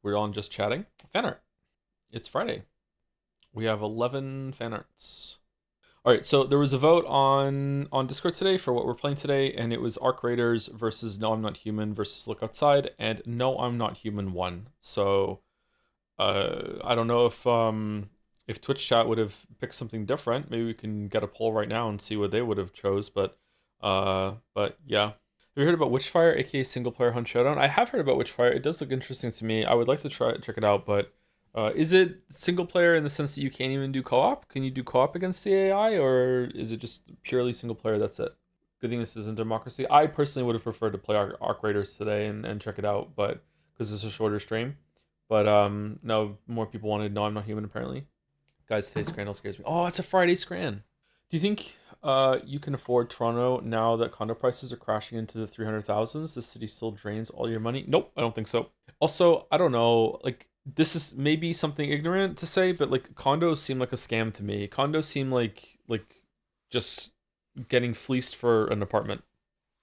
We're on just chatting. Fanart. It's Friday. We have 11 fanarts. All right, so there was a vote on Discord today for what we're playing today, and it was Arc Raiders versus No I'm Not Human versus Look Outside, and No I'm Not Human won. So I don't know if Twitch chat would have picked something different. Maybe we can get a poll right now and see what they would have chose. But yeah. Have you heard about Witchfire, aka Single Player Hunt Showdown? I have heard about Witchfire. It does look interesting to me. I would like to check it out, but is it single player in the sense that you can't even do co-op? Can you do co-op against the AI, or is it just purely single player? That's it. Good thing this isn't democracy. I personally would have preferred to play Arc Raiders today and check it out, but because it's a shorter stream. But no, more people wanted No I'm Not Human apparently. Guys, today's Scrandle scares me. Oh, it's a Friday Scran. Do you think you can afford Toronto now that condo prices are crashing into the 300,000s? The city still drains all your money? Nope, I don't think so. Also, I don't know, like, this is maybe something ignorant to say, but like condos seem like a scam to me. Condos seem like just getting fleeced for an apartment.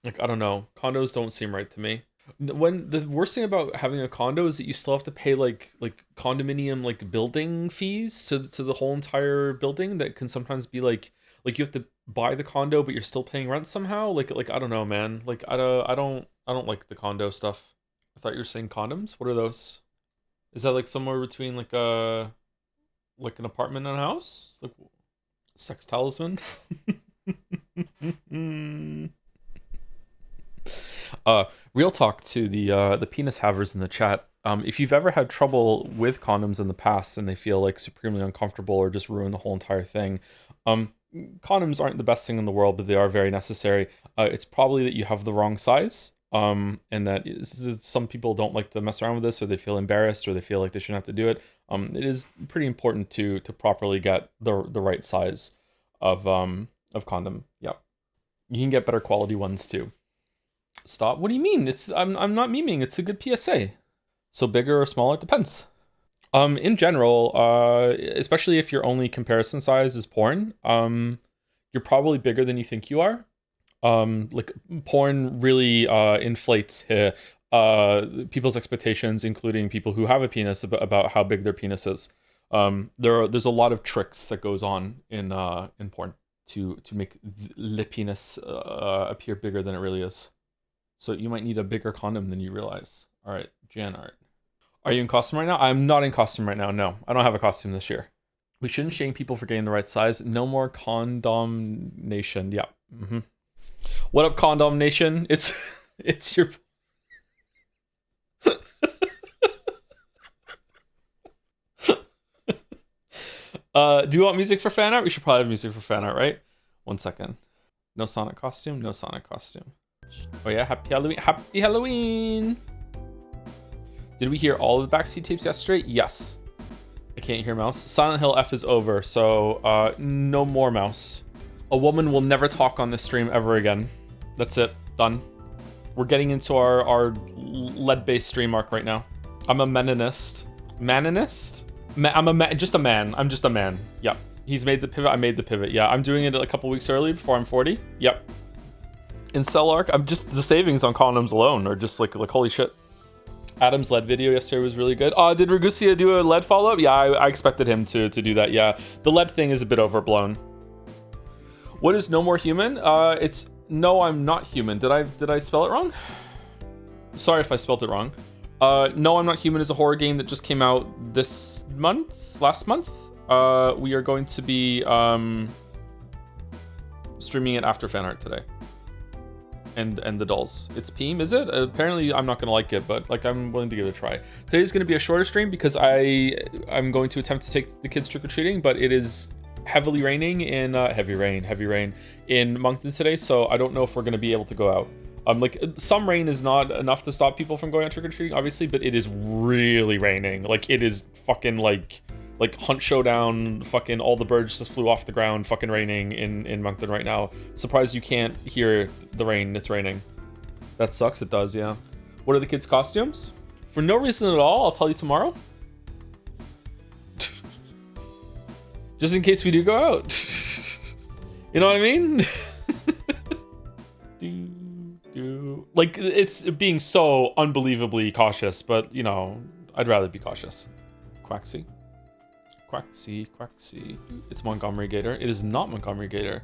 Like, I don't know. Condos don't seem right to me. When the worst thing about having a condo is that you still have to pay like condominium like building fees to the whole entire building that can sometimes be like you have to buy the condo but you're still paying rent somehow. Like I don't know, man. Like I don't like the condo stuff. I thought you were saying condoms. What are those? Is that like somewhere between like an apartment and a house? Like sex talisman? Real talk to the penis havers in the chat. If you've ever had trouble with condoms in the past and they feel like supremely uncomfortable or just ruin the whole entire thing, condoms aren't the best thing in the world, but they are very necessary. It's probably that you have the wrong size. And that some people don't like to mess around with this, or they feel embarrassed, or they feel like they shouldn't have to do it. It is pretty important to properly get the right size of condom. Yeah, you can get better quality ones too. Stop. What do you mean? I'm not memeing. It's a good PSA. So bigger or smaller, it depends. In general, especially if your only comparison size is porn, you're probably bigger than you think you are. Like porn really inflates people's expectations, including people who have a penis, about how big their penis is. There's a lot of tricks that goes on in porn to make the penis appear bigger than it really is. So you might need a bigger condom than you realize. All right, Jan Art. Are you in costume right now? I'm not in costume right now. No, I don't have a costume this year. We shouldn't shame people for getting the right size. No more condom nation. Yeah. Mm-hmm. What up, Condom Nation? It's your... do you want music for fan art? We should probably have music for fan art, right? 1 second. No Sonic costume? No Sonic costume. Oh yeah, happy Halloween. Happy Halloween! Did we hear all of the backseat tapes yesterday? Yes. I can't hear Mouse. Silent Hill F is over, so no more Mouse. A woman will never talk on this stream ever again. That's it. Done. We're getting into our lead-based stream arc right now. I'm a meninist. Manonist? Just a man. I'm just a man. Yep. He's made the pivot. I made the pivot. Yeah, I'm doing it a couple weeks early before I'm 40. Yep. In Cell Arc, I'm just... The savings on condoms alone are just like holy shit. Adam's lead video yesterday was really good. Did Ragusia do a lead follow-up? Yeah, I expected him to do that. Yeah, the lead thing is a bit overblown. What is No More Human? It's No I'm Not Human. Did I spell it wrong? Sorry if I spelled it wrong. No I'm Not Human is a horror game that just came out last month. We are going to be streaming it after fan art today. And the dolls. It's Peem, is it? Apparently I'm not gonna like it, but like I'm willing to give it a try. Today's gonna be a shorter stream because I'm going to attempt to take the kids trick-or-treating, but it is heavily raining in heavy rain in Moncton today, so I don't know if we're gonna be able to go out. Like some rain is not enough to stop people from going out trick-or-treating, obviously, but it is really raining. Like it is fucking like Hunt Showdown, fucking all the birds just flew off the ground, fucking raining in Moncton right now. Surprised you can't hear the rain. It's raining. That sucks. It does, yeah. What are the kids' costumes? For no reason at all, I'll tell you tomorrow. Just in case we do go out. You know what I mean? Like, it's being so unbelievably cautious, but, you know, I'd rather be cautious. Quaxy. It's Montgomery Gator. It is not Montgomery Gator.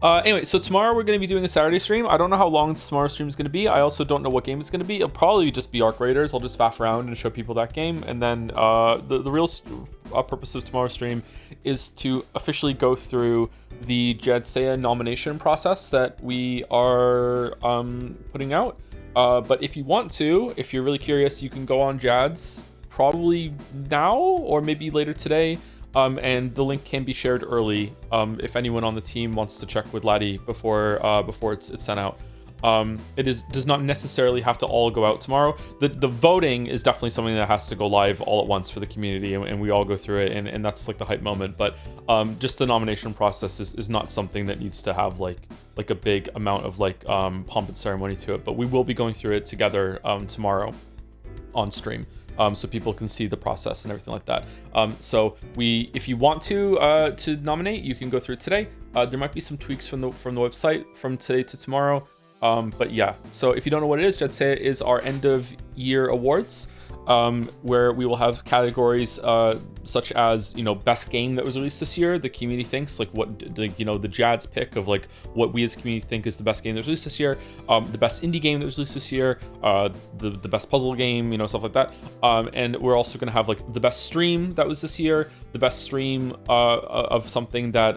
Anyway, so tomorrow we're going to be doing a Saturday stream. I don't know how long tomorrow's stream is going to be. I also don't know what game it's going to be. It'll probably just be Arc Raiders. I'll just faff around and show people that game. And then the real purpose of tomorrow's stream is to officially go through the Jadseya nomination process that we are putting out. But if you want to, if you're really curious, you can go on Jad's probably now or maybe later today. And the link can be shared early if anyone on the team wants to check with Laddie before it's sent out. It does not necessarily have to all go out tomorrow. The voting is definitely something that has to go live all at once for the community, and we all go through it, and that's like the hype moment. But just the nomination process is not something that needs to have like a big amount of like pomp and ceremony to it. But we will be going through it together tomorrow on stream. So people can see the process and everything like that. So if you want to nominate, you can go through it today. There might be some tweaks from the website from today to tomorrow. But yeah, so if you don't know what it is, Jadseya is our end of year awards, where we will have categories such as, best game that was released this year. The community thinks like the Jad's pick of like what we as a community think is the best game that was released this year, the best indie game that was released this year, the best puzzle game, stuff like that. And we're also going to have like the best stream that was this year, the best stream of something that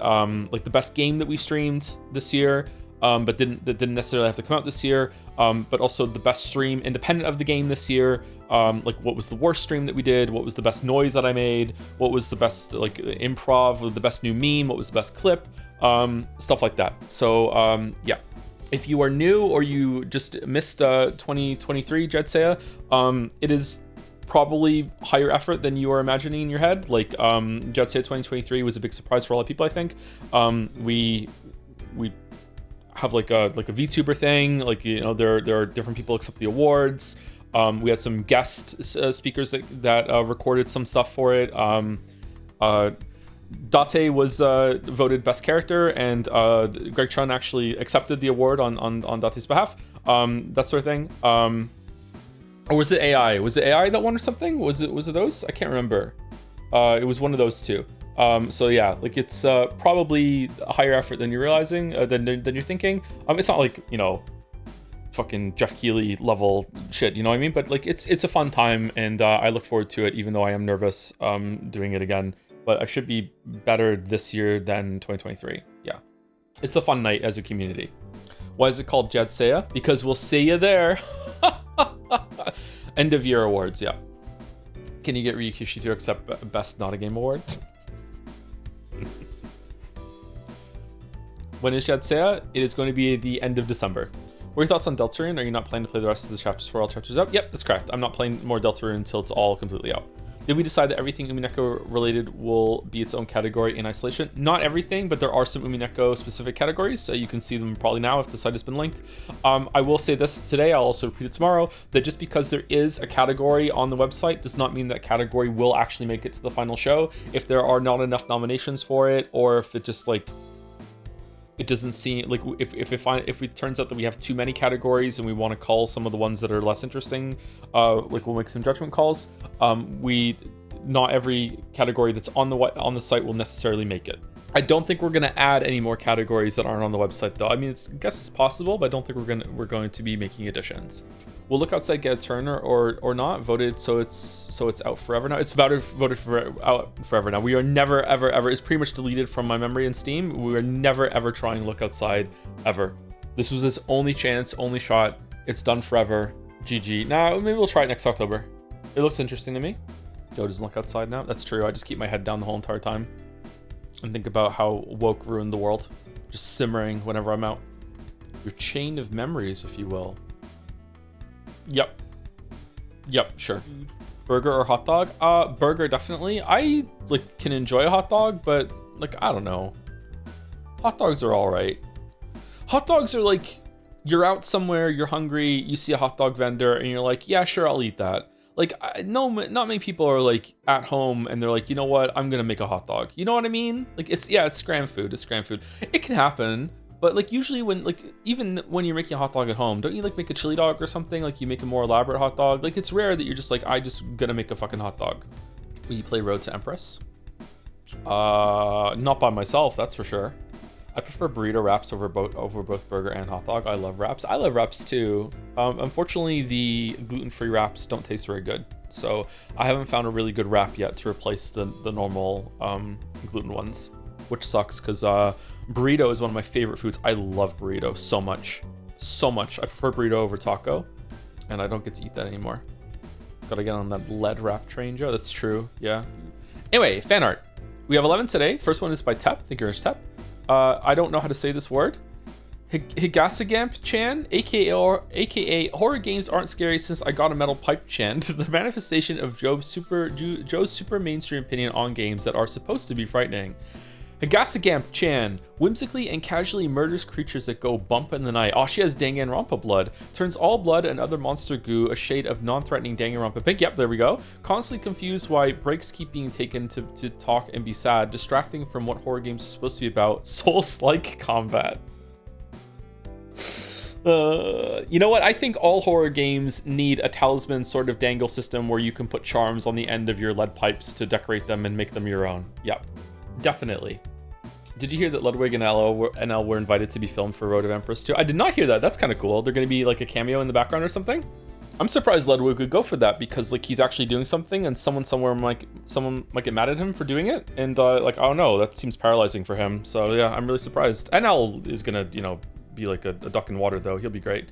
like the best game that we streamed this year. But didn't necessarily have to come out this year, but also the best stream independent of the game this year, like what was the worst stream that we did, what was the best noise that I made, what was the best like improv, or the best new meme, what was the best clip, stuff like that. So yeah, if you are new or you just missed 2023 Jadseya, it is probably higher effort than you are imagining in your head. Like Jadseya 2023 was a big surprise for a lot of people, I think. We have like a VTuber thing, like there are different people accept the awards. We had some guest speakers that recorded some stuff for it. Date was voted best character, and Greg Chun actually accepted the award on Date's behalf. That sort of thing. Or was it AI? Was it AI that won or something? Was it those? I can't remember. It was one of those two. So yeah, like it's probably a higher effort than you're realizing, than you're thinking. It's not like fucking Jeff Keighley level shit, you know what I mean? But like it's a fun time, and I look forward to it, even though I am nervous doing it again. But I should be better this year than 2023. Yeah, it's a fun night as a community. Why is it called Jadseya? Because we'll see you there. End of year awards, yeah. Can you get Ryukishi to accept best not a game award? When is Jadseya? It is going to be the end of December. What are your thoughts on Deltarune? Are you not planning to play the rest of the chapters for all chapters out? Yep, that's correct. I'm not playing more Deltarune until it's all completely out. Did we decide that everything Umineko related will be its own category in isolation? Not everything, but there are some Umineko specific categories, so you can see them probably now if the site has been linked. I will say this today, I'll also repeat it tomorrow, that just because there is a category on the website does not mean that category will actually make it to the final show. If there are not enough nominations for it, or if it just like it doesn't seem like if it turns out that we have too many categories and we want to call some of the ones that are less interesting, like we'll make some judgment calls. Not every category that's on the site will necessarily make it. I don't think we're going to add any more categories that aren't on the website though. I mean, I guess it's possible, but I don't think we're going to be making additions. Will Look Outside get a turn or not? Voted so it's out forever now. It's voted out forever now. We are never ever. It's pretty much deleted from my memory in Steam. We are never ever trying Look Outside ever. This was its only chance, only shot. It's done forever. GG. Nah, maybe we'll try it next October. It looks interesting to me. Joe doesn't look outside now. That's true. I just keep my head down the whole entire time and think about how woke ruined the world. Just simmering whenever I'm out. Your chain of memories, if you will. Yep, sure. Burger or hot dog? Burger, definitely. I like can enjoy a hot dog, but like I don't know. Hot dogs are all right. Hot dogs are like you're out somewhere, you're hungry, you see a hot dog vendor, and you're like, yeah, sure, I'll eat that. Like, no, not many people are like at home and they're like, you know what, I'm gonna make a hot dog. You know what I mean? Like, it's scram food. It's scram food. It can happen, But like usually when like even when you're making a hot dog at home, don't you like make a chili dog or something? Like you make a more elaborate hot dog. Like it's rare that you're just like, I just gonna make a fucking hot dog. Will you play Road to Empress? Not by myself, that's for sure. I prefer burrito wraps over both burger and hot dog. I love wraps. I love wraps too. Unfortunately, the gluten-free wraps don't taste very good. So I haven't found a really good wrap yet to replace the normal gluten ones, which sucks because burrito is one of my favorite foods. I love burrito so much. So much. I prefer burrito over taco, and I don't get to eat that anymore. Gotta get on that lead wrap train, Joe. That's true. Yeah. Anyway, fan art. We have 11 today. First one is by Tep. Thank you very much, Tep. I don't know how to say this word. Higasagamp-chan, aka horror games aren't scary since I got a metal pipe chan. The manifestation of Joe's super mainstream opinion on games that are supposed to be frightening. Higasagamp-chan whimsically and casually murders creatures that go bump in the night. Oh, she has Danganronpa blood. Turns all blood and other monster goo a shade of non-threatening Danganronpa pink. Yep, there we go. Constantly confused why breaks keep being taken to talk and be sad. Distracting from what horror games are supposed to be about. Souls-like combat. You know what? I think all horror games need a talisman sort of dangle system where you can put charms on the end of your lead pipes to decorate them and make them your own. Yep. Definitely. Did you hear that Ludwig and NL were invited to be filmed for Road of Empress too? I did not hear that. That's kind of cool. They're going to be like a cameo in the background or something. I'm surprised Ludwig would go for that because like he's actually doing something and someone might get mad at him for doing it. And like, oh no, that seems paralyzing for him. So yeah, I'm really surprised. NL is going to, be like a duck in water though. He'll be great.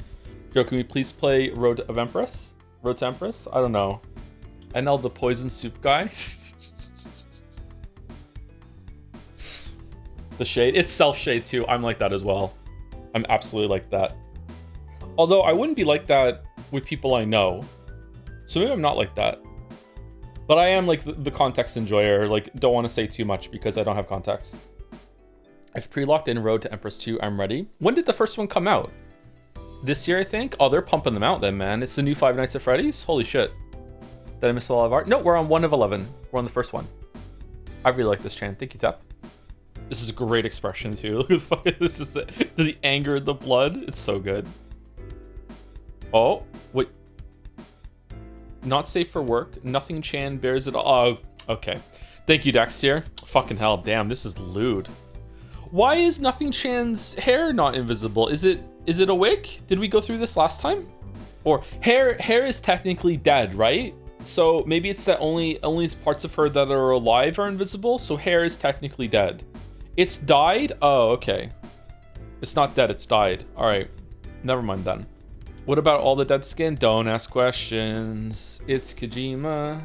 Joe, can we please play Road to Empress? I don't know. NL the poison soup guy. The shade, it's self-shade too. I'm like that as well. I'm absolutely like that. Although I wouldn't be like that with people I know. So maybe I'm not like that. But I am like the context enjoyer. Like, don't want to say too much because I don't have context. I've pre-locked in Road to Empress 2. I'm ready. When did the first one come out? This year, I think? Oh, they're pumping them out then, man. It's the new Five Nights at Freddy's? Holy shit. Did I miss a lot of art? No, we're on 1 of 11. We're on the first one. I really like this chant. Thank you, Tap. This is a great expression too. Look at the fucking, it's just the anger, the blood. It's so good. Oh, wait. Not safe for work. Nothing Chan bears it all. Oh, okay. Thank you, Daxtier. Fucking hell, damn, this is lewd. Why is Nothing Chan's hair not invisible? Is it a wig? Did we go through this last time? Or hair is technically dead, right? So maybe it's that only parts of her that are alive are invisible. So hair is technically dead. It's died? Oh, okay. It's not dead, it's died. All right, never mind then. What about all the dead skin? Don't ask questions. It's Kojima.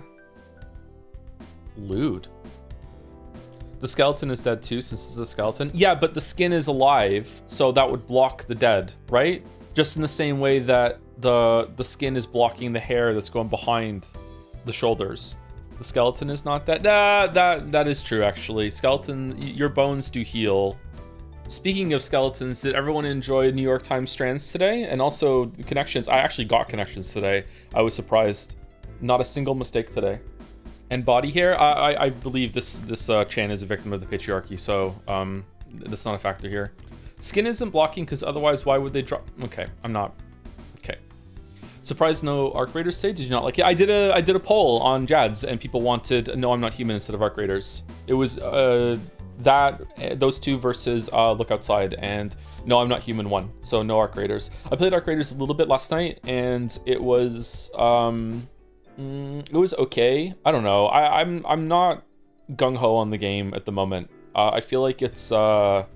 Lewd. The skeleton is dead too, since it's a skeleton. Yeah, but the skin is alive, so that would block the dead, right? Just in the same way that the skin is blocking the hair that's going behind the shoulders. The skeleton is not dead. That is true, actually. Skeleton, your bones do heal. Speaking of skeletons, did everyone enjoy New York Times strands today? And also connections. I actually got connections today. I was surprised. Not a single mistake today. And body hair, I believe this Chan is a victim of the patriarchy, so that's not a factor here. Skin isn't blocking because otherwise why would they drop? Okay, I'm not. Okay. Surprised no Arc Raiders today. Did you not like it? I did a poll on Jads and people wanted No I'm Not Human instead of Arc Raiders. It was those two versus Look Outside, and No I'm Not Human won. So no Arc Raiders. I played Arc Raiders a little bit last night and it was okay. I don't know. I'm not gung-ho on the game at the moment. I feel like it's I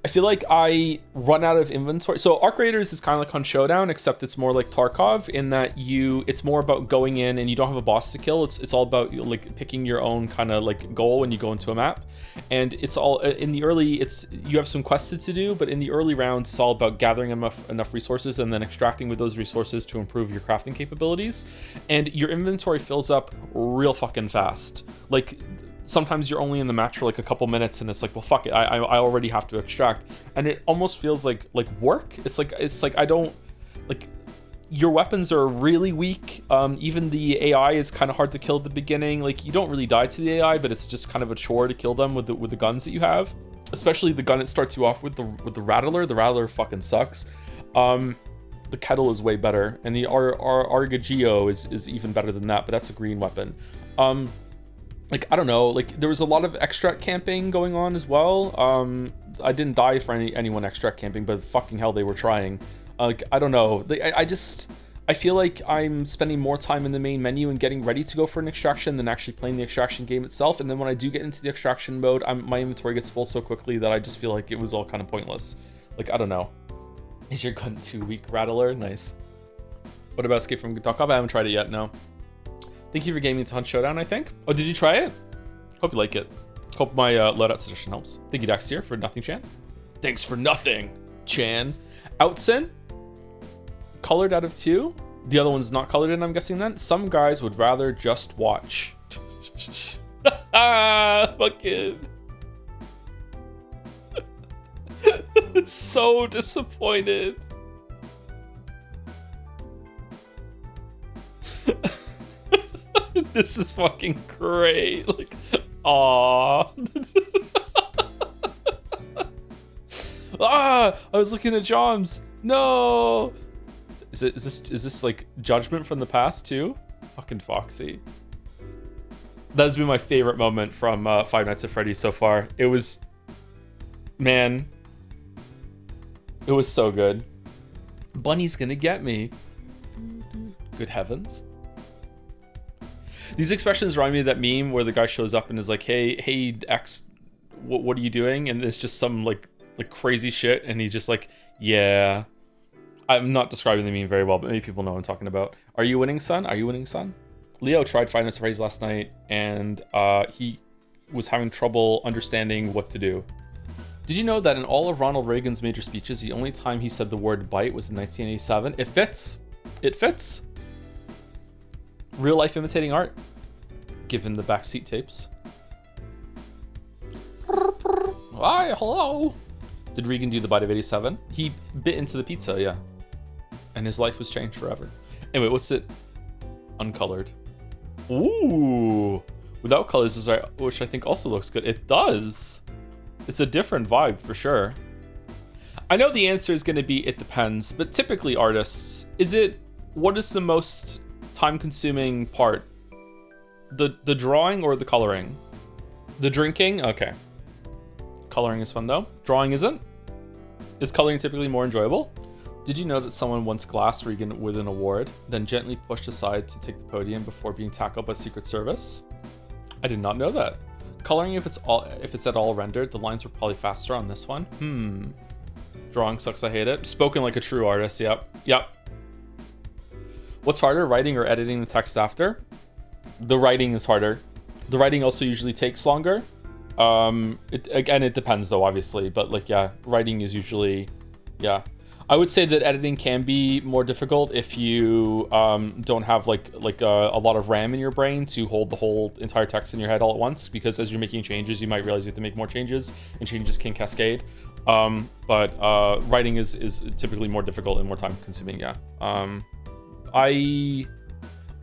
feel like I run out of inventory. So Arc Raiders is kind of like on Showdown, except it's more like Tarkov in that it's more about going in and you don't have a boss to kill. It's all about like picking your own kind of like goal when you go into a map. And it's all in the early, you have some quests to do, but in the early rounds, it's all about gathering enough resources and then extracting with those resources to improve your crafting capabilities. And your inventory fills up real fucking fast. Like, sometimes you're only in the match for like a couple minutes and it's like, well, fuck it, I already have to extract. And it almost feels like work. It's like I don't, like, your weapons are really weak. Even the AI is kind of hard to kill at the beginning. Like, you don't really die to the AI, but it's just kind of a chore to kill them with the guns that you have. especially the gun it starts you off with the Rattler. The Rattler fucking sucks. The Kettle is way better, and the Argagio is even better than that, but that's a green weapon. Like, I don't know, like there was a lot of extract camping going on as well. I didn't die for anyone extract camping, but fucking hell, they were trying. Like, I don't know, I feel like I'm spending more time in the main menu and getting ready to go for an extraction than actually playing the extraction game itself. And then when I do get into the extraction mode, my inventory gets full so quickly that I just feel like it was all kind of pointless. Like, I don't know. Is your gun 2 weak, Rattler? Nice. What about Escape from Tarkov? I haven't tried it yet, no. Thank you for gaming to Hunt Showdown, I think. Oh, did you try it? Hope you like it. Hope my loadout suggestion helps. Thank you, Daxtier, for nothing, Chan. Thanks for nothing, Chan. Outsin? Colored out of 2. The other one's not colored in, I'm guessing then. Some guys would rather just watch. Fucking. It's so disappointed. This is fucking great. Like, aww. I was looking at Joms. No. Is this like judgment from the past too? Fucking Foxy. That's been my favorite moment from Five Nights at Freddy's so far. It was, man, it was so good. Bunny's gonna get me. Good heavens. These expressions remind me of that meme where the guy shows up and is like, hey X, what are you doing? And it's just some like crazy shit, and he just like, yeah. I'm not describing the meme very well, but maybe people know what I'm talking about. Are you winning, son? Are you winning, son? Leo tried Five Nights at Freddy's last night, and he was having trouble understanding what to do. Did you know that in all of Ronald Reagan's major speeches, the only time he said the word bite was in 1987? It fits. It fits. Real life imitating art, given the backseat tapes. Hi, hello. Did Regan do the bite of 87? He bit into the pizza, yeah. And his life was changed forever. Anyway, what's it? Uncolored. Ooh. Without colors, which I think also looks good. It does. It's a different vibe for sure. I know the answer is going to be it depends, but typically artists, what is the most time-consuming part? The drawing or the coloring? The drinking? Okay. Coloring is fun though. Drawing isn't. Is coloring typically more enjoyable? Did you know that someone once glassed Regan with an award, then gently pushed aside to take the podium before being tackled by Secret Service? I did not know that. Coloring, if it's at all rendered, the lines were probably faster on this one. Drawing sucks, I hate it. Spoken like a true artist, yep. What's harder, writing or editing the text after? The writing is harder. The writing also usually takes longer. It depends though, obviously, but like, yeah, writing is usually, yeah. I would say that editing can be more difficult if you don't have like a lot of RAM in your brain to hold the whole entire text in your head all at once, because as you're making changes, you might realize you have to make more changes, and changes can cascade. But writing is typically more difficult and more time consuming, yeah. I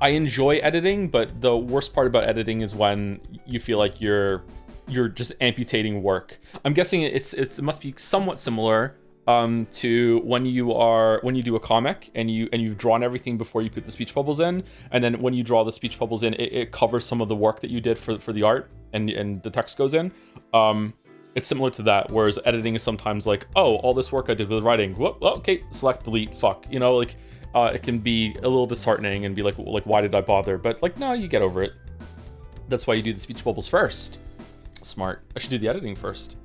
enjoy editing, but the worst part about editing is when you feel like you're just amputating work. I'm guessing it must be somewhat similar to when you do a comic and you've drawn everything before you put the speech bubbles in, and then when you draw the speech bubbles in, it covers some of the work that you did for the art, and the text goes in. It's similar to that, whereas editing is sometimes like, oh, all this work I did with writing, whoop, okay, select, delete, fuck, you know, like it can be a little disheartening and be like why did I bother? But like, no, you get over it. That's why you do the speech bubbles first. Smart. I should do the editing first.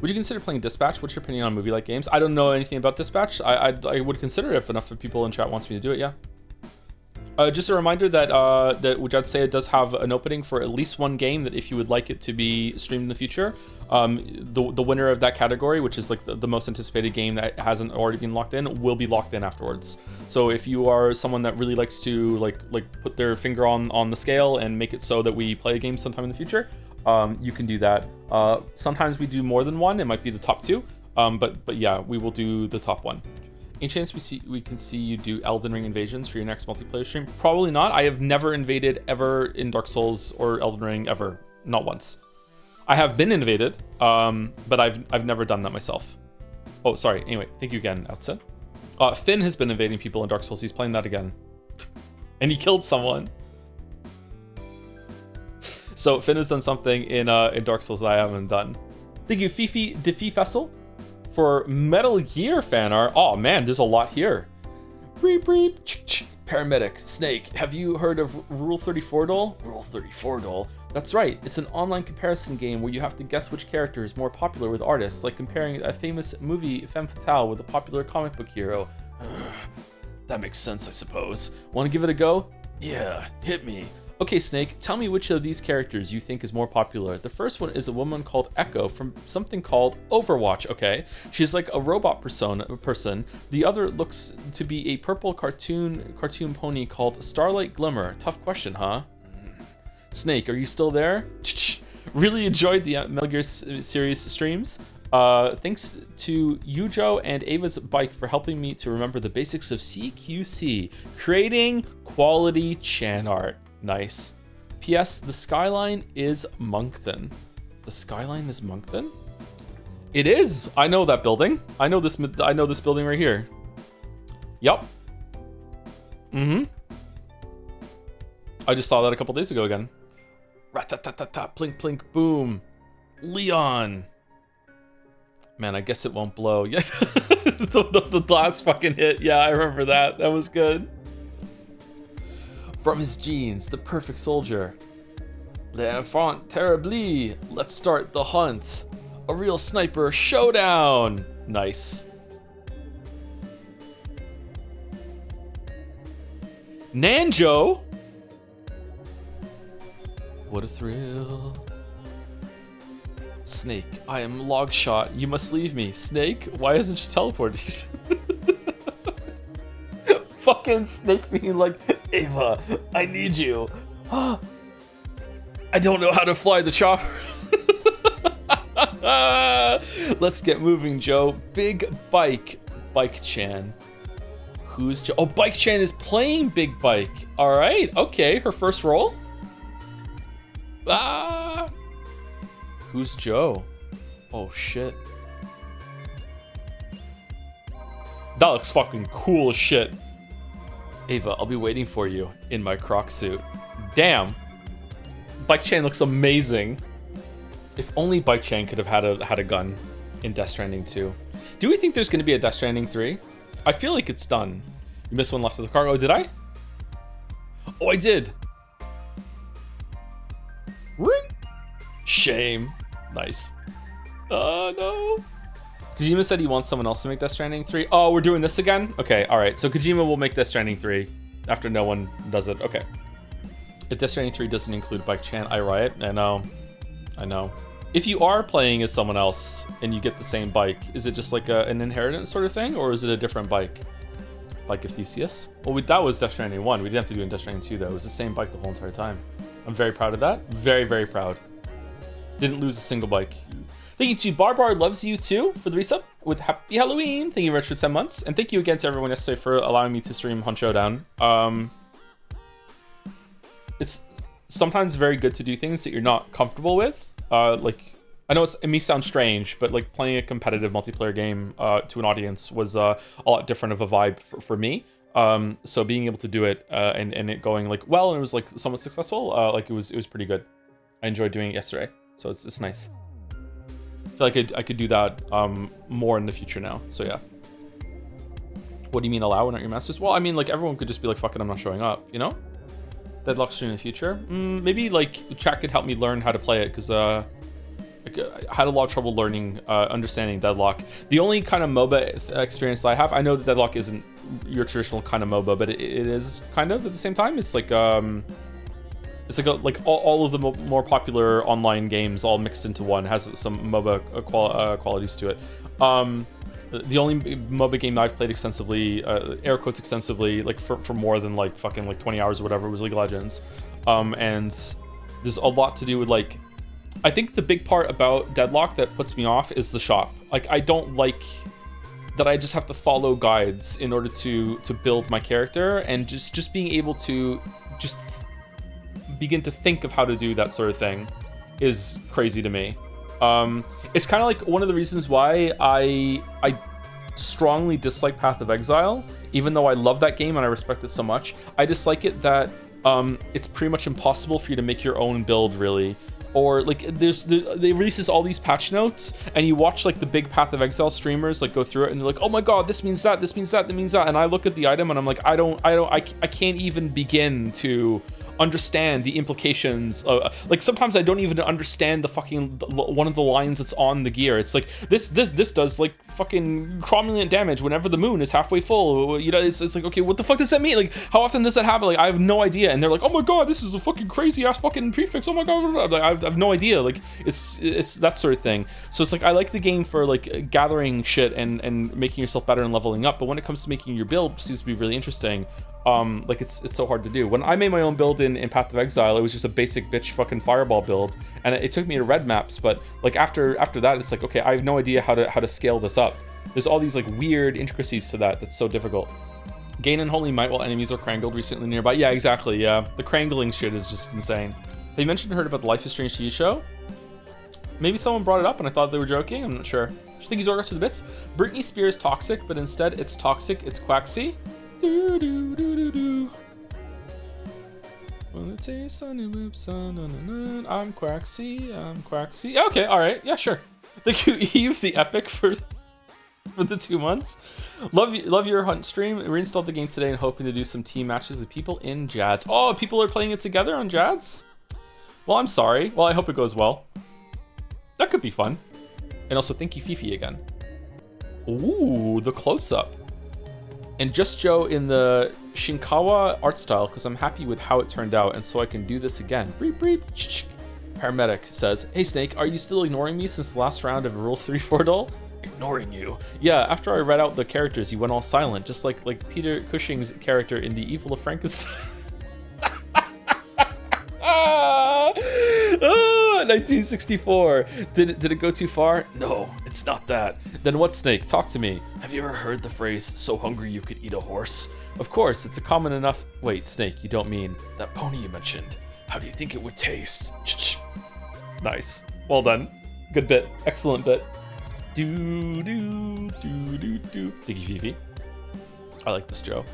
Would you consider playing Dispatch? What's your opinion on movie-like games? I don't know anything about Dispatch. I would consider it if enough of people in chat wants me to do it, yeah. Just a reminder that which I'd say it does have an opening for at least one game that if you would like it to be streamed in the future, the winner of that category, which is like the most anticipated game that hasn't already been locked in, will be locked in afterwards. So if you are someone that really likes to like put their finger on the scale and make it so that we play a game sometime in the future, you can do that. Sometimes we do more than one. It might be the top two, but yeah, we will do the top one. Any chance we can see you do Elden Ring invasions for your next multiplayer stream? Probably not. I have never invaded ever in Dark Souls or Elden Ring ever. Not once. I have been invaded, but I've never done that myself. Oh, sorry. Anyway, thank you again, Outset. Finn has been invading people in Dark Souls. He's playing that again. And he killed someone. So Finn has done something in Dark Souls that I haven't done. Thank you, Fifi Defi Fessel, for Metal Gear fan art. Oh man, there's a lot here. Breep breep. Paramedic, Snake, have you heard of Rule 34 Duel? Rule 34 Duel? That's right, it's an online comparison game where you have to guess which character is more popular with artists, like comparing a famous movie femme fatale with a popular comic book hero. That makes sense, I suppose. Want to give it a go? Yeah, hit me. Okay, Snake, tell me which of these characters you think is more popular. The first one is a woman called Echo from something called Overwatch, okay? She's like a robot person. The other looks to be a purple cartoon pony called Starlight Glimmer. Tough question, huh? Snake, are you still there? Really enjoyed the Metal Gear series streams. Thanks to Yujo and Ava's Bike for helping me to remember the basics of CQC, creating quality Chan art. Nice. P.S. The skyline is Moncton. The skyline is Moncton? It is. I know that building. I know this building right here. Yup. Mm-hmm. I just saw that a couple days ago again. Rat-ta-ta-ta-ta, plink plink boom. Leon. Man, I guess it won't blow. Yeah. the last fucking hit. Yeah, I remember that. That was good. From his genes, the perfect soldier. L'enfant terrible. Let's start the hunt. A real sniper showdown. Nice. Nanjo. What a thrill. Snake, I am Logshot. You must leave me. Snake, why hasn't she teleported? Fucking Snake being like, Ava, I need you. I don't know how to fly the chopper. Let's get moving, Joe. Big Bike. Bike Chan. Who's Joe? Oh, Bike Chan is playing Big Bike. All right. Okay. Her first role. Who's Joe? Oh, shit. That looks fucking cool as shit. Ava, I'll be waiting for you in my croc suit. Damn. Bike Chan looks amazing. If only Bike Chan could have had a gun in Death Stranding 2. Do we think there's going to be a Death Stranding 3? I feel like it's done. You missed one left of the cargo. Oh, did I? Oh, I did. Ring. Shame. Nice. No. Kojima said he wants someone else to make Death Stranding 3. Oh, we're doing this again? Okay, alright. So Kojima will make Death Stranding 3 after no one does it. Okay. If Death Stranding 3 doesn't include Bike Chan, I riot. I know. I know. If you are playing as someone else and you get the same bike, is it just like an inheritance sort of thing? Or is it a different bike? Like a Theseus? Well, that was Death Stranding 1. We didn't have to do it in Death Stranding 2 though. It was the same bike the whole entire time. I'm very proud of that. Very, very proud. Didn't lose a single bike. Thank you to Barbar Loves You Too for the resub with Happy Halloween. Thank you very much for 10 months. And thank you again to everyone yesterday for allowing me to stream Hunt Showdown. It's sometimes very good to do things that you're not comfortable with. Like, I know it may sound strange, but like playing a competitive multiplayer game to an audience was a lot different of a vibe for me. So being able to do it and it going like well, and it was like somewhat successful, like it was pretty good. I enjoyed doing it yesterday, so it's nice. I feel like I could do that more in the future now. So yeah. What do you mean allow and not your masters? Well, I mean like everyone could just be like, fuck it, I'm not showing up, you know? Deadlock stream in the future. Maybe like chat could help me learn how to play it because I had a lot of trouble learning, understanding Deadlock. The only kind of MOBA experience that I have, I know that Deadlock isn't your traditional kind of MOBA, but it is kind of at the same time. It's like like all of the more popular online games all mixed into one. It has some MOBA qualities to it. The only MOBA game that I've played extensively, air quotes extensively, like for more than like fucking like 20 hours or whatever, was League of Legends. And there's a lot to do with like, I think the big part about Deadlock that puts me off is the shop. Like I don't like that I just have to follow guides in order to build my character, and just being able to just begin to think of how to do that sort of thing is crazy to me. It's kind of like one of the reasons why I strongly dislike Path of Exile, even though I love that game and I respect it so much. I dislike it that it's pretty much impossible for you to make your own build, really. Or like they releases all these patch notes, and you watch like the big Path of Exile streamers like go through it, and they're like, oh my god, this means that, this means that, that means that, and I look at the item and I'm like, I can't even begin to understand the implications of, like, sometimes I don't even understand the fucking one of the lines that's on the gear. It's like this does like fucking cromulent damage whenever the moon is halfway full, you know. It's like, okay, what the fuck does that mean? Like, how often does that happen? Like, I have no idea. And they're like, oh my god, this is a fucking crazy ass fucking prefix, oh my god. Like, I have no idea. Like, it's that sort of thing. So it's like, I like the game for like gathering shit and making yourself better and leveling up, but when it comes to making your build, it seems to be really interesting. Like, it's so hard to do. When I made my own build in Path of Exile, it was just a basic bitch fucking fireball build, and it took me to red maps. But like after that, it's like, okay, I have no idea how to scale this up. There's all these like weird intricacies to that's so difficult. Gain unholy might while enemies are crangled recently nearby. Yeah, exactly. Yeah, the crangling shit is just insane. Have you mentioned and heard about the Life is Strange TV show? Maybe someone brought it up and I thought they were joking. I'm not sure. Do you think he's Orgus to the bits? Britney Spears toxic, but instead it's toxic. It's Quaxy. Do do do do do. Wanna taste on your lips, I'm Quaxy, I'm Quaxy. Okay, all right, yeah, sure. Thank you, Eve, the epic for the 2 months. Love your hunt stream. Reinstalled the game today and hoping to do some team matches with people in Jads. Oh, people are playing it together on Jads. Well, I'm sorry. Well, I hope it goes well. That could be fun. And also, thank you, Fifi, again. Ooh, the close-up. And Just Joe in the Shinkawa art style, because I'm happy with how it turned out, and so I can do this again. Breep, breep. Paramedic says, hey Snake, are you still ignoring me since the last round of Rule 3-4 Duel? Ignoring you? Yeah, after I read out the characters, you went all silent, just like Peter Cushing's character in The Evil of Frankenstein. 1964. Did it go too far? No, it's not that. Then what, Snake? Talk to me. Have you ever heard the phrase, so hungry you could eat a horse? Of course, it's a common enough... Wait, Snake, you don't mean that pony you mentioned. How do you think it would taste? Nice. Well done. Good bit. Excellent bit. Do do do do do. Thank you, Fifi. I like this, Joe.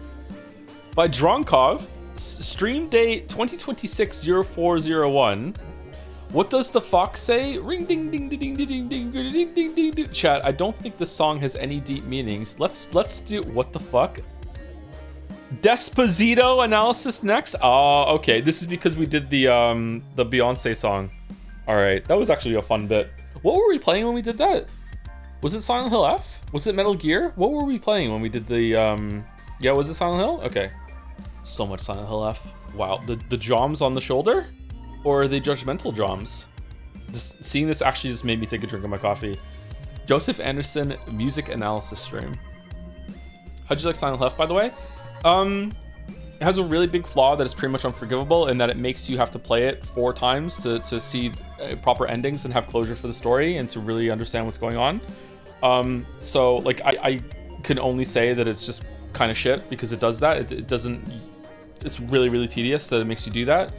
By Dronkov, stream date 2026-0401. What does the fox say? Ring ding ding ding ding ding ding ding ding ding ding ding. Chat, I don't think this song has any deep meanings. Let's do what the fuck? Desposito analysis next? Oh, okay. This is because we did the Beyonce song. All right, that was actually a fun bit. What were we playing when we did that? Was it Silent Hill F? Was it Metal Gear? What were we playing when we did the yeah, was it Silent Hill? Okay. So much Silent Hill F. Wow, the joms on the shoulder? Or are they judgmental joms? Just seeing this actually just made me take a drink of my coffee. Joseph Anderson music analysis stream. How'd you like Silent Hill F, by the way? It has a really big flaw that is pretty much unforgivable in that it makes you have to play it 4 times to see proper endings and have closure for the story and to really understand what's going on. So like I can only say that it's just kind of shit because it does that. It doesn't. It's really, really tedious that it makes you do that.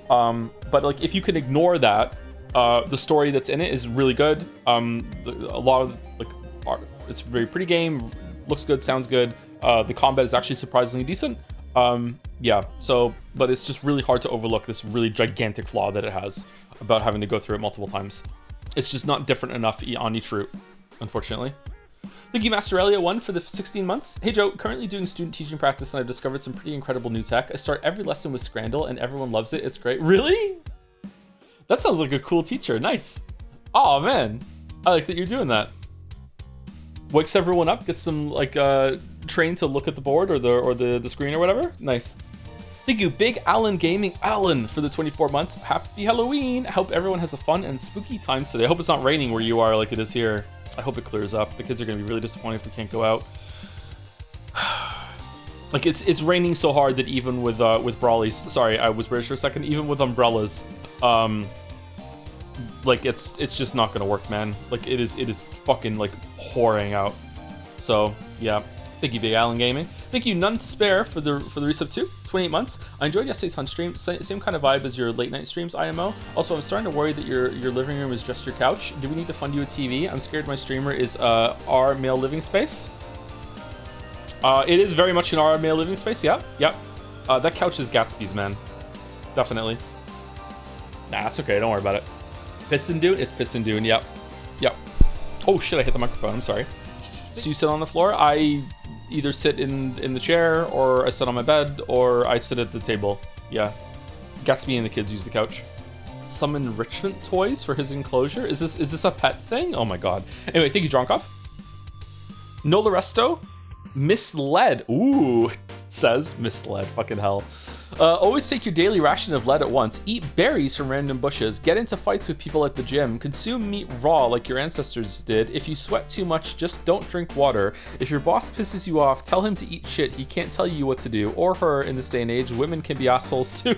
But like if you can ignore that, the story that's in it is really good. A lot of like it's a very pretty game, looks good, sounds good. The combat is actually surprisingly decent. Yeah, so but it's just really hard to overlook this really gigantic flaw that it has about having to go through it multiple times. It's just not different enough on each route, unfortunately. Thank you, Masterelia1 for the 16 months. Hey Joe, currently doing student teaching practice and I've discovered some pretty incredible new tech. I start every lesson with Scrandle and everyone loves it. It's great. Really? That sounds like a cool teacher. Nice. Oh man, I like that you're doing that. Wakes everyone up, gets them like trained to look at the board or the screen or whatever. Nice. Thank you, Big Alan Gaming Alan, for the 24 months. Happy Halloween. I hope everyone has a fun and spooky time today. I hope it's not raining where you are like it is here. I hope it clears up. The kids are going to be really disappointed if we can't go out. Like it's raining so hard that even with brollies, sorry, I was British for a second, even with umbrellas, like it's just not going to work, man. Like it is fucking like pouring out. So yeah, thank you, Big Alan Gaming. Thank you, None to Spare, for the resub too. 28 months. I enjoyed yesterday's Hunt stream. Same kind of vibe as your late night streams, IMO. Also, I'm starting to worry that your living room is just your couch. Do we need to fund you a TV? I'm scared my streamer is our male living space. It is very much in our male living space. Yep. That couch is Gatsby's, man. Definitely. Nah, it's okay. Don't worry about it. Piston Dune? It's Piston Dune. Yep. Oh shit! I hit the microphone. I'm sorry. So you sit on the floor. I either sit in the chair, or I sit on my bed, or I sit at the table. Yeah. Gatsby and the kids use the couch. Some enrichment toys for his enclosure. Is this a pet thing? Oh my god. Anyway, thank you, Dronkov. Nola Resto. Misled. Ooh, says misled. Fucking hell. Always take your daily ration of lead at once. Eat berries from random bushes. Get into fights with people at the gym. Consume meat raw like your ancestors did. If you sweat too much, just don't drink water. If your boss pisses you off, tell him to eat shit. He can't tell you what to do. Or her in this day and age. Women can be assholes too.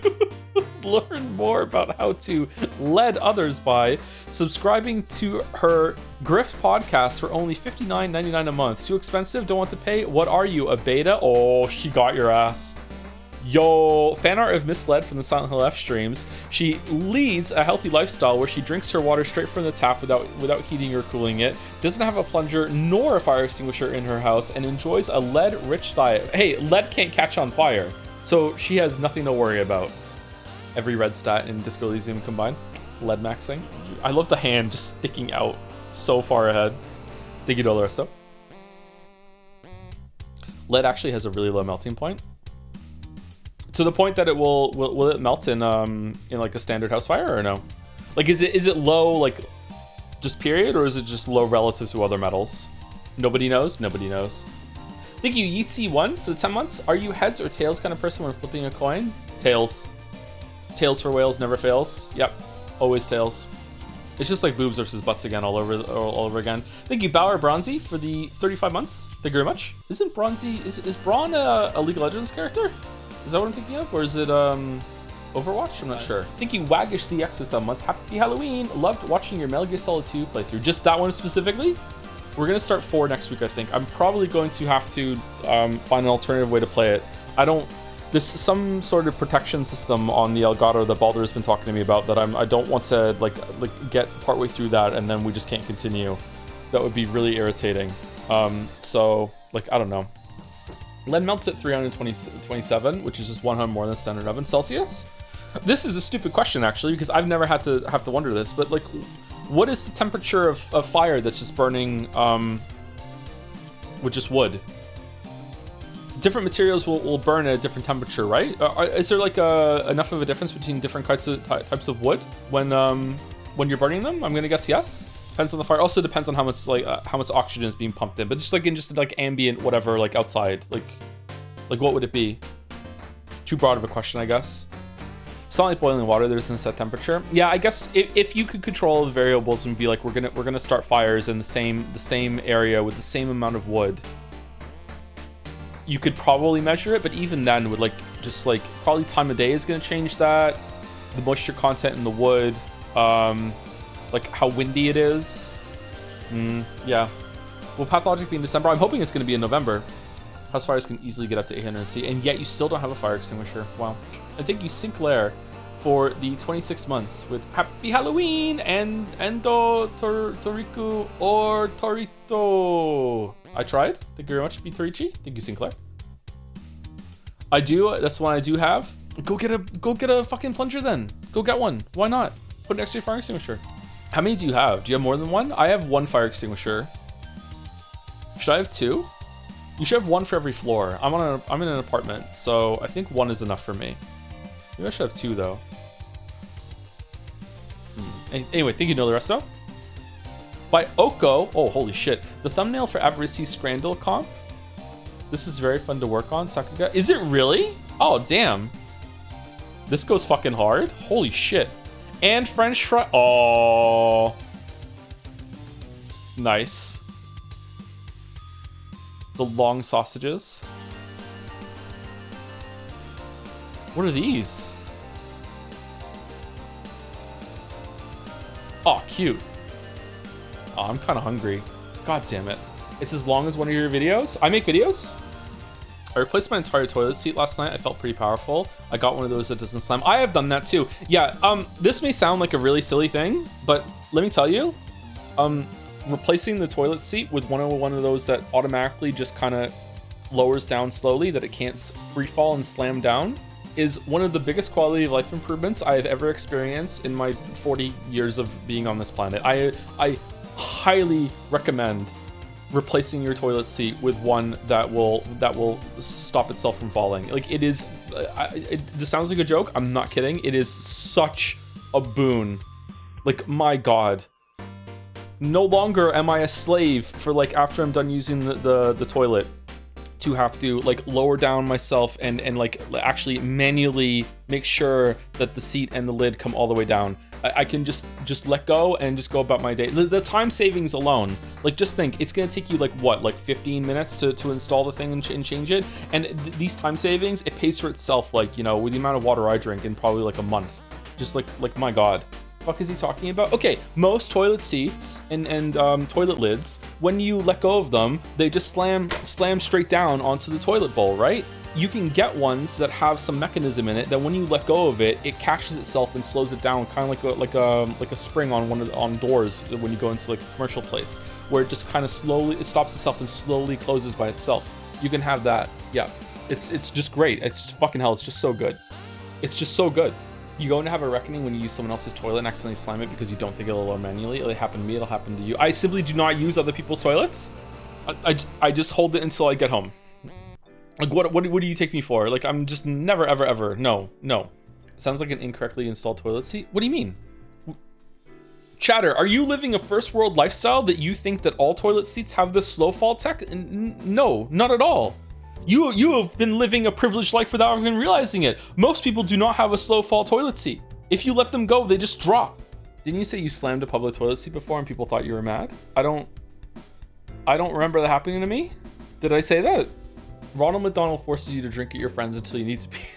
Learn more about how to lead others by subscribing to her Grift podcast for only $59.99 a month. Too expensive? Don't want to pay? What are you, a beta? Oh, she got your ass. Yo, fan art of Misled from the Silent Hill F streams. She leads a healthy lifestyle where she drinks her water straight from the tap without heating or cooling it, doesn't have a plunger nor a fire extinguisher in her house, and enjoys a lead-rich diet. Hey, lead can't catch on fire, so she has nothing to worry about. Every red stat in Disco Elysium combined. Lead maxing. I love the hand just sticking out so far ahead. Thank you, Doloresto. Lead actually has a really low melting point. To the point that it will it melt in like a standard house fire or no? Like is it low like just period, or is it just low relative to other metals? Nobody knows. Nobody knows. Thank you, Yeetsy1 for the 10 months. Are you heads or tails kind of person when flipping a coin? Tails. Tails for whales never fails. Yep, always tails. It's just like boobs versus butts again all over again. Thank you, Bauer Bronzy, for the 35 months. Thank you very much. Isn't Bronzy is Braun a League of Legends character? Is that what I'm thinking of, or is it Overwatch? I'm not sure. Thank you, Waggish CX for some months. Happy Halloween. Loved watching your Metal Gear Solid 2 playthrough. Just that one specifically. We're gonna start 4 next week, I think. I'm probably going to have to find an alternative way to play it. There's some sort of protection system on the Elgato that Baldur has been talking to me about that I don't want to like get partway through that and then we just can't continue. That would be really irritating. So like I don't know. Lead melts at 327, which is just 100 more than standard oven Celsius. This is a stupid question actually, because I've never had to wonder this, but like what is the temperature of fire that's just burning with just wood? Different materials will burn at a different temperature, right? Is there like enough of a difference between different types of wood when you're burning them? I'm gonna guess yes. Depends on the fire. Also depends on how much oxygen is being pumped in. But just like ambient whatever, like outside, like what would it be? Too broad of a question, I guess. It's not like boiling water. There's a set temperature. Yeah, I guess if you could control the variables and be like we're gonna start fires in the same area with the same amount of wood. You could probably measure it, but even then would probably time of day is going to change that, the moisture content in the wood, like how windy it is. Yeah. Will Pathologic be in December? I'm hoping it's going to be in November. House fires can easily get up to 800 C, and yet you still don't have a fire extinguisher. Wow. And thank you, Sinclair, for the 26 months with Happy Halloween and Endo Toriku or Torito. I tried. Thank you very much, B. Torichi. Thank you, Sinclair. I do. That's one I do have. Go get a fucking plunger then. Go get one. Why not? Put it next to your fire extinguisher. How many do you have? Do you have more than one? I have one fire extinguisher. Should I have 2? You should have one for every floor. I'm in an apartment, so I think 1 is enough for me. Maybe I should have 2 though. Anyway, thank you, Nolaresto. By Oko. Oh, holy shit. The thumbnail for Aberystwyth Scrandal comp. This is very fun to work on, Sakuga. Is it really? Oh, damn. This goes fucking hard. Holy shit. And French fry. Oh. Nice. The long sausages. What are these? Oh, cute. Oh, I'm kind of hungry. God damn it. It's as long as one of your videos. I make videos. I replaced my entire toilet seat last night. I felt pretty powerful. I got one of those that doesn't slam. I have done that too. Yeah, this may sound like a really silly thing, but let me tell you, replacing the toilet seat with one of those that automatically just kind of lowers down slowly, that it can't free fall and slam down, is one of the biggest quality of life improvements I have ever experienced in my 40 years of being on this planet. I highly recommend replacing your toilet seat with one that will stop itself from falling. Like, it is, it just sounds like a joke. I'm not kidding. It is such a boon. Like, my God. No longer am I a slave for, like, after I'm done using the toilet, to have to like lower down myself and like actually manually make sure that the seat and the lid come all the way down. I can just let go and just go about my day. The time savings alone, like, just think, it's gonna take you like what, like 15 minutes to install the thing and change it, and these time savings, it pays for itself, like, you know, with the amount of water I drink in probably like a month. Just like my God. Fuck is he talking about? Okay, most toilet seats and toilet lids, when you let go of them, they just slam straight down onto the toilet bowl, right? You can get ones that have some mechanism in it that when you let go of it, it catches itself and slows it down, kind of like a spring on doors when you go into like a commercial place, where it just kind of slowly, it stops itself and slowly closes by itself. You can have that. Yeah, it's just great. It's just fucking hell. It's just so good. It's just so good. You go and have a reckoning when you use someone else's toilet and accidentally slam it because you don't think it'll lower manually. It'll happen to me. It'll happen to you. I simply do not use other people's toilets. I just hold it until I get home. Like, what do you take me for? Like, I'm just never, ever, ever. No. Sounds like an incorrectly installed toilet seat. What do you mean? Chatter, are you living a first world lifestyle that you think that all toilet seats have this slow fall tech? No, not at all. You have been living a privileged life without even realizing it. Most people do not have a slow fall toilet seat. If you let them go, they just drop. Didn't you say you slammed a public toilet seat before and people thought you were mad? I don't remember that happening to me. Did I say that? Ronald McDonald forces you to drink at your friends until you need to pee.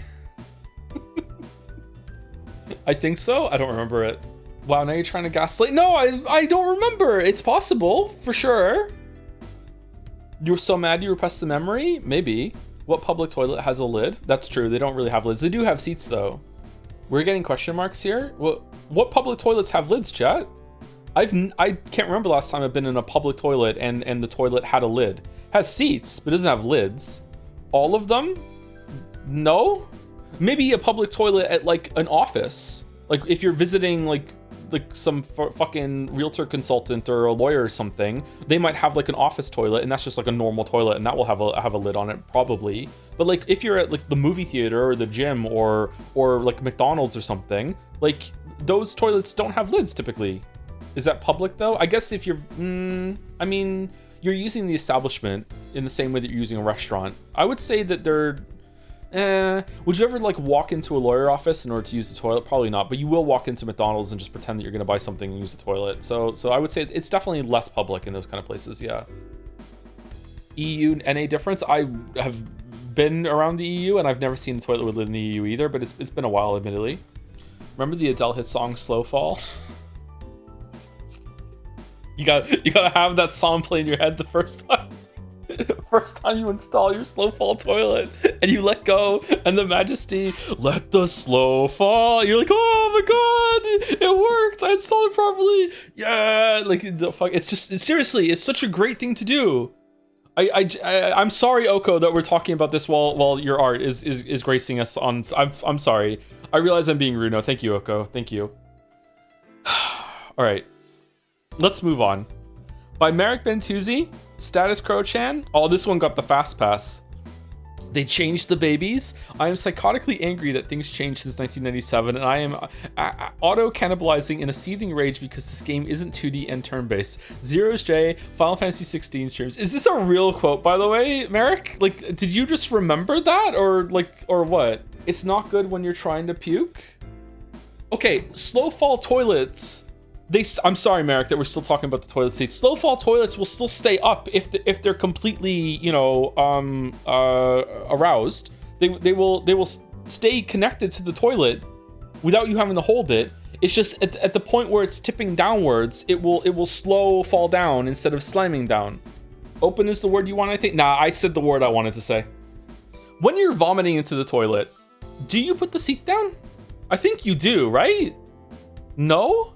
I think so. I don't remember it. Wow, now you're trying to gaslight. No, I don't remember. It's possible, for sure. You were so mad you repressed the memory? Maybe. What public toilet has a lid? That's true. They don't really have lids. They do have seats, though. We're getting question marks here. What public toilets have lids, chat? I can't remember last time I've been in a public toilet and the toilet had a lid. It has seats, but it doesn't have lids. All of them? No? Maybe a public toilet at like an office. Like if you're visiting like some fucking realtor consultant or a lawyer or something, they might have like an office toilet, and that's just like a normal toilet, and that will have a lid on it probably. But like if you're at like the movie theater or the gym or like McDonald's or something, like those toilets don't have lids typically. Is that public though? I guess if you're, I mean, you're using the establishment in the same way that you're using a restaurant. I would say that they're, would you ever like walk into a lawyer office in order to use the toilet? Probably not, but you will walk into McDonald's and just pretend that you're gonna buy something and use the toilet. So I would say it's definitely less public in those kind of places, yeah. EU, NA difference? I have been around the EU and I've never seen a toilet with lid in the EU either, but it's been a while, admittedly. Remember the Adele hit song Slow Fall? You gotta have that song play in your head the first time you install your slow fall toilet and you let go, and the majesty, let the slow fall. You're like, oh my god, it worked. I installed it properly. Yeah, like the fuck. It's seriously, it's such a great thing to do. I'm sorry, Oko, that we're talking about this while your art is gracing us on. I'm sorry. I realize I'm being rude. No, thank you, Oko. Thank you. All right. Let's move on. By MarikBentusi, Status Crow-chan. Oh, this one got the fast pass. They changed the babies. I am psychotically angry that things changed since 1997, and I am auto-cannibalizing in a seething rage because this game isn't 2D and turn-based. Zeros J, Final Fantasy 16 streams. Is this a real quote, by the way, Marik? Like, did you just remember that, or what? It's not good when you're trying to puke? Okay, slow fall toilets. I'm sorry, Marik, that we're still talking about the toilet seats. Slow fall toilets will still stay up if they're completely, you know, aroused. They will stay connected to the toilet without you having to hold it. It's just at the point where it's tipping downwards, it will slow fall down instead of slamming down. Open is the word you want, I think. Nah, I said the word I wanted to say. When you're vomiting into the toilet, do you put the seat down? I think you do, right? No?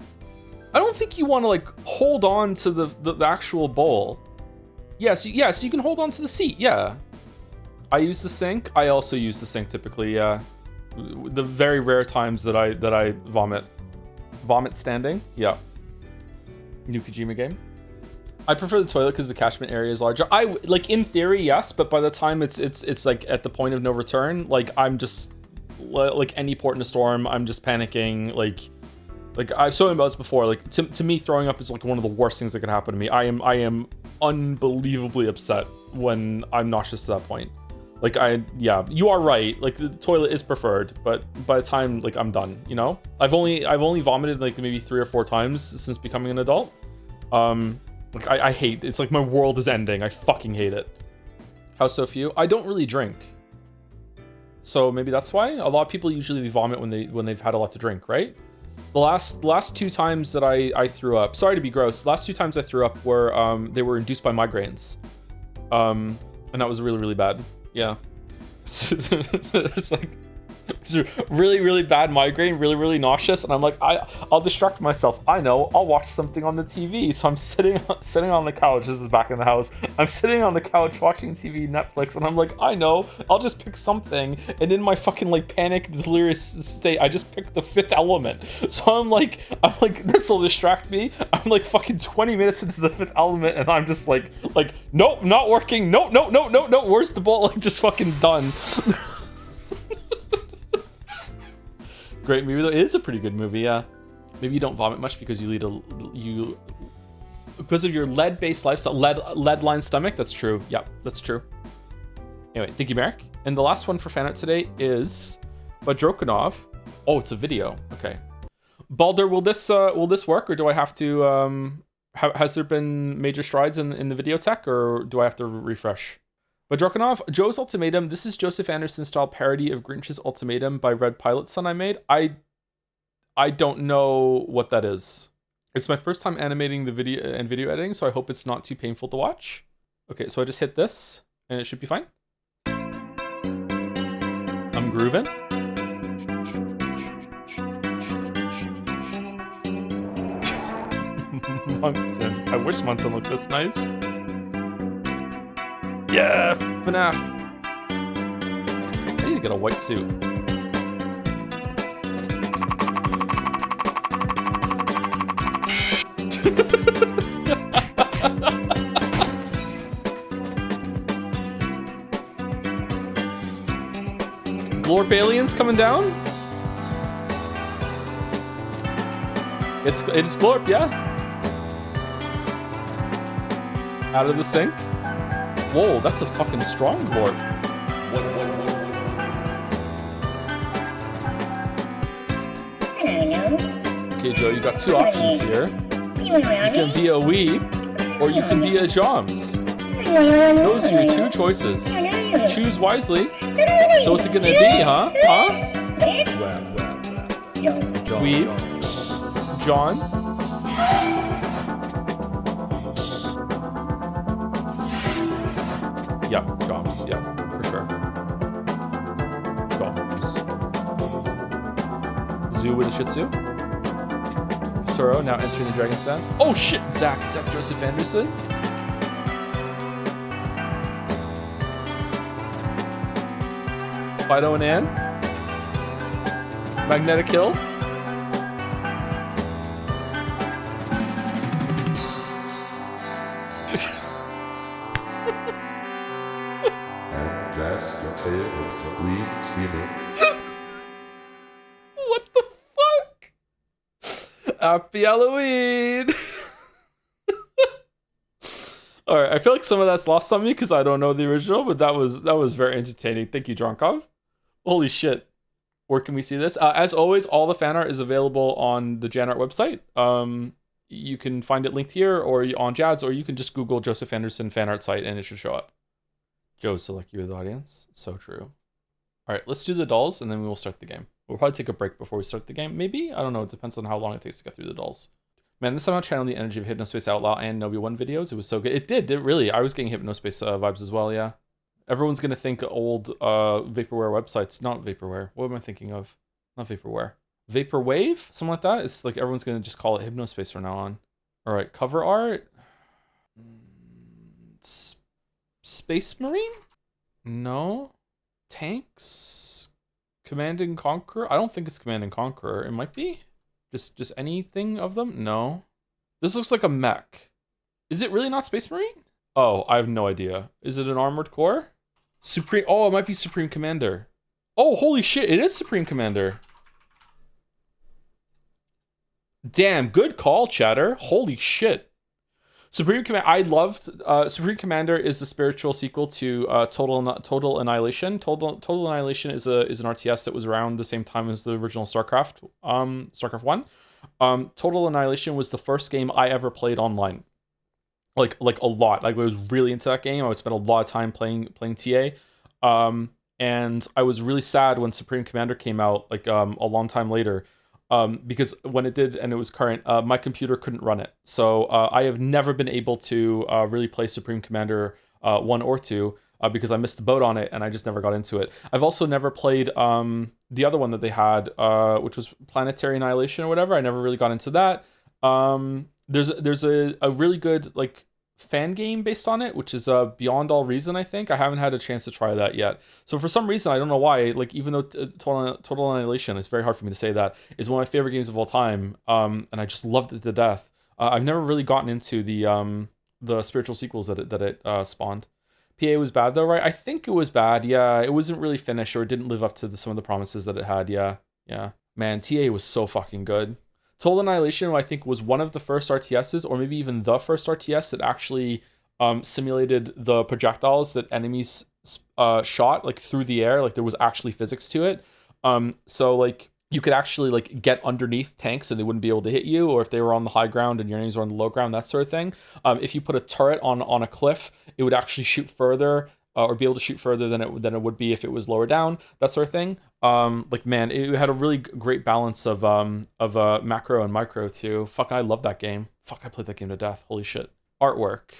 I don't think you want to like hold on to the actual bowl. Yes, you can hold on to the seat, yeah. I use the sink. I also use the sink typically, yeah. The very rare times that I vomit. Vomit standing, yeah. New Kojima game. I prefer the toilet because the catchment area is larger. I like in theory, yes, but by the time it's like at the point of no return, like I'm just like any port in a storm, I'm just panicking. Like I've spoken about this before. Like to me, throwing up is like one of the worst things that could happen to me. I am unbelievably upset when I'm nauseous to that point. Like yeah, you are right. Like the toilet is preferred, but by the time like I'm done, you know, I've only vomited like maybe 3 or 4 times since becoming an adult. Like I hate, it's like my world is ending. I fucking hate it. How so few? I don't really drink. So maybe that's why a lot of people usually vomit when they've had a lot to drink, right? The last 2 times that I threw up, sorry to be gross, the last 2 times I threw up were they were induced by migraines. And that was really, really bad. Yeah. It's like it's a really, really bad migraine, really, really nauseous, and I'm like, I'll distract myself. I know, I'll watch something on the TV. So I'm sitting on the couch. This is back in the house. I'm sitting on the couch watching TV, Netflix, and I'm like, I know, I'll just pick something. And in my fucking like panic, delirious state, I just picked The Fifth Element. So I'm like, this will distract me. I'm like fucking 20 minutes into The Fifth Element, and I'm just like, nope, not working. No. Where's the bolt? Like just fucking done. Great movie though. It is a pretty good movie, yeah. Maybe you don't vomit much because because of your lead-based lifestyle, lead-lined stomach. That's true. Yeah, that's true. Anyway, thank you, Marik. And the last one for Fanart today is Badrokanov. Oh, it's a video. Okay. Balder, will this work, or do I have to? Has there been major strides in the video tech, or do I have to refresh? Badrokanov, Joe's Ultimatum. This is Joseph Anderson style parody of Grinch's Ultimatum by Red Pilot Son I made. I don't know what that is. It's my first time animating the video and video editing, so I hope it's not too painful to watch. Okay, so I just hit this and it should be fine. I'm grooving. Moncton. I wish Moncton looked this nice. Yeah, FNAF. I need to get a white suit. Glorp aliens coming down? It's Glorp, yeah. Out of the sink. Whoa, that's a fucking strong Glorp. Okay, Joe, you got 2 options here. You can be a weeb, or you can be a Joms. Those are your 2 choices. Choose wisely. So what's it gonna be, huh? Weeb. John. Yeah, Joms. Yeah, for sure. Joms. Zoo with a Shih Tzu. Suro now entering the Dragon's Den. Oh shit, Zach Joseph Anderson. Fido and Ann. Magnetic Hill. What the fuck? Happy Halloween! Alright, I feel like some of that's lost on me because I don't know the original, but that was very entertaining. Thank you, Dronkov. Holy shit. Where can we see this? As always, all the fan art is available on the Janart website. You can find it linked here or on Jad's, or you can just Google Joseph Anderson fan art site and it should show up. Joe, select you, the audience. So true. All right, let's do the dolls and then we will start the game. We'll probably take a break before we start the game. Maybe? I don't know. It depends on how long it takes to get through the dolls. Man, this somehow channeled the energy of Hypnospace Outlaw and Nobi 1 videos. It was so good. It did really. I was getting Hypnospace vibes as well, yeah. Everyone's gonna think old vaporware websites. Not vaporware. What am I thinking of? Not vaporware. Vaporwave? Something like that? It's like everyone's gonna just call it Hypnospace from now on. Alright, cover art. Space Marine? No. Tanks? Command and Conquer? I don't think it's Command and Conquer. It might be. Just anything of them? No. This looks like a mech. Is it really not Space Marine? Oh, I have no idea. Is it an Armored Core? Supreme. Oh, it might be Supreme Commander. Oh, holy shit! It is Supreme Commander. Damn, good call, chatter. Holy shit. Supreme Commander. I loved. Supreme Commander is the spiritual sequel to Total Annihilation. Total Annihilation is an RTS that was around the same time as the original StarCraft. StarCraft 1. Total Annihilation was the first game I ever played online. Like a lot. Like I was really into that game. I would spend a lot of time playing TA. And I was really sad when Supreme Commander came out like a long time later. Because when it did and it was current, my computer couldn't run it. So I have never been able to really play Supreme Commander 1 or 2 because I missed the boat on it and I just never got into it. I've also never played the other one that they had, which was Planetary Annihilation or whatever. I never really got into that. There's a really good like fan game based on it, which is Beyond All Reason. I think I haven't had a chance to try that yet. So for some reason, I don't know why, like even though Total Annihilation, it's very hard for me to say that, is one of my favorite games of all time, and I just loved it to death. I've never really gotten into the spiritual sequels that it spawned. PA was bad though, right? I think it was bad. Yeah, it wasn't really finished or it didn't live up to some of the promises that it had. Yeah. Man, TA was so fucking good. Total Annihilation, I think, was one of the first RTSs, or maybe even the first RTS that actually simulated the projectiles that enemies shot like through the air. Like there was actually physics to it. So like you could actually like get underneath tanks and they wouldn't be able to hit you, or if they were on the high ground and your enemies were on the low ground, that sort of thing. If you put a turret on a cliff, it would actually shoot further. Or be able to shoot further than it would be if it was lower down, that sort of thing. Like man, it had a really great balance of macro and micro too. Fuck, I love that game. Fuck, I played that game to death. Holy shit. Artwork.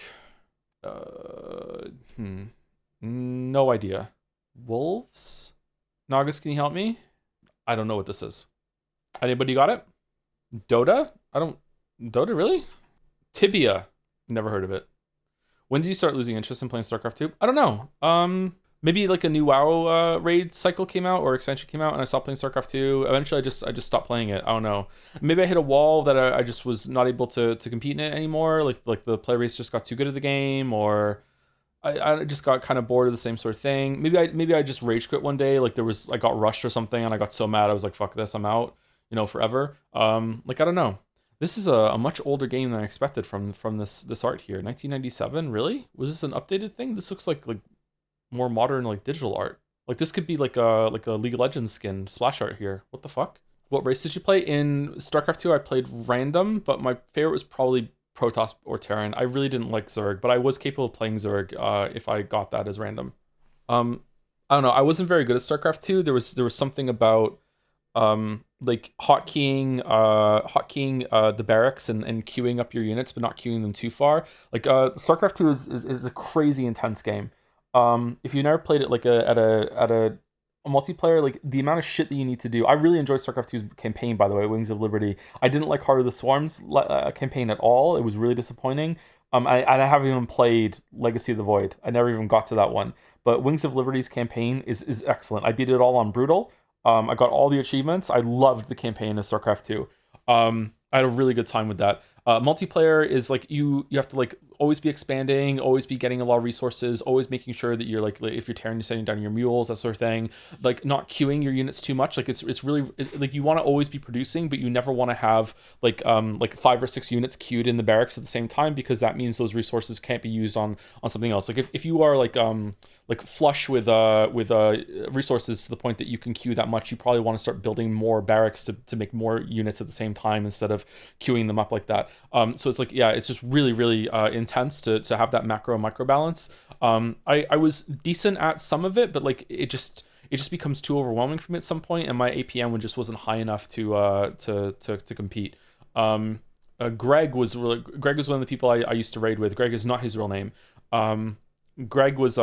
No idea. Wolves? Nagas, can you help me? I don't know what this is. Anybody got it? Dota? Dota, really? Tibia. Never heard of it. When did you start losing interest in playing StarCraft 2? I don't know. Maybe like a new WoW raid cycle came out or expansion came out and I stopped playing StarCraft 2. Eventually I just stopped playing it. I don't know. Maybe I hit a wall that I just was not able to compete in it anymore. Like the player base just got too good at the game, or I just got kind of bored of the same sort of thing. Maybe I just rage quit one day. Like I got rushed or something and I got so mad I was like, fuck this, I'm out, forever. Like I don't know. This is a much older game than I expected from this art here. 1997, really? Was this an updated thing? This looks like more modern, like digital art. Like this could be like a League of Legends skin splash art here. What the fuck? What race did you play in StarCraft 2? I played random, but my favorite was probably Protoss or Terran. I really didn't like Zerg, but I was capable of playing Zerg if I got that as random. I don't know. I wasn't very good at StarCraft 2. There was something about like hotkeying the barracks and queuing up your units, but not queuing them too far. Like StarCraft 2 is a crazy intense game. If you never played it like at a multiplayer, like the amount of shit that you need to do. I really enjoyed StarCraft 2's campaign, by the way, Wings of Liberty. I didn't like Heart of the Swarm's campaign at all. It was really disappointing. I haven't even played Legacy of the Void. I never even got to that one. But Wings of Liberty's campaign is excellent. I beat it all on Brutal. I got all the achievements. I loved the campaign of StarCraft 2. I had a really good time with that. Multiplayer is like you have to like always be expanding, always be getting a lot of resources, always making sure that you're like if you're Terran, you're sending down your mules, that sort of thing. Like not queuing your units too much. Like it's really like you want to always be producing, but you never want to have like 5 or 6 units queued in the barracks at the same time, because that means those resources can't be used on something else. Like if you are like flush with resources to the point that you can queue that much, you probably want to start building more barracks to make more units at the same time instead of queuing them up like that. So it's like, yeah, it's just really, really intense to have that macro micro balance. I was decent at some of it, but like it just becomes too overwhelming for me at some point, and my APM just wasn't high enough to compete. Greg was one of the people I used to raid with. Greg is not his real name. Greg was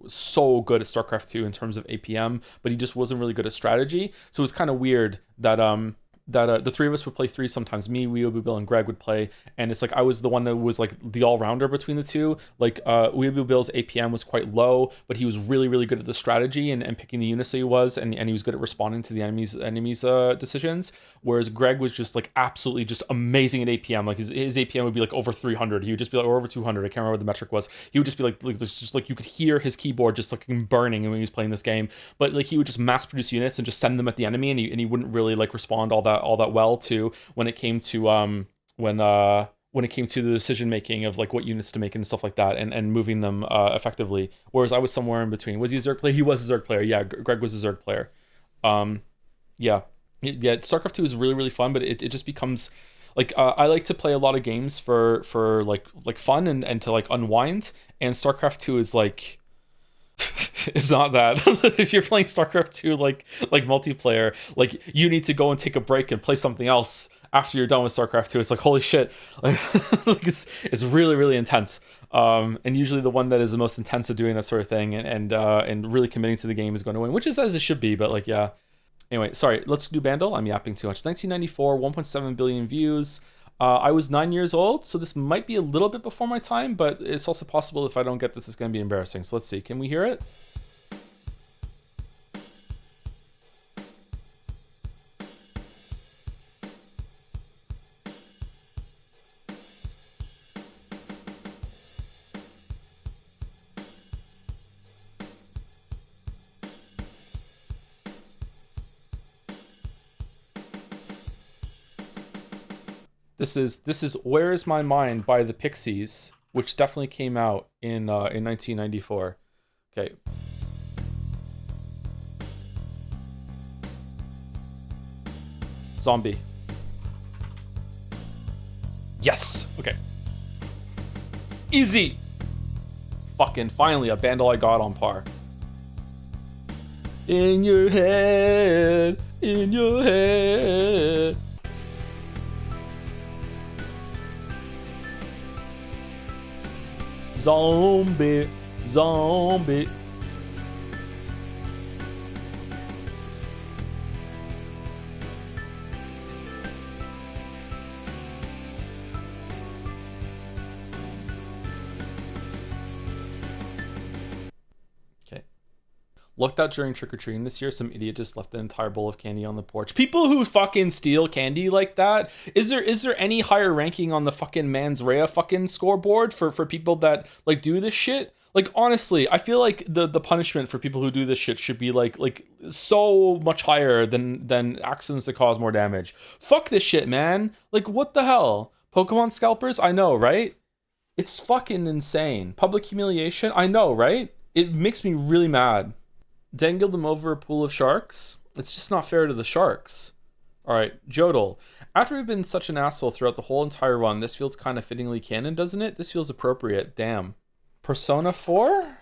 so good at StarCraft 2 in terms of APM, but he just wasn't really good at strategy. So it was kind of weird that the three of us would play three sometimes. Me, Weeaboo Bill, and Greg would play, and it's like I was the one that was like the all-rounder between the two. Like Weeaboo Bill's APM was quite low, but he was really, really good at the strategy and picking the units that he was, and he was good at responding to the enemies decisions. Whereas Greg was just like absolutely just amazing at APM. Like his APM would be like over 300. He would just be like, or over 200. I can't remember what the metric was. He would just be like just like you could hear his keyboard just like burning when he was playing this game. But like he would just mass produce units and just send them at the enemy, and he wouldn't really like respond all that well to when it came to when it came to the decision making of like what units to make and stuff like that, and moving them effectively. Whereas I was somewhere in between. Was he a Zerg player? He was a Zerg player. Yeah, Greg was a Zerg player. Yeah. StarCraft 2 is really, really fun, but it just becomes like I like to play a lot of games for like fun and to like unwind, and StarCraft 2 is like it's not that. If you're playing StarCraft 2 like multiplayer, like you need to go and take a break and play something else after you're done with StarCraft 2. It's like holy shit. Like, it's really, really intense. And usually the one that is the most intense at doing that sort of thing and really committing to the game is going to win, which is as it should be, but like yeah. Anyway, sorry, let's do Bandle. I'm yapping too much. 1994, 1.7 billion views. I was 9 years old, so this might be a little bit before my time, but it's also possible if I don't get this, it's going to be embarrassing. So let's see. Can we hear it? This is Where Is My Mind by the Pixies, which definitely came out in 1994. Okay. Zombie. Yes. Okay. Easy. Fucking finally a Bandle I got on par. In your head, in your head. Zombie, zombie. Okay. Looked out during trick-or-treating this year. Some idiot just left the entire bowl of candy on the porch. People who fucking steal candy like that. Is there any higher ranking on the fucking Mans Rea fucking scoreboard for people that like do this shit? Like honestly, I feel like the punishment for people who do this shit should be like so much higher than accidents that cause more damage. Fuck this shit, man. Like what the hell? Pokemon scalpers? I know, right? It's fucking insane. Public humiliation? I know, right? It makes me really mad. Dangled them over a pool of sharks? It's just not fair to the sharks. Alright, Jodel. After we've been such an asshole throughout the whole entire run, this feels kind of fittingly canon, doesn't it? This feels appropriate. Damn. Persona 4?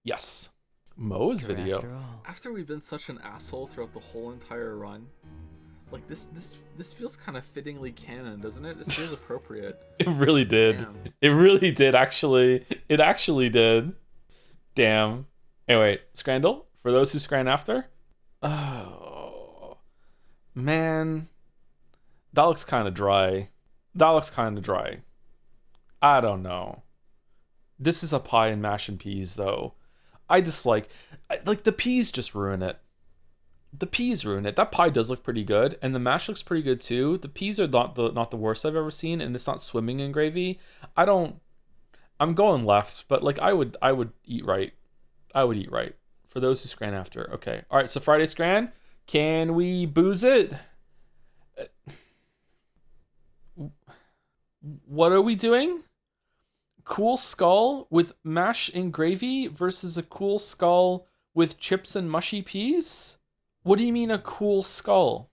Yes. Mo's video. After we've been such an asshole throughout the whole entire run, like this feels kind of fittingly canon, doesn't it? This feels appropriate. It really did. Damn. It really did, actually. It actually did. Damn. Anyway, Scrandle. For those who scran after. Oh, man. That looks kind of dry. I don't know. This is a pie and mash and peas, though. I dislike... Like, the peas just ruin it. That pie does look pretty good, and the mash looks pretty good, too. The peas are not the worst I've ever seen, and it's not swimming in gravy. I'm going left, but, like, I would eat right. For those who scran after. Okay. All right. So Friday scran. Can we booze it? What are we doing? Cool skull with mash and gravy versus a cool skull with chips and mushy peas? What do you mean a cool skull?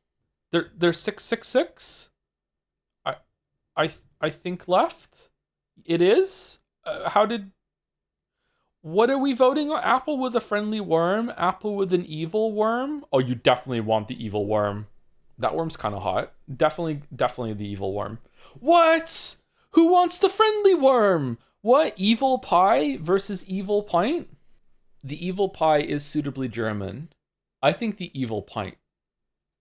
They're 666? I think left. It is? What are we voting on? Apple with a friendly worm? Apple with an evil worm? Oh, you definitely want the evil worm. That worm's kind of hot. Definitely the evil worm. What? Who wants the friendly worm? What? Evil pie versus evil pint? The evil pie is suitably German. I think the evil pint.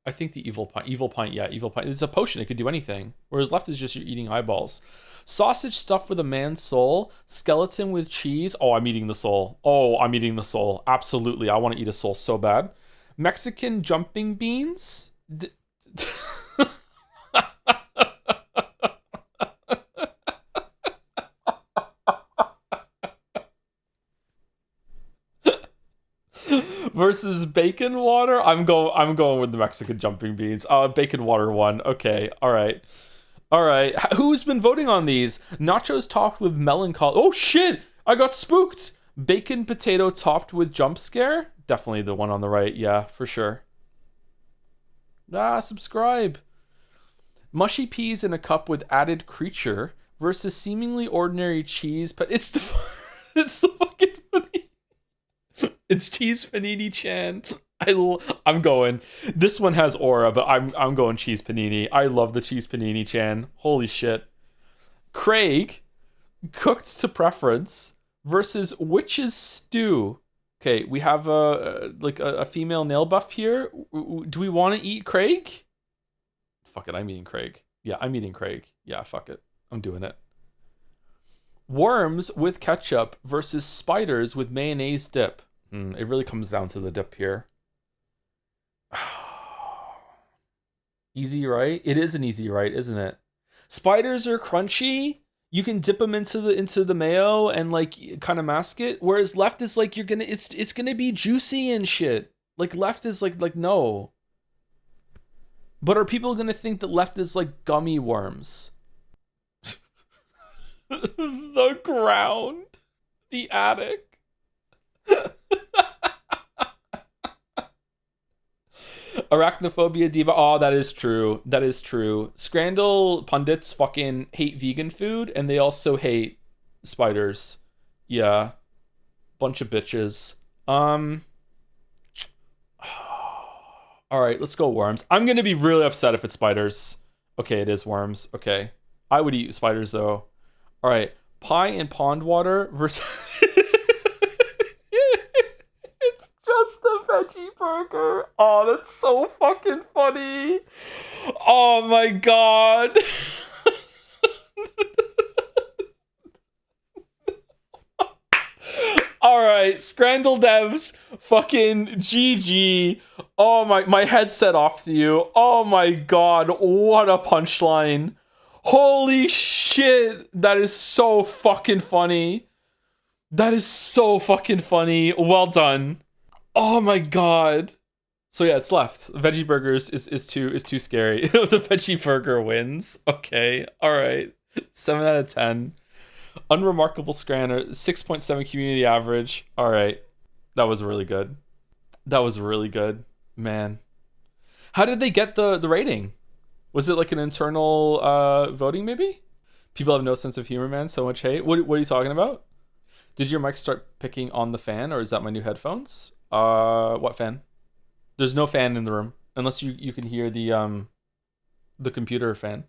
I think the evil pint. Evil pint, yeah, evil pint. It's a potion. It could do anything. Whereas left is just you're eating eyeballs. Sausage stuffed with a man's soul. Skeleton with cheese. Oh, I'm eating the soul. Oh, I'm eating the soul. Absolutely. I want to eat a soul so bad. Mexican jumping beans. Versus bacon water. I'm going with the Mexican jumping beans. Bacon water one. Okay. All right. All right. Who's been voting on these? Nachos topped with melancholy. Oh shit! I got spooked. Bacon potato topped with jump scare. Definitely the one on the right. Yeah, for sure. Subscribe. Mushy peas in a cup with added creature versus seemingly ordinary cheese. But it's the fucking funny. It's cheese panini chan. I'm going. This one has aura, but I'm going cheese panini. I love the cheese panini chan. Holy shit. Craig, cooked to preference versus witch's stew. Okay, we have a female nail buff here. Do we want to eat Craig? Fuck it, I'm eating Craig. Yeah, I'm eating Craig. Yeah, fuck it. I'm doing it. Worms with ketchup versus spiders with mayonnaise dip. It really comes down to the dip here. Easy right? It is an easy right, isn't it? Spiders are crunchy. You can dip them into the mayo and like kind of mask it. Whereas left is like it's gonna be juicy and shit. Like left is like no. But are people gonna think that left is like gummy worms? The ground, the attic. Arachnophobia diva. Oh, that is true. That is true. Scrandal pundits fucking hate vegan food, and they also hate spiders. Yeah, bunch of bitches. All right, let's go worms. I'm gonna be really upset if it's spiders. Okay, it is worms. Okay, I would eat spiders though. All right, pie and pond water versus. It's just a veggie burger. Oh, that's so fucking funny. Oh my god. All right, Scrandal devs, fucking GG. Oh my headset off to you. Oh my god, what a punchline. Holy shit, that is so fucking funny. That is so fucking funny. Well done. Oh my god. So yeah, it's left. Veggie burgers is too scary. The veggie burger wins. Okay. All right. 7 out of 10. Unremarkable Scranner, 6.7 community average. All right. That was really good. That was really good. Man. How did they get the rating? Was it like an internal voting maybe? People have no sense of humor, man. So much hate. What are you talking about? Did your mic start picking on the fan, or is that my new headphones? What fan? There's no fan in the room unless you can hear the computer fan.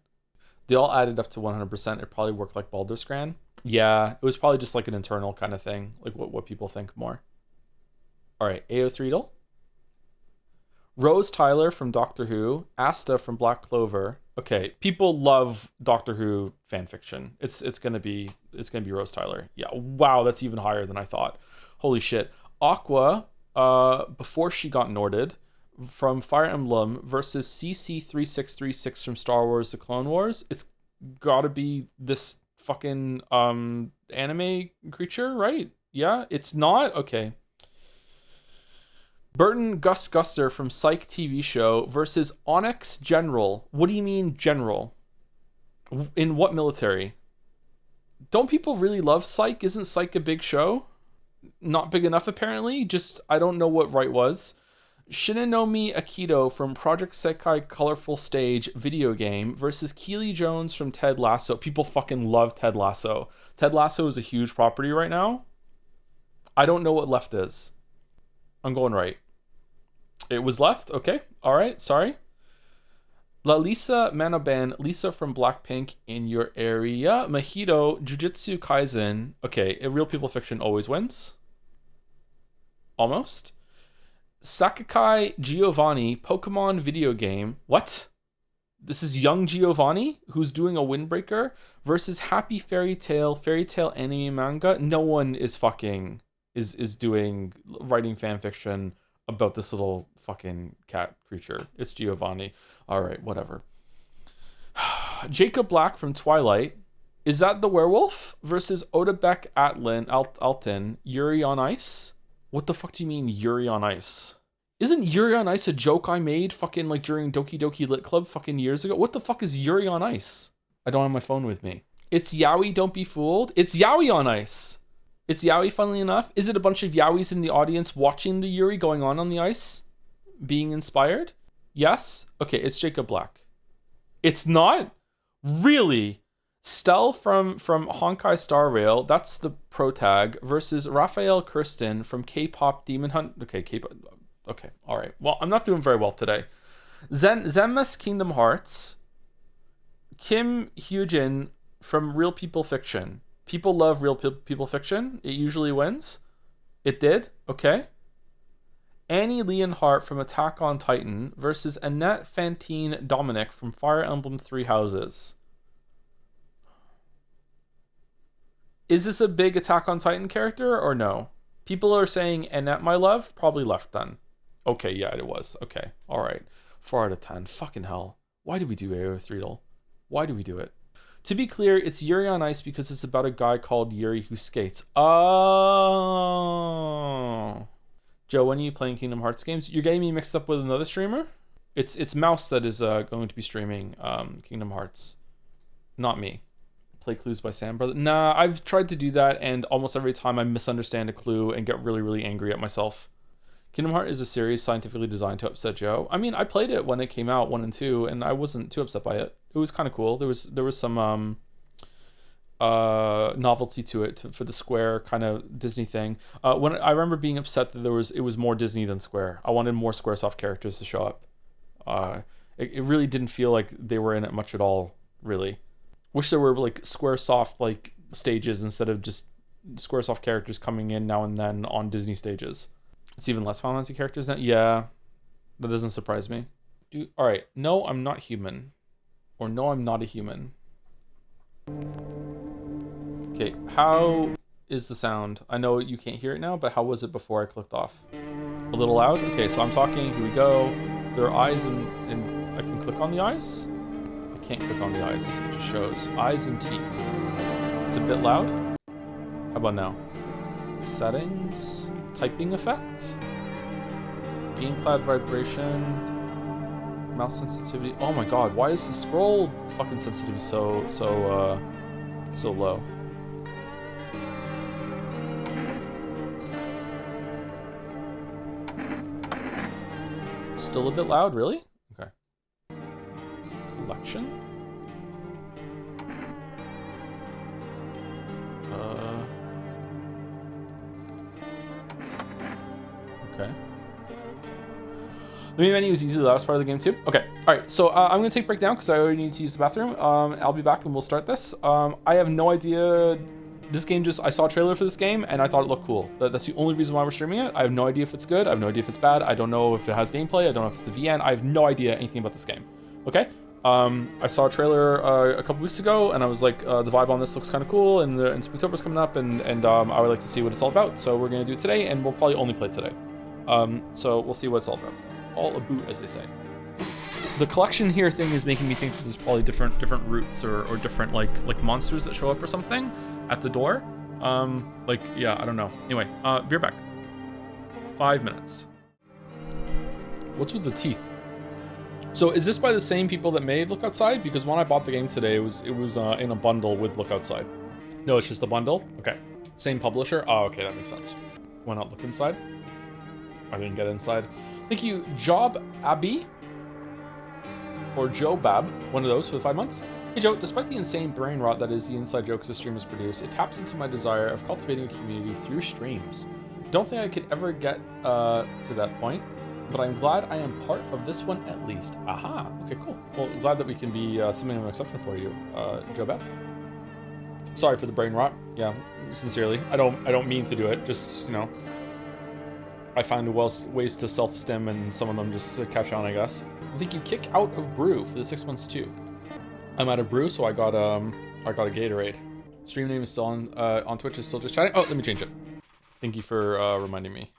They all added up to 100%. It probably worked like Baldur's Gran. Yeah, it was probably just like an internal kind of thing, like what people think more. All right, AO3 Rose Tyler from Doctor Who, Asta from Black Clover. Okay, people love Doctor Who fan fiction. It's gonna be Rose Tyler. Yeah, wow, that's even higher than I thought. Holy shit. Aqua, before she got Norded, from Fire Emblem versus CC3636 from Star Wars: The Clone Wars. It's gotta be this fucking anime creature, right? Yeah, it's not? Okay. Burton Gus Guster from Psych TV show versus Onyx General. What do you mean general? In what military? Don't people really love Psych? Isn't Psych a big show? Not big enough apparently. Just I don't know what right was. Shinanomi Akito from Project Sekai Colorful Stage video game versus Keely Jones from Ted Lasso. People fucking love Ted Lasso. Ted Lasso is a huge property right now. I don't know what left is. I'm going right. It was left? Okay. All right. Sorry. La Lisa Manoban, Lisa from Blackpink in your area. Mahito, Jujutsu Kaisen. Okay, Real People Fiction always wins. Almost. Sakukai Giovanni, Pokemon video game. What? This is young Giovanni who's doing a windbreaker versus Happy Fairy Tale anime manga. No one is fucking is doing writing fan fiction about this little fucking cat creature. It's Giovanni. All right, whatever. Jacob Black from Twilight. Is that the werewolf versus Odebek Alton, Yuri on Ice? What the fuck do you mean Yuri on Ice? Isn't Yuri on Ice a joke I made fucking like during Doki Doki Lit Club fucking years ago? What the fuck is Yuri on Ice? I don't have my phone with me. It's Yaoi, don't be fooled. It's Yaoi on Ice. It's Yaoi, funnily enough. Is it a bunch of Yaois in the audience watching the Yuri going on the ice? Being inspired? Yes? Okay, it's Jacob Black. It's not? Really? Stell from Honkai Star Rail, that's the pro tag, versus Raphael Kirsten from K-Pop Demon Hunt. Okay, K-Pop. Okay, all right. Well, I'm not doing very well today. Zenmas Kingdom Hearts. Kim Hyujin from Real People Fiction. People love Real People Fiction. It usually wins. It did. Okay. Annie Leonhardt from Attack on Titan versus Annette Fantine Dominic from Fire Emblem Three Houses. Is this a big Attack on Titan character or no? People are saying Annette, my love. Probably left then. Okay, yeah, it was. Okay, all right. 4 out of 10. Fucking hell. Why did we do AO Threedle? Why do we do it? To be clear, it's Yuri on Ice because it's about a guy called Yuri who skates. Oh. Joe, when are you playing Kingdom Hearts games? You're getting me mixed up with another streamer? It's Mouse that is going to be streaming Kingdom Hearts. Not me. Play clues by Sam Brother. Nah, I've tried to do that, and almost every time I misunderstand a clue and get really, really angry at myself. Kingdom Hearts is a series scientifically designed to upset Joe. I mean, I played it when it came out, 1 and 2, and I wasn't too upset by it. It was kind of cool. There was some novelty to it for the Square kind of Disney thing. When I remember being upset that it was more Disney than Square. I wanted more Squaresoft characters to show up. It really didn't feel like they were in it much at all, really. Wish there were like Squaresoft like stages instead of just Squaresoft characters coming in now and then on Disney stages. It's even less Final Fantasy characters now. Yeah, that doesn't surprise me. All right, no, I'm not human, or no, I'm not a human. Okay, how is the sound? I know you can't hear it now, but how was it before I clicked off? A little loud. Okay, so I'm talking. Here we go. There are eyes and I can click on the eyes. Can't click on the eyes. It just shows eyes and teeth. It's a bit loud. How about now? Settings, typing effect, gamepad vibration, mouse sensitivity. Oh my god, why is the scroll fucking sensitivity so low? Still a bit loud, really? Okay. Collection. Okay. The main menu is easily the last part of the game too. Okay, all right. So I'm gonna take a break down because I already need to use the bathroom. I'll be back and we'll start this. I have no idea. This game I saw a trailer for this game and I thought it looked cool. That's the only reason why we're streaming it. I have no idea if it's good. I have no idea if it's bad. I don't know if it has gameplay. I don't know if it's a VN. I have no idea anything about this game. Okay. I saw a trailer a couple weeks ago and I was like, the vibe on this looks kind of cool and Spooktober's coming up and I would like to see what it's all about. So we're gonna do it today and we'll probably only play today. So we'll see what it's all about. All about, as they say. The collection here thing is making me think that there's probably different routes or different like monsters that show up or something at the door. Yeah, I don't know. Anyway, be right back. 5 minutes. What's with the teeth? So is this by the same people that made Look Outside? Because when I bought the game today, it was in a bundle with Look Outside. No, it's just a bundle? Okay. Same publisher? Oh, okay, that makes sense. Why not look inside? I didn't get inside. Thank you, Job Abby. Or Joe Bab, one of those for the 5 months. Hey Joe, despite the insane brain rot that is the inside jokes the streamers produce, it taps into my desire of cultivating a community through streams. Don't think I could ever get to that point. but I'm glad I am part of this one at least. Aha. Okay, cool. Well, glad that we can be something of an exception for you, Joe Beth. Sorry for the brain rot. Yeah, sincerely. I don't mean to do it. Just, you know, I find ways to self-stim, and some of them just catch on, I guess. I think you kick out of brew for the 6 months too. I'm out of brew, so I got a Gatorade. Stream name is still on Twitch. Is still just chatting. Oh, let me change it. Thank you for reminding me.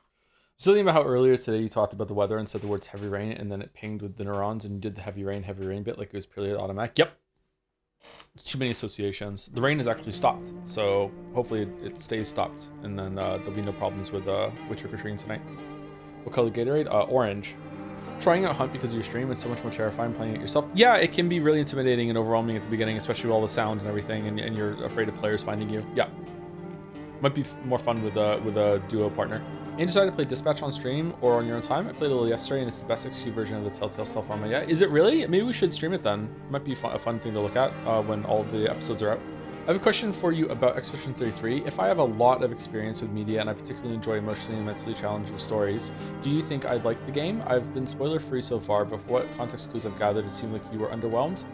So thinking about how earlier today you talked about the weather and said the words heavy rain, and then it pinged with the neurons, and you did the heavy rain bit like it was purely automatic. Yep. Too many associations. The rain has actually stopped, so hopefully it stays stopped, and then there'll be no problems with trick-or-treating tonight. What color Gatorade? Orange. Trying out Hunt because of your stream, it's so much more terrifying playing it yourself. Yeah, it can be really intimidating and overwhelming at the beginning, especially with all the sound and everything, and you're afraid of players finding you. Yeah. Might be more fun with a duo partner. And decided to play Dispatch on stream or on your own time. I played a little yesterday, and it's the best XQ version of the Telltale Stealth Armor yet. Is it really? Maybe we should stream it then. It might be a fun thing to look at when all of the episodes are out. I have a question for you about Expedition 33. If I have a lot of experience with media and I particularly enjoy emotionally and mentally challenging stories, do you think I'd like the game? I've been spoiler-free so far, but for what context clues I've gathered, it seemed like you were underwhelmed.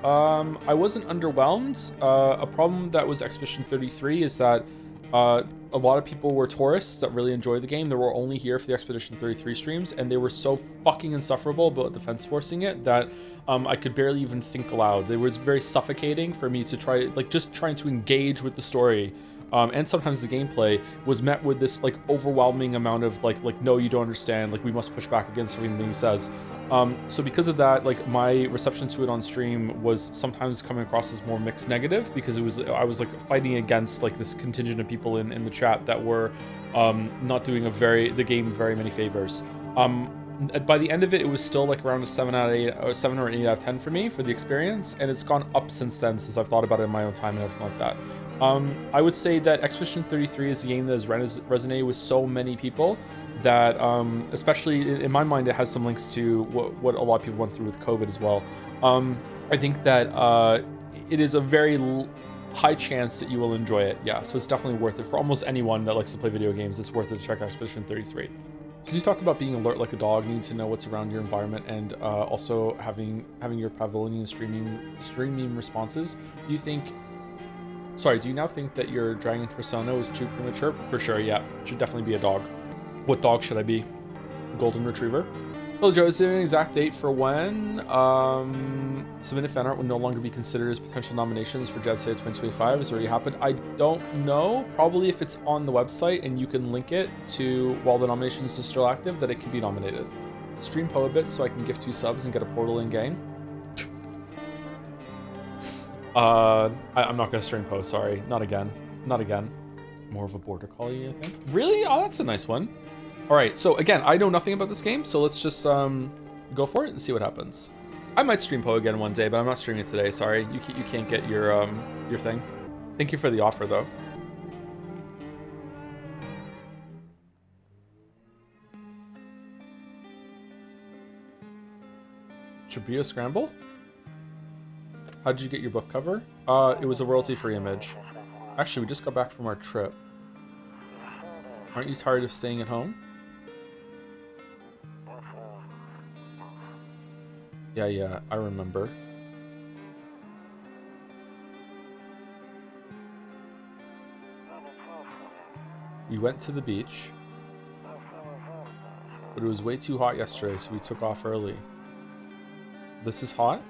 I wasn't underwhelmed. A problem that was Expedition 33 is that a lot of people were tourists that really enjoyed the game. They were only here for the Expedition 33 streams, and they were so fucking insufferable about defense forcing it that I could barely even think aloud. It was very suffocating for me to try, like, just trying to engage with the story. And sometimes the gameplay was met with this like overwhelming amount of like no, you don't understand, like we must push back against everything he says. So because of that, like my reception to it on stream was sometimes coming across as more mixed negative, because I was like fighting against like this contingent of people in the chat that were not doing the game very many favors. By the end of it, it was still like around a 7 out of 8 or 7 or 8 out of 10 for me for the experience, and it's gone up since then, since I've thought about it in my own time and everything like that. I would say that Expedition 33 is a game that has resonated with so many people that, especially in my mind, it has some links to what a lot of people went through with COVID as well. I think that it is a very high chance that you will enjoy it. Yeah, so it's definitely worth it for almost anyone that likes to play video games. It's worth it to check out Expedition 33. So you talked about being alert like a dog, needing to know what's around your environment, and also having your Pavilionian streaming responses. Do you now think that your dragon persona was too premature? For sure, yeah. Should definitely be a dog. What dog should I be? Golden Retriever? Hello, Joe. Is there an exact date for when submitted fan art would no longer be considered as potential nominations for Jed Say 2025? Has already happened? I don't know. Probably if it's on the website and you can link it to while the nominations are still active, that it could be nominated. Stream Poe a bit so I can gift 2 subs and get a portal in game. I'm not gonna stream Poe, sorry. Not again. Not again. More of a border collie, I think. Really? Oh, that's a nice one. All right, so again, I know nothing about this game, so let's just go for it and see what happens. I might stream Poe again one day, but I'm not streaming it today. Sorry, you can't get your thing. Thank you for the offer, though. Shibuya Scramble? How did you get your book cover? It was a royalty-free image. Actually, we just got back from our trip. Aren't you tired of staying at home? Yeah, I remember. We went to the beach, but it was way too hot yesterday, so we took off early. This is hot?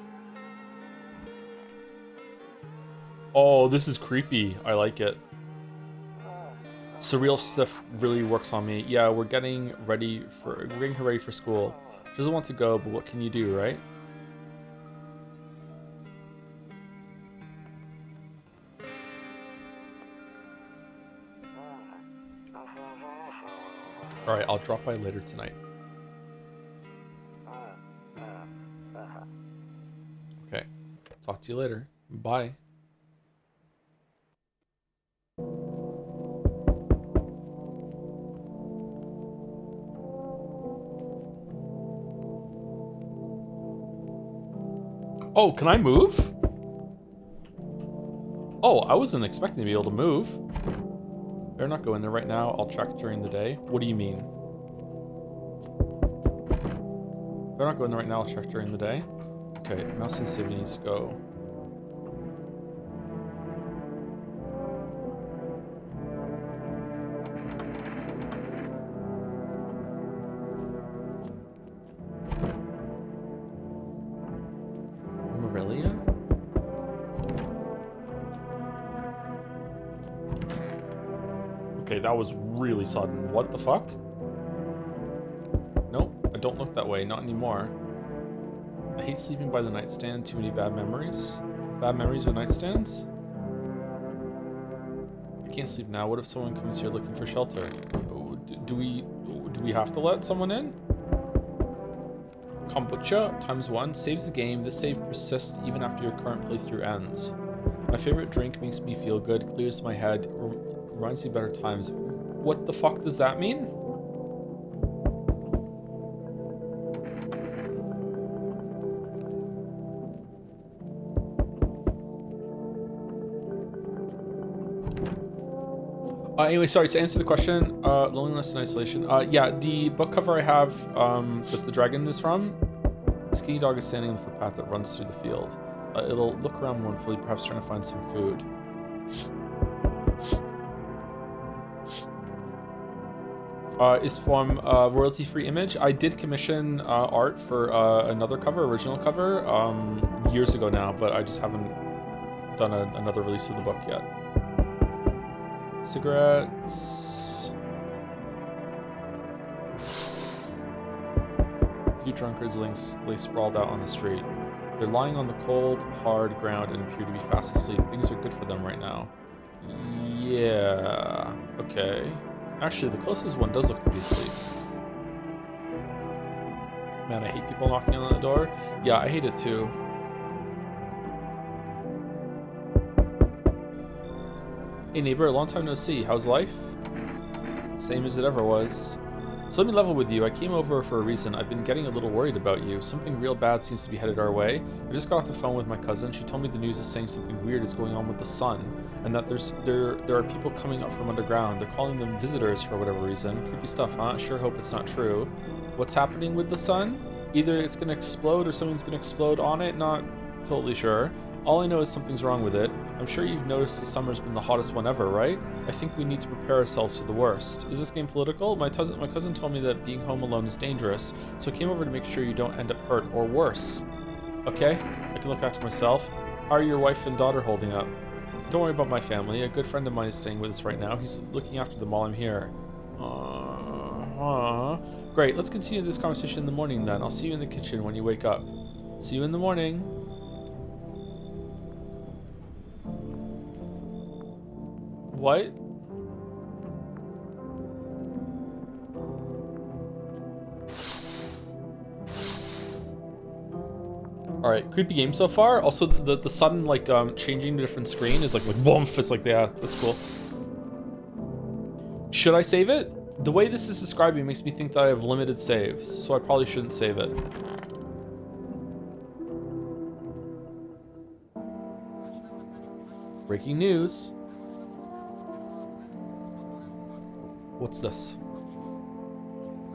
Oh, this is creepy. I like it. Surreal stuff really works on me. Yeah, we're getting her ready for school. She doesn't want to go, but what can you do, right? All right, I'll drop by later tonight. Okay, talk to you later. Bye. Oh, can I move? Oh, I wasn't expecting to be able to move. Better not go in there right now. I'll check during the day. What do you mean? Better not go in there right now, I'll check during the day. Okay, mouse sensitivity needs to go. Marilia? Okay, that was really sudden. What the fuck? Nope, I don't look that way, not anymore. I hate sleeping by the nightstand, too many bad memories. Bad memories with nightstands? I can't sleep now. What if someone comes here looking for shelter? Do we have to let someone in? Kombucha ×1 saves the game. This save persists even after your current playthrough ends. My favorite drink makes me feel good, clears my head, reminds me of better times. What the fuck does that mean? Anyway, sorry, to answer the question, loneliness and isolation. Yeah, the book cover I have that the dragon is from, the skinny dog is standing on the footpath that runs through the field. It'll look around mournfully, perhaps trying to find some food. Is from royalty-free image. I did commission art for another cover, original cover, years ago now, but I just haven't done another release of the book yet. Cigarettes. A few drunkards lay sprawled out on the street. They're lying on the cold, hard ground and appear to be fast asleep. Things are good for them right now. Yeah. Okay. Actually, the closest one does look to be asleep. Man, I hate people knocking on the door. Yeah, I hate it too. Hey neighbor, long time no see. How's life? Same as it ever was. So let me level with you. I came over for a reason. I've been getting a little worried about you. Something real bad seems to be headed our way. I just got off the phone with my cousin. She told me the news is saying something weird is going on with the sun, and that there are people coming up from underground. They're calling them visitors for whatever reason. Creepy stuff, huh? Sure hope it's not true. What's happening with the sun? Either it's gonna explode or something's gonna explode on it. Not totally sure. All I know is something's wrong with it. I'm sure you've noticed the summer's been the hottest one ever, right? I think we need to prepare ourselves for the worst. Is this game political? My cousin told me that being home alone is dangerous, so I came over to make sure you don't end up hurt or worse. Okay, I can look after myself. How are your wife and daughter holding up? Don't worry about my family. A good friend of mine is staying with us right now. He's looking after them while I'm here. Great, let's continue this conversation in the morning then. I'll see you in the kitchen when you wake up. See you in the morning. What? Alright, creepy game so far. Also, the sudden, like, changing to a different screen is like boomf. It's like, yeah, that's cool. Should I save it? The way this is describing makes me think that I have limited saves, so I probably shouldn't save it. Breaking news. What's this?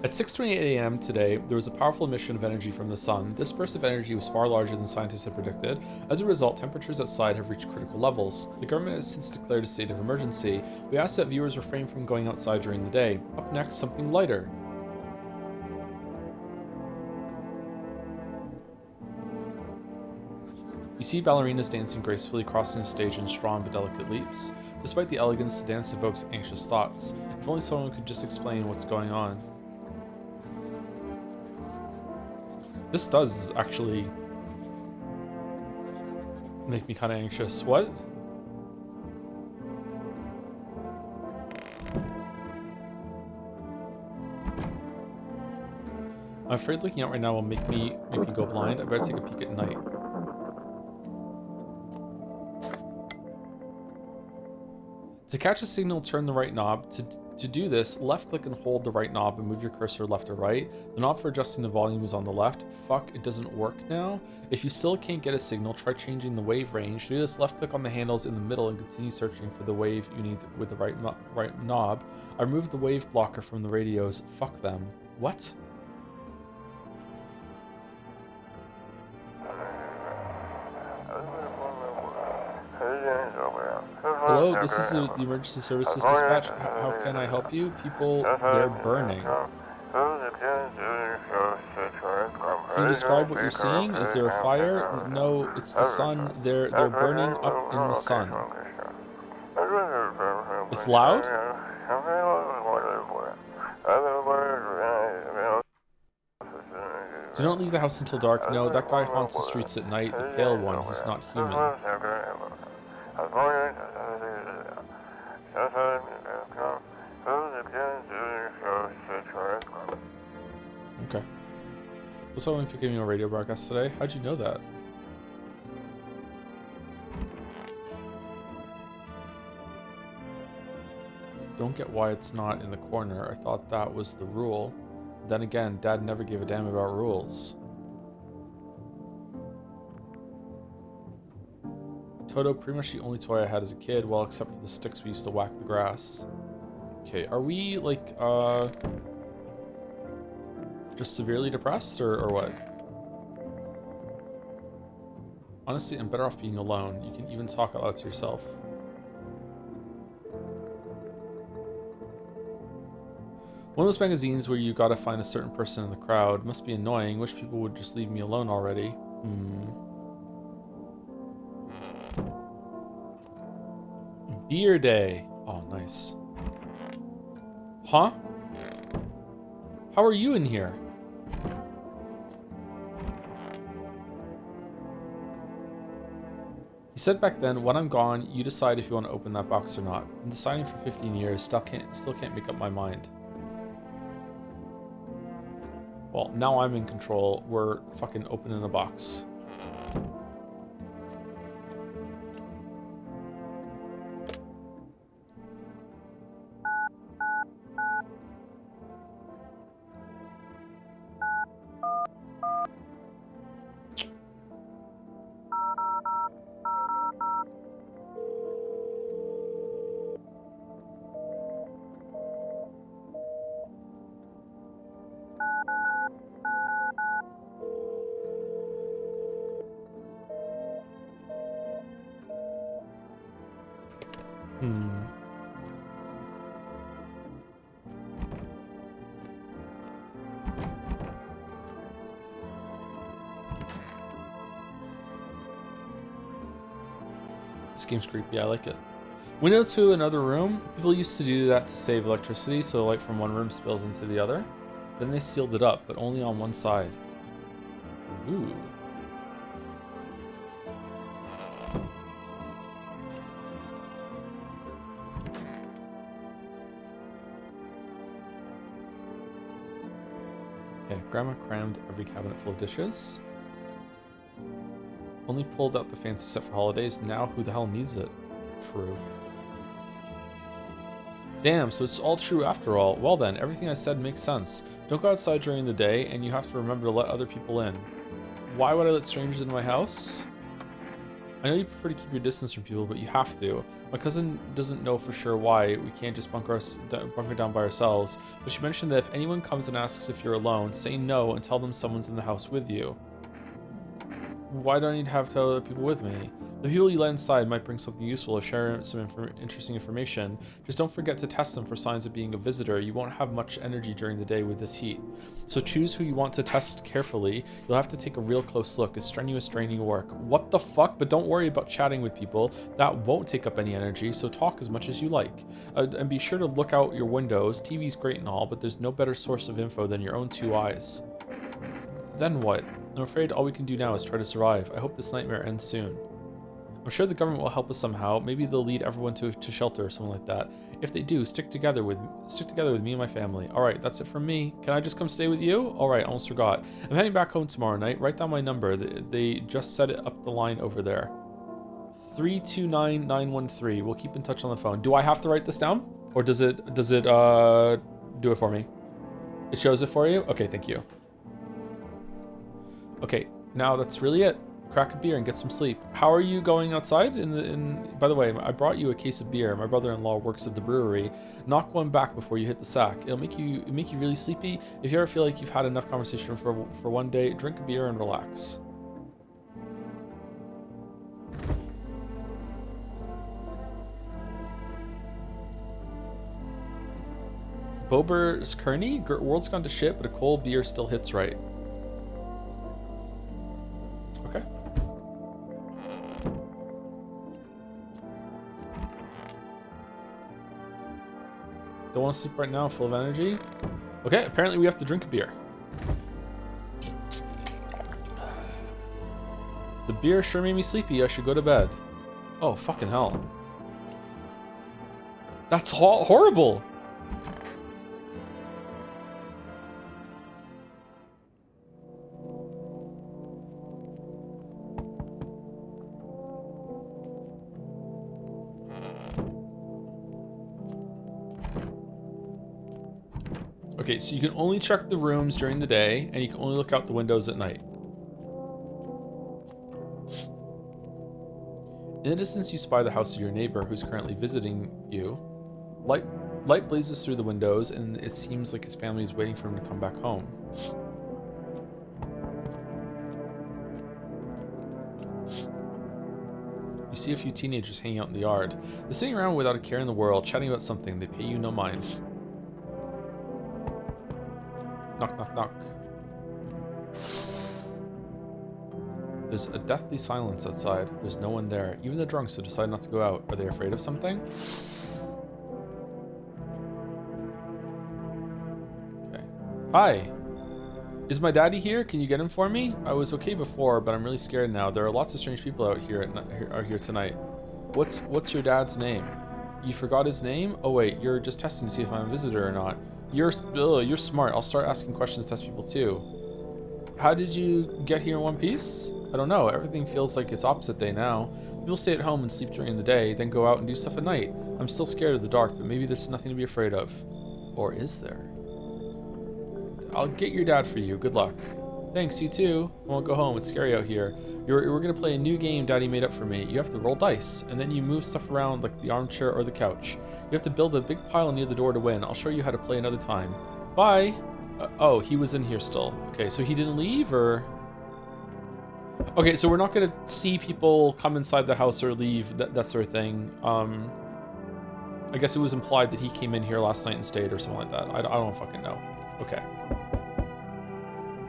At 6:28 a.m. today, there was a powerful emission of energy from the sun. This burst of energy was far larger than scientists had predicted. As a result, temperatures outside have reached critical levels. The government has since declared a state of emergency. We ask that viewers refrain from going outside during the day. Up next, something lighter. You see ballerinas dancing gracefully, crossing the stage in strong but delicate leaps. Despite the elegance, the dance evokes anxious thoughts. If only someone could just explain what's going on. This does actually make me kind of anxious. What? I'm afraid looking out right now will make me go blind. I better take a peek at night. To catch a signal, turn the right knob. To do this, left click and hold the right knob and move your cursor left or right. The knob for adjusting the volume is on the left. Fuck, it doesn't work now. If you still can't get a signal, try changing the wave range. To do this, left click on the handles in the middle and continue searching for the wave you need with the right knob. I removed the wave blocker from the radios. Fuck them. What? Hello, this is the emergency services dispatch. How can I help you? People, they're burning. Can you describe what you're seeing? Is there a fire? No, it's the sun. They're burning up in the sun. It's loud? So don't leave the house until dark. No, that guy haunts the streets at night. The pale one. He's not human. Okay. Was someone picking a radio broadcast today? How'd you know that? Don't get why it's not in the corner. I thought that was the rule. Then again, Dad never gave a damn about rules. Toto, pretty much the only toy I had as a kid, well, except for the sticks we used to whack the grass. Okay, are we, like, just severely depressed, or what? Honestly, I'm better off being alone. You can even talk out loud to yourself. One of those magazines where you gotta find a certain person in the crowd. Must be annoying. Wish people would just leave me alone already. Beer day. Oh, nice. Huh? How are you in here? He said back then, when I'm gone, you decide if you want to open that box or not. I'm deciding for 15 years. Still can't make up my mind. Well, now I'm in control. We're fucking opening the box. This game's creepy, I like it. Window to another room. People used to do that to save electricity, so the light from one room spills into the other. Then they sealed it up, but only on one side. Ooh. Okay, Grandma crammed every cabinet full of dishes. Only pulled out the fancy set for holidays. Now who the hell needs it? True. Damn, so it's all true after all. Well then, everything I said makes sense. Don't go outside during the day, and you have to remember to let other people in. Why would I let strangers into my house? I know you prefer to keep your distance from people, but you have to. My cousin doesn't know for sure why. We can't just bunker down by ourselves. But she mentioned that if anyone comes and asks if you're alone, say no and tell them someone's in the house with you. Why do I need to have other people with me? The people you let inside might bring something useful or share some interesting information. Just don't forget to test them for signs of being a visitor. You won't have much energy during the day with this heat. So choose who you want to test carefully. You'll have to take a real close look. It's strenuous, draining work. What the fuck? But don't worry about chatting with people. That won't take up any energy, so talk as much as you like. And be sure to look out your windows. TV's great and all, but there's no better source of info than your own two eyes. Then what? I'm afraid all we can do now is try to survive. I hope this nightmare ends soon. I'm sure the government will help us somehow. Maybe they'll lead everyone to shelter or something like that. If they do, stick together with me and my family. All right, that's it from me. Can I just come stay with you? All right, almost forgot. I'm heading back home tomorrow night. Write down my number. They just set it up the line over there. 329913. We'll keep in touch on the phone. Do I have to write this down, or does it do it for me? It shows it for you. Okay, thank you. Okay, now that's really it. Crack a beer and get some sleep. How are you going outside? By the way, I brought you a case of beer. My brother-in-law works at the brewery. Knock one back before you hit the sack. It'll make you really sleepy. If you ever feel like you've had enough conversation for one day, drink a beer and relax. Bober's Kearney? World's gone to shit, but a cold beer still hits right. Okay. Don't want to sleep right now, full of energy. Okay, apparently we have to drink a beer. The beer sure made me sleepy. I should go to bed. Oh, fucking hell. That's horrible. Okay, so you can only check the rooms during the day, and you can only look out the windows at night. In the distance, you spy the house of your neighbor who's currently visiting you. Light blazes through the windows, and it seems like his family is waiting for him to come back home. You see a few teenagers hanging out in the yard. They're sitting around without a care in the world, chatting about something. They pay you no mind. Knock, knock, knock. There's a deathly silence outside. There's no one there. Even the drunks have decided not to go out. Are they afraid of something? Okay. Hi. Is my daddy here? Can you get him for me? I was okay before, but I'm really scared now. There are lots of strange people out here tonight. What's your dad's name? You forgot his name? Oh wait, you're just testing to see if I'm a visitor or not. You're smart. I'll start asking questions to test people too. How did you get here in one piece? I don't know. Everything feels like it's opposite day now. People stay at home and sleep during the day, then go out and do stuff at night. I'm still scared of the dark, but maybe there's nothing to be afraid of. Or is there? I'll get your dad for you. Good luck. Thanks, you too. I won't go home. It's scary out here. We're going to play a new game Daddy made up for me. You have to roll dice, and then you move stuff around like the armchair or the couch. You have to build a big pile near the door to win. I'll show you how to play another time. Bye. Oh, he was in here still. Okay, so he didn't leave, or... Okay, so we're not going to see people come inside the house or leave, that sort of thing. I guess it was implied that he came in here last night and stayed or something like that. I don't fucking know. Okay.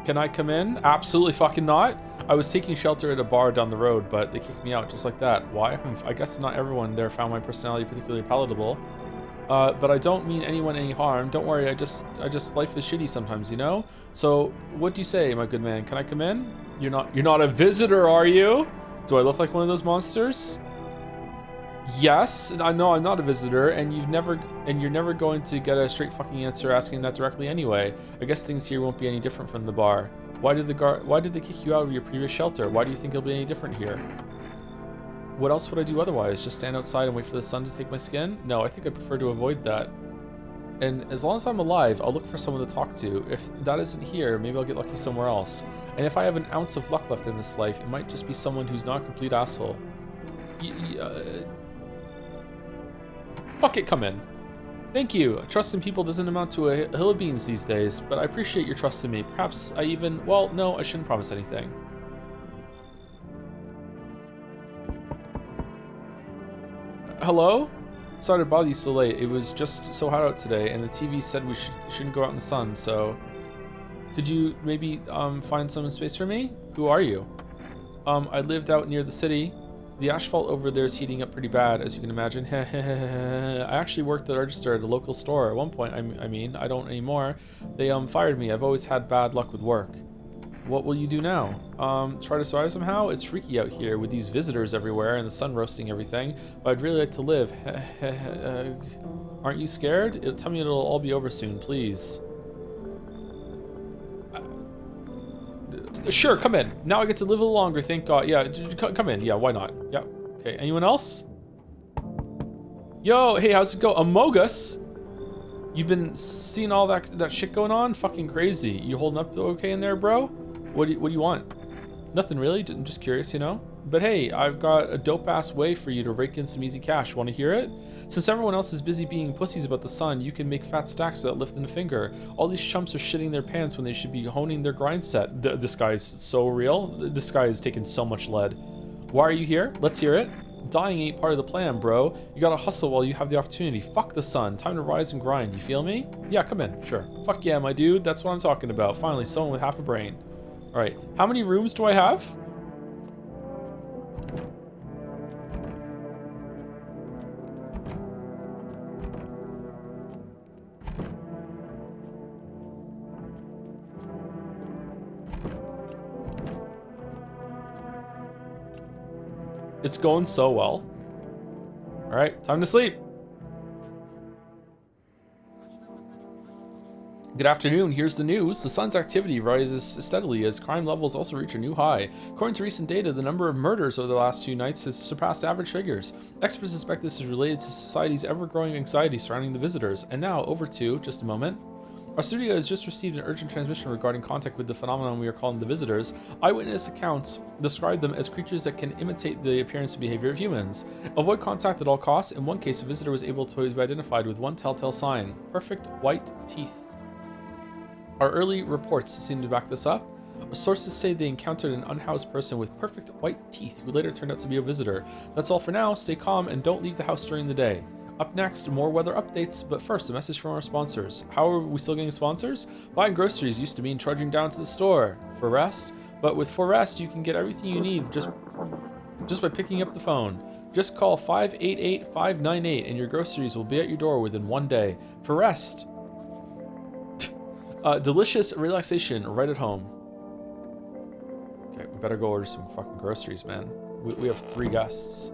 Can I come in? Absolutely fucking not. I was taking shelter at a bar down the road, but they kicked me out just like that. Why? I guess not everyone there found my personality particularly palatable. But I don't mean anyone any harm. Don't worry, I just life is shitty sometimes, you know? So, what do you say, my good man? Can I come in? You're not a visitor, are you? Do I look like one of those monsters? Yes, I know I'm not a visitor, and you're never going to get a straight fucking answer asking that directly anyway. I guess things here won't be any different from the bar. Why did they kick you out of your previous shelter? Why do you think it'll be any different here? What else would I do otherwise? Just stand outside and wait for the sun to take my skin? No, I think I prefer to avoid that. And as long as I'm alive, I'll look for someone to talk to. If that isn't here, maybe I'll get lucky somewhere else. And if I have an ounce of luck left in this life, it might just be someone who's not a complete asshole. Fuck it, come in. Thank you. Trust in people doesn't amount to a hill of beans these days, but I appreciate your trust in me. Perhaps I even... Well, no, I shouldn't promise anything. Hello? Sorry to bother you so late. It was just so hot out today, and the TV said we shouldn't go out in the sun, so... Could you maybe find some space for me? Who are you? I lived out near the city. The asphalt over there is heating up pretty bad, as you can imagine. I actually worked at the register at a local store at one point. I mean, I don't anymore. They fired me. I've always had bad luck with work. What will you do now? Try to survive somehow? It's freaky out here with these visitors everywhere and the sun roasting everything, but I'd really like to live. Aren't you scared? Tell me it'll all be over soon, please. Sure, come in. Now I get to live a little longer, thank God. Yeah, come in. Yeah, why not? Yeah. Okay, anyone else? Yo, hey, how's it go? Amogus? You've been seeing all that shit going on? Fucking crazy. You holding up okay in there, bro? What do you want? Nothing really. I'm just curious, you know? But hey, I've got a dope-ass way for you to rake in some easy cash. Want to hear it? Since everyone else is busy being pussies about the sun, you can make fat stacks without lifting a finger. All these chumps are shitting their pants when they should be honing their grind set. This guy's so real. This guy is taking so much lead. Why are you here? Let's hear it. dying ain't part of the plan, bro. You gotta hustle while you have the opportunity. Fuck the sun. Time to rise and grind. You feel me? Yeah, come in. Sure. Fuck yeah, my dude. That's what I'm talking about. Finally, someone with half a brain. All right. How many rooms do I have? It's going so well. All right, time to sleep. Good afternoon, here's the news. The sun's activity rises steadily as crime levels also reach a new high. According to recent data, the number of murders over the last few nights has surpassed average figures. Experts suspect this is related to society's ever-growing anxiety surrounding the visitors. And now, over to, just a moment. Our studio has just received an urgent transmission regarding contact with the phenomenon we are calling the visitors. Eyewitness accounts describe them as creatures that can imitate the appearance and behavior of humans. Avoid contact at all costs. In one case, a visitor was able to be identified with one telltale sign: perfect white teeth. Our early reports seem to back this up. Sources say they encountered an unhoused person with perfect white teeth who later turned out to be a visitor. That's all for now. Stay calm and don't leave the house during the day. Up next, more weather updates, but first, a message from our sponsors. How are we still getting sponsors? Buying groceries used to mean trudging down to the store for rest, but with For Rest, you can get everything you need just by picking up the phone. Just call 588-598 and your groceries will be at your door within one day. For Rest. Delicious relaxation right at home. Okay, we better go order some fucking groceries, man. We have 3 guests.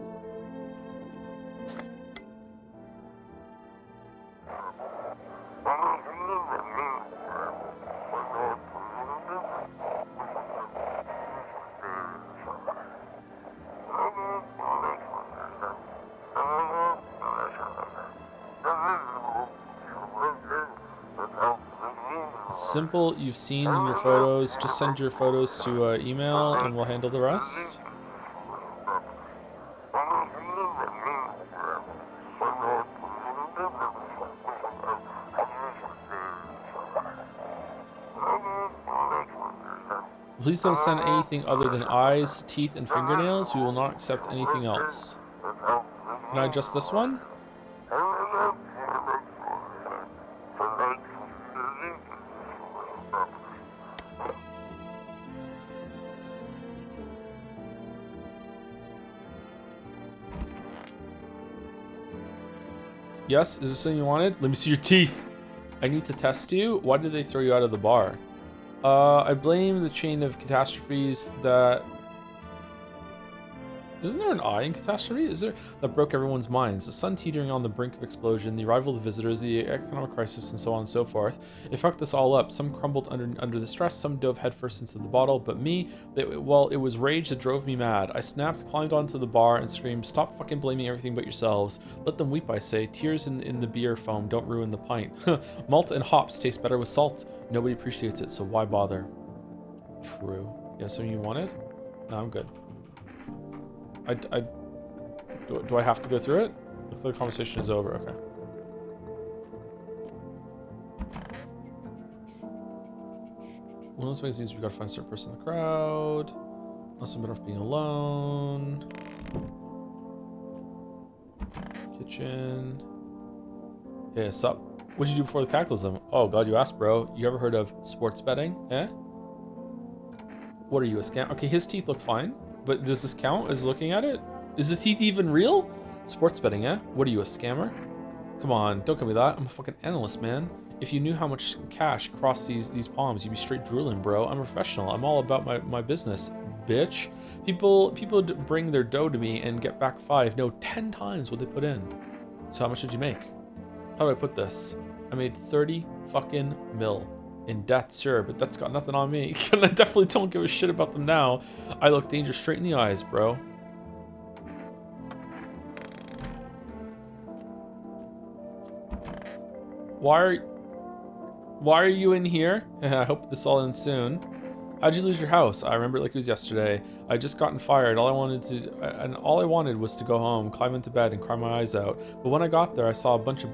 Simple, you've seen in your photos. Just send your photos to email and we'll handle the rest. Please don't send anything other than eyes, teeth, and fingernails. We will not accept anything else. Can I adjust this one? Yes, is this something you wanted? Let me see your teeth. I need to test you. Why did they throw you out of the bar? I blame the chain of catastrophes that... Isn't there an eye in catastrophe? Is there? That broke everyone's minds. The sun teetering on the brink of explosion, the arrival of the visitors, the economic crisis, and so on and so forth. It fucked us all up. Some crumbled under the stress, some dove headfirst into the bottle, but me, well, it was rage that drove me mad. I snapped, climbed onto the bar, and screamed, "Stop fucking blaming everything but yourselves. Let them weep, I say. Tears in the beer foam don't ruin the pint. Malt and hops taste better with salt. Nobody appreciates it, so why bother?" True. Yeah, something you wanted? No, I'm good. Do I have to go through it? If the conversation is over, okay. One of those magazines, we gotta find a certain person in the crowd. Unless I'm better off being alone. Kitchen. Hey, sup? What'd you do before the cataclysm? Oh, glad you asked, bro. You ever heard of sports betting? Eh? What are you, a scam? Okay, his teeth look fine. But does this count as looking at it? Is the teeth even real? Sports betting, eh? What are you, a scammer? Come on, don't call me that. I'm a fucking analyst, man. If you knew how much cash crossed these palms, you'd be straight drooling, bro. I'm a professional. I'm all about my business, bitch. People bring their dough to me and get back 5, no, 10 times what they put in. So how much did you make? How do I put this? I made 30 fucking mil. In debt, sure, but that's got nothing on me. And I definitely don't give a shit about them now. I look danger straight in the eyes, bro. Why are you in here? I hope this all ends soon. How'd you lose your house? I remember it like it was yesterday. I just gotten fired. All I wanted was to go home, climb into bed, and cry my eyes out. But when I got there, I saw a bunch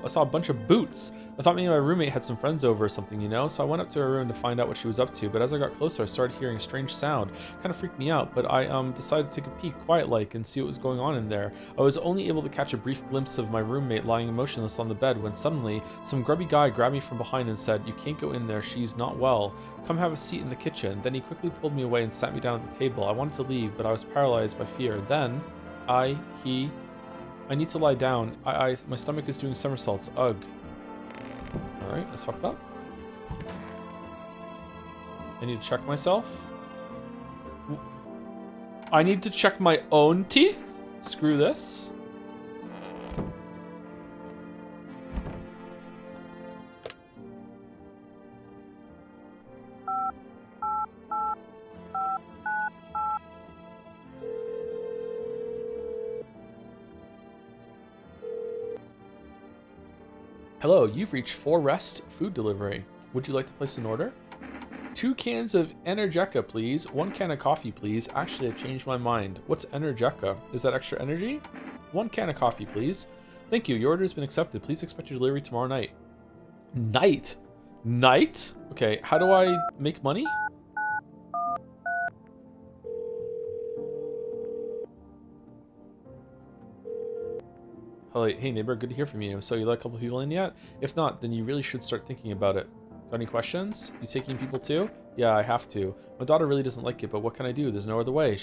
saw a bunch of boots. I thought maybe my roommate had some friends over or something, you know? So I went up to her room to find out what she was up to, but as I got closer, I started hearing a strange sound. Kind of freaked me out, but I decided to take a peek quiet-like and see what was going on in there. I was only able to catch a brief glimpse of my roommate lying motionless on the bed when suddenly some grubby guy grabbed me from behind and said, "You can't go in there, she's not well. Come have a seat in the kitchen." Then he quickly pulled me away and sat me down at the table. I wanted to leave, but I was paralyzed by fear. Then, I need to lie down. My stomach is doing somersaults. Ugh. Alright, that's fucked up. I need to check myself. I need to check my own teeth? Screw this. Hello, you've reached 4 Rest Food Delivery. Would you like to place an order? 2 cans of Energeca, please. 1 can of coffee, please. Actually, I changed my mind. What's Energeca? Is that extra energy? 1 can of coffee, please. Thank you. Your order has been accepted. Please expect your delivery tomorrow night. Night? Night? Okay, how do I make money? Hey neighbor, good to hear from you. So you let a couple people in yet? If not, then you really should start thinking about it. Got any questions? You taking people too? Yeah, I have to. My daughter really doesn't like it, but what can I do? There's no other way.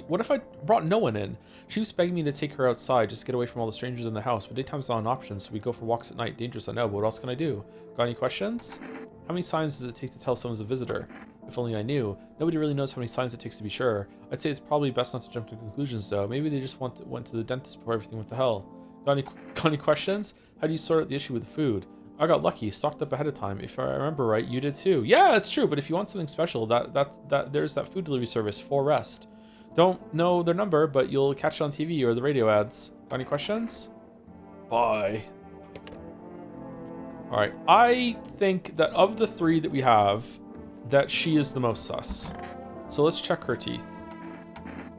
What if I brought no one in? She was begging me to take her outside, just to get away from all the strangers in the house, but daytime's not an option, so we go for walks at night. Dangerous, I know, but what else can I do? Got any questions? How many signs does it take to tell someone's a visitor? If only I knew. Nobody really knows how many signs it takes to be sure. I'd say it's probably best not to jump to conclusions though. Maybe they just went to the dentist before everything went to hell. Got any questions? How do you sort out the issue with the food? I got lucky, stocked up ahead of time. If I remember right, you did too. Yeah, that's true, but if you want something special, there's that food delivery service, 4 Rest. Don't know their number, but you'll catch it on TV or the radio ads. Got any questions? Bye. Alright, I think that of the 3 that we have, that she is the most sus. So let's check her teeth.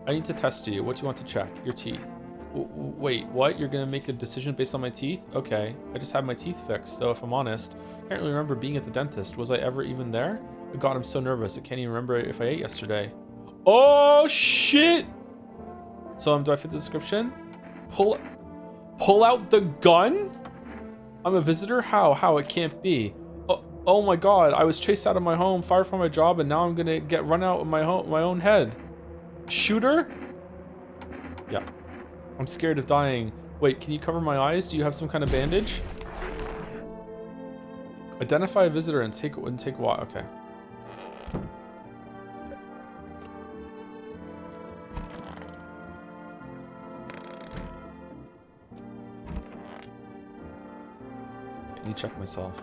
I need to test you. What do you want to check? Your teeth. Wait, what? You're gonna make a decision based on my teeth? Okay, I just had my teeth fixed, though if I'm honest, I can't really remember being at the dentist. Was I ever even there? Oh God, I'm so nervous. I can't even remember if I ate yesterday. Oh shit! So do I fit the description? Pull out the gun? I'm a visitor? How? It can't be. Oh my God, I was chased out of my home, fired from my job, and now I'm gonna get run out of my own head. Shooter? Yeah. I'm scared of dying. Wait, can you cover my eyes? Do you have some kind of bandage? Identify a visitor and take what? Okay. I need to check myself.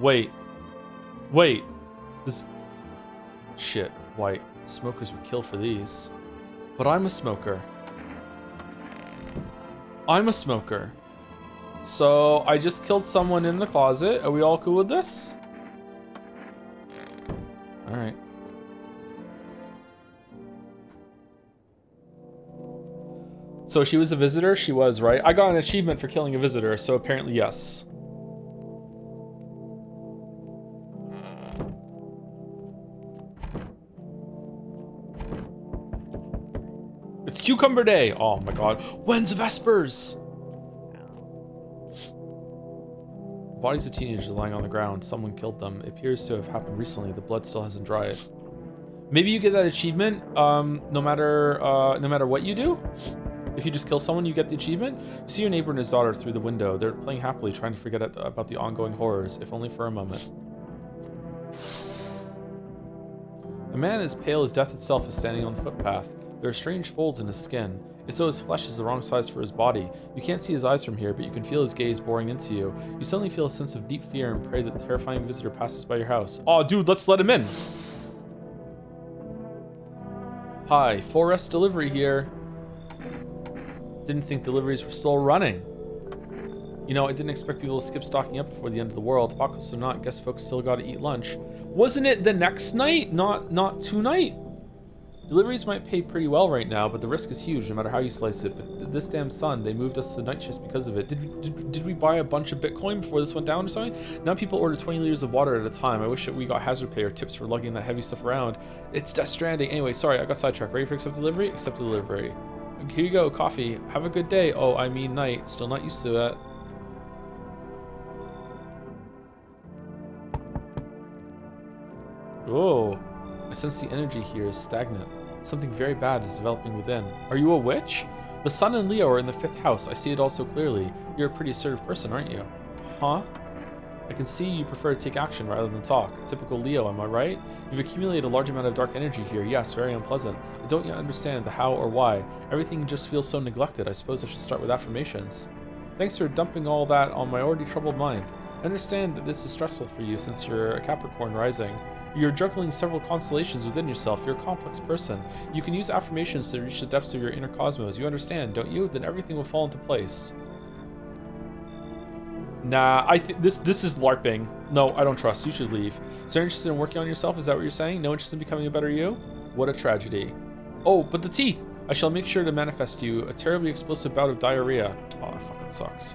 Wait. This shit. White smokers would kill for these, but I'm a smoker. So I just killed someone in the closet. Are we all cool with this? All right. So she was a visitor? She was, right? I got an achievement for killing a visitor, so apparently yes. It's Cucumber Day! Oh my God. When's Vespers? Bodies of teenagers lying on the ground. Someone killed them. It appears to have happened recently. The blood still hasn't dried. Maybe you get that achievement no matter what you do? If you just kill someone, you get the achievement. You see your neighbor and his daughter through the window. They're playing happily, trying to forget about the ongoing horrors, if only for a moment. A man as pale as death itself is standing on the footpath. There are strange folds in his skin. It's though his flesh is the wrong size for his body. You can't see his eyes from here, but you can feel his gaze boring into you. You suddenly feel a sense of deep fear and pray that the terrifying visitor passes by your house. Oh, dude, let's let him in. Hi, 4 Rest Delivery here. Didn't think deliveries were still running. You know, I didn't expect people to skip stocking up before the end of the world. Apocalypse or not, guess folks still gotta eat lunch. Wasn't it the next night? Not tonight? Deliveries might pay pretty well right now, but the risk is huge no matter how you slice it. But this damn sun, they moved us to the night shifts because of it. Did we buy a bunch of Bitcoin before this went down or something? Now people order 20 liters of water at a time. I wish that we got hazard pay or tips for lugging that heavy stuff around. It's Death Stranding. Anyway, sorry, I got sidetracked. Ready for accept delivery? Accept delivery. Here you go, coffee. Have a good day. Oh, I mean night. Still not used to that. Oh, I sense the energy here is stagnant. Something very bad is developing within. Are you a witch? The sun and Leo are in the 5th house. I see it all so clearly. You're a pretty assertive person, aren't you? Huh? I can see you prefer to take action rather than talk. Typical Leo, am I right? You've accumulated a large amount of dark energy here. Yes, very unpleasant. I don't yet understand the how or why. Everything just feels so neglected. I suppose I should start with affirmations. Thanks for dumping all that on my already troubled mind. I understand that this is stressful for you since you're a Capricorn rising. You're juggling several constellations within yourself. You're a complex person. You can use affirmations to reach the depths of your inner cosmos. You understand, don't you? Then everything will fall into place. Nah, I think this is LARPing. No, I don't trust. You should leave. So you're interested in working on yourself? Is that what you're saying? No interest in becoming a better you? What a tragedy. Oh, but the teeth! I shall make sure to manifest you a terribly explosive bout of diarrhea. Oh, that fucking sucks.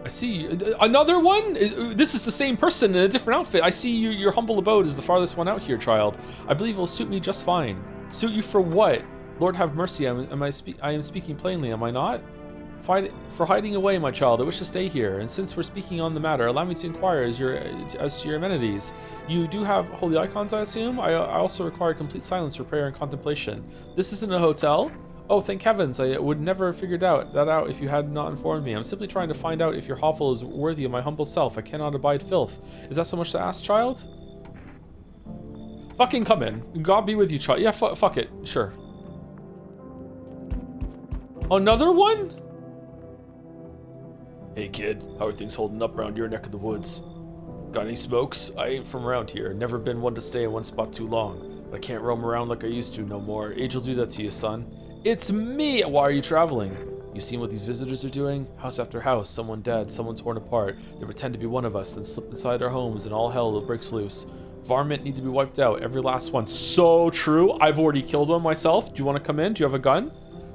I see. Another one? This is the same person in a different outfit. I see your humble abode is the farthest one out here, child. I believe it will suit me just fine. Suit you for what? Lord have mercy, I am speaking plainly, am I not? For hiding away, my child, I wish to stay here, and since we're speaking on the matter, allow me to inquire as to your amenities. You do have holy icons, I assume? I also require complete silence for prayer and contemplation. This isn't a hotel? Oh, thank heavens, I would never have figured that out if you had not informed me. I'm simply trying to find out if your hovel is worthy of my humble self. I cannot abide filth. Is that so much to ask, child? Fucking come in. God be with you, child. Yeah, fuck it. Sure. Another one? Hey kid, how are things holding up around your neck of the woods? Got any smokes? I ain't from around here. Never been one to stay in one spot too long. But I can't roam around like I used to no more. Age will do that to you, son. It's me! Why are you traveling? You seen what these visitors are doing? House after house, someone dead, someone torn apart. They pretend to be one of us, then slip inside our homes and all hell breaks loose. Varmint need to be wiped out, every last one. So true. I've already killed one myself. Do you want to come in? Do you have a gun?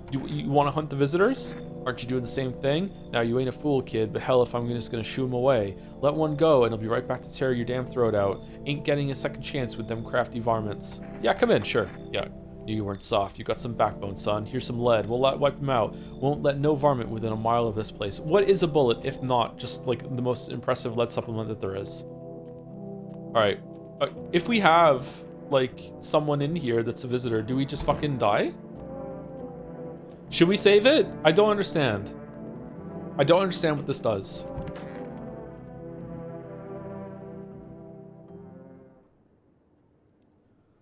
Do you want to hunt the visitors? Aren't you doing the same thing? Now, you ain't a fool, kid, but hell if I'm just gonna shoo him away. Let one go, and he'll be right back to tear your damn throat out. Ain't getting a second chance with them crafty varmints. Yeah, come in, sure. Yeah, knew you weren't soft. You got some backbone, son. Here's some lead. We'll wipe him out. Won't let no varmint within a mile of this place. What is a bullet, if not just, like, the most impressive lead supplement that there is? Alright. If we have, like, someone in here that's a visitor, do we just fucking die? Should we save it? I don't understand. I don't understand what this does.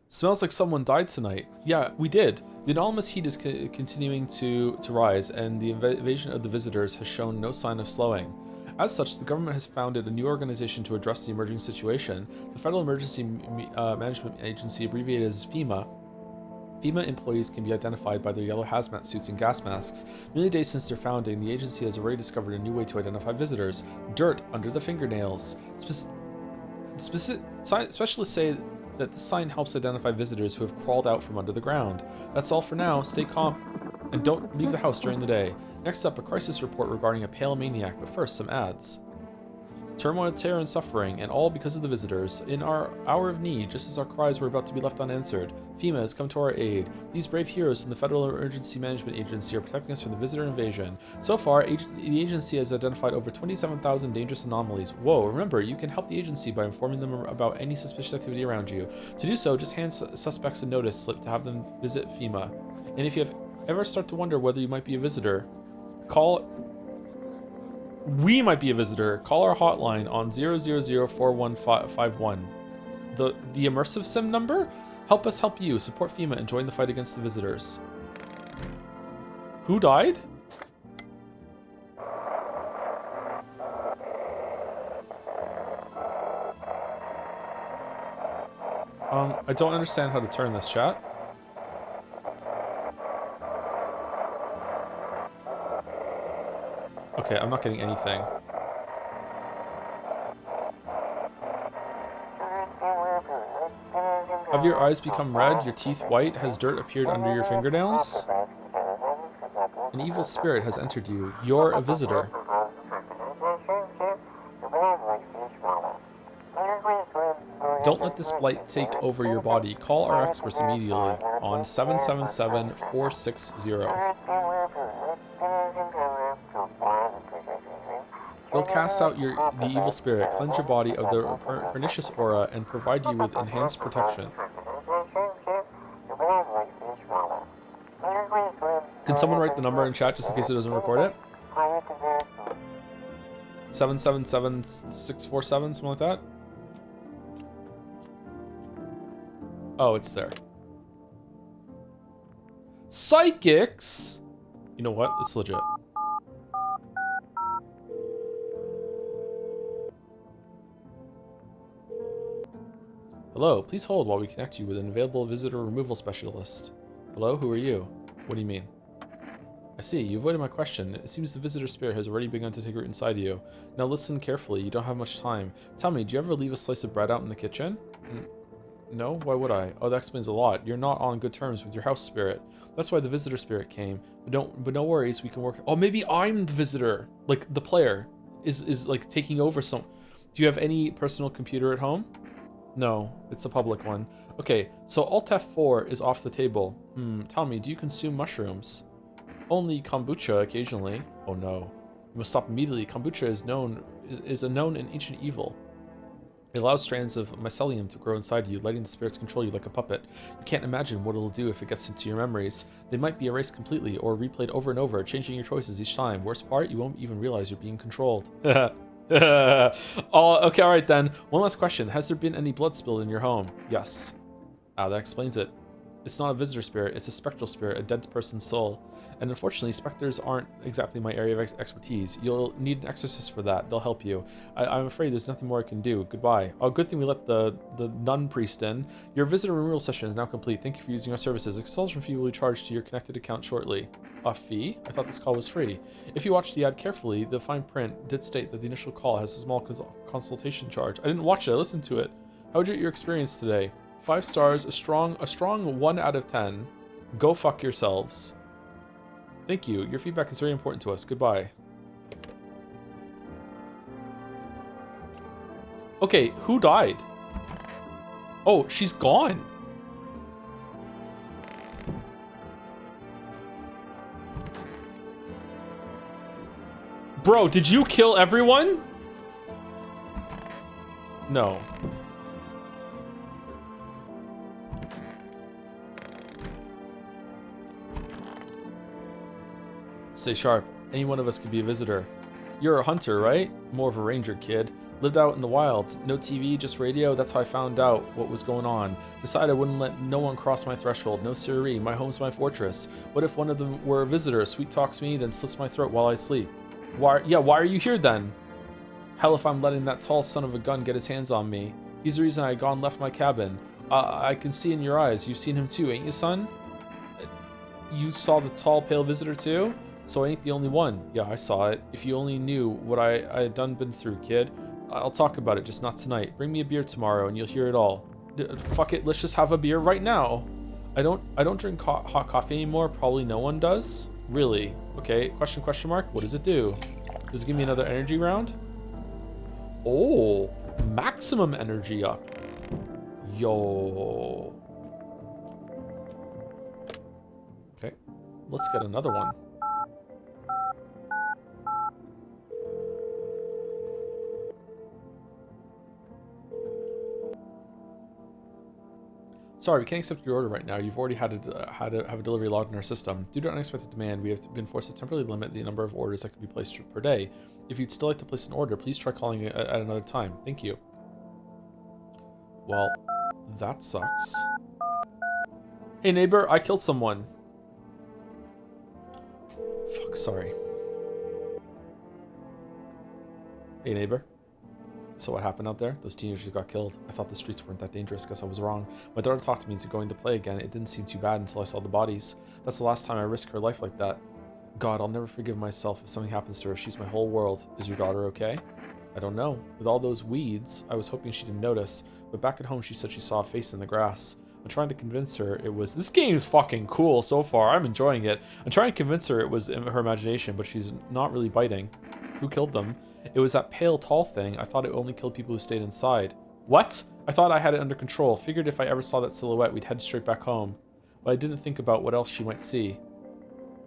Smells like someone died tonight. Yeah, we did. The anomalous heat is continuing to rise, and the invasion of the visitors has shown no sign of slowing. As such, the government has founded a new organization to address the emerging situation. The Federal Emergency Management Agency, abbreviated as FEMA. FEMA employees can be identified by their yellow hazmat suits and gas masks. Many days since their founding, the agency has already discovered a new way to identify visitors. Dirt under the fingernails. Specialists say that this sign helps identify visitors who have crawled out from under the ground. That's all for now. Stay calm and don't leave the house during the day. Next up, a crisis report regarding a pale maniac, but first, some ads. Turmoil, terror, and suffering, and all because of the visitors. In our hour of need, just as our cries were about to be left unanswered, FEMA has come to our aid. These brave heroes from the Federal Emergency Management Agency are protecting us from the visitor invasion. So far, the agency has identified over 27,000 dangerous anomalies. Whoa, remember, you can help the agency by informing them about any suspicious activity around you. To do so, just hand suspects a notice slip to have them visit FEMA. And if you have ever start to wonder whether you might be a visitor, we might be a visitor. Call our hotline on 0004151. The immersive sim number? Help us help you. Support FEMA and join the fight against the visitors. Who died? I don't understand how to turn this, chat. Okay, I'm not getting anything. Have your eyes become red, your teeth white? Has dirt appeared under your fingernails? An evil spirit has entered you. You're a visitor. Don't let this blight take over your body. Call our experts immediately on 777-460. They'll cast out the evil spirit, cleanse your body of the pernicious aura, and provide you with enhanced protection. Can someone write the number in chat just in case it doesn't record it? 777-647, something like that? Oh, it's there. Psychics? You know what? It's legit. Hello, please hold while we connect you with an available visitor removal specialist. Hello, who are you? What do you mean? I see, you avoided my question. It seems the visitor spirit has already begun to take root inside you. Now listen carefully, you don't have much time. Tell me, do you ever leave a slice of bread out in the kitchen? No? Why would I? Oh, that explains a lot. You're not on good terms with your house spirit. That's why the visitor spirit came. But no worries, we can work. Oh, maybe I'm the visitor. Like the player is like taking over some. Do you have any personal computer at home? No, it's a public one. Okay, so Alt F4 is off the table. Tell me, do you consume mushrooms? Only kombucha occasionally. Oh no. You must stop immediately. Kombucha is a known and ancient evil. It allows strands of mycelium to grow inside you, letting the spirits control you like a puppet. You can't imagine what it'll do if it gets into your memories. They might be erased completely or replayed over and over, changing your choices each time. Worst part, you won't even realize you're being controlled. Oh, okay, alright then. One last question. Has there been any blood spilled in your home? Yes. Ah, that explains it. It's not a visitor spirit, it's a spectral spirit, a dead person's soul. And unfortunately, specters aren't exactly my area of expertise. You'll need an exorcist for that. They'll help you. I'm afraid there's nothing more I can do. Goodbye. Oh, good thing we let the nun priest in. Your visitor removal session is now complete. Thank you for using our services. A consultation fee will be charged to your connected account shortly. A fee? I thought this call was free. If you watch the ad carefully, the fine print did state that the initial call has a small consultation charge. I didn't watch it. I listened to it. How was your experience today? 5 stars, a strong 1 out of 10. Go fuck yourselves. Thank you. Your feedback is very important to us. Goodbye. Okay, who died? Oh, she's gone. Bro, did you kill everyone? No. Stay sharp. Any one of us could be a visitor. You're a hunter, right? More of a ranger, kid. Lived out in the wilds. No TV, just radio. That's how I found out what was going on. Decided I wouldn't let no one cross my threshold. No siree. My home's my fortress. What if one of them were a visitor? Sweet talks me, then slits my throat while I sleep. Why are you here then? Hell if I'm letting that tall son of a gun get his hands on me. He's the reason I gone left my cabin. I can see in your eyes. You've seen him too, ain't you, son? You saw the tall, pale visitor too? So I ain't the only one. Yeah, I saw it. If you only knew what I had been through, kid. I'll talk about it, just not tonight. Bring me a beer tomorrow and you'll hear it all. Fuck it, let's just have a beer right now. I don't drink hot coffee anymore. Probably no one does. Really? Okay, question mark. What does it do? Does it give me another energy round? Oh, maximum energy up. Yo. Okay, let's get another one. Sorry, we can't accept your order right now. You've already had to have a delivery logged in our system. Due to unexpected demand, we have been forced to temporarily limit the number of orders that can be placed per day. If you'd still like to place an order, please try calling at another time. Thank you. Well, that sucks. Hey neighbor, I killed someone. Fuck, sorry. Hey neighbor. So what happened out there? Those teenagers got killed. I thought the streets weren't that dangerous. Guess I was wrong. My daughter talked me into going to play again. It didn't seem too bad until I saw the bodies. That's the last time I risked her life like that. God, I'll never forgive myself if something happens to her. She's my whole world. Is your daughter okay? I don't know. With all those weeds, I was hoping she didn't notice. But back at home, she said she saw a face in the grass. I'm trying to convince her it was... This game is fucking cool so far. I'm enjoying it. I'm trying to convince her it was in her imagination, but she's not really biting. Who killed them? It was that pale, tall thing. I thought it only killed people who stayed inside. What? I thought I had it under control. Figured if I ever saw that silhouette, we'd head straight back home. But I didn't think about what else she might see.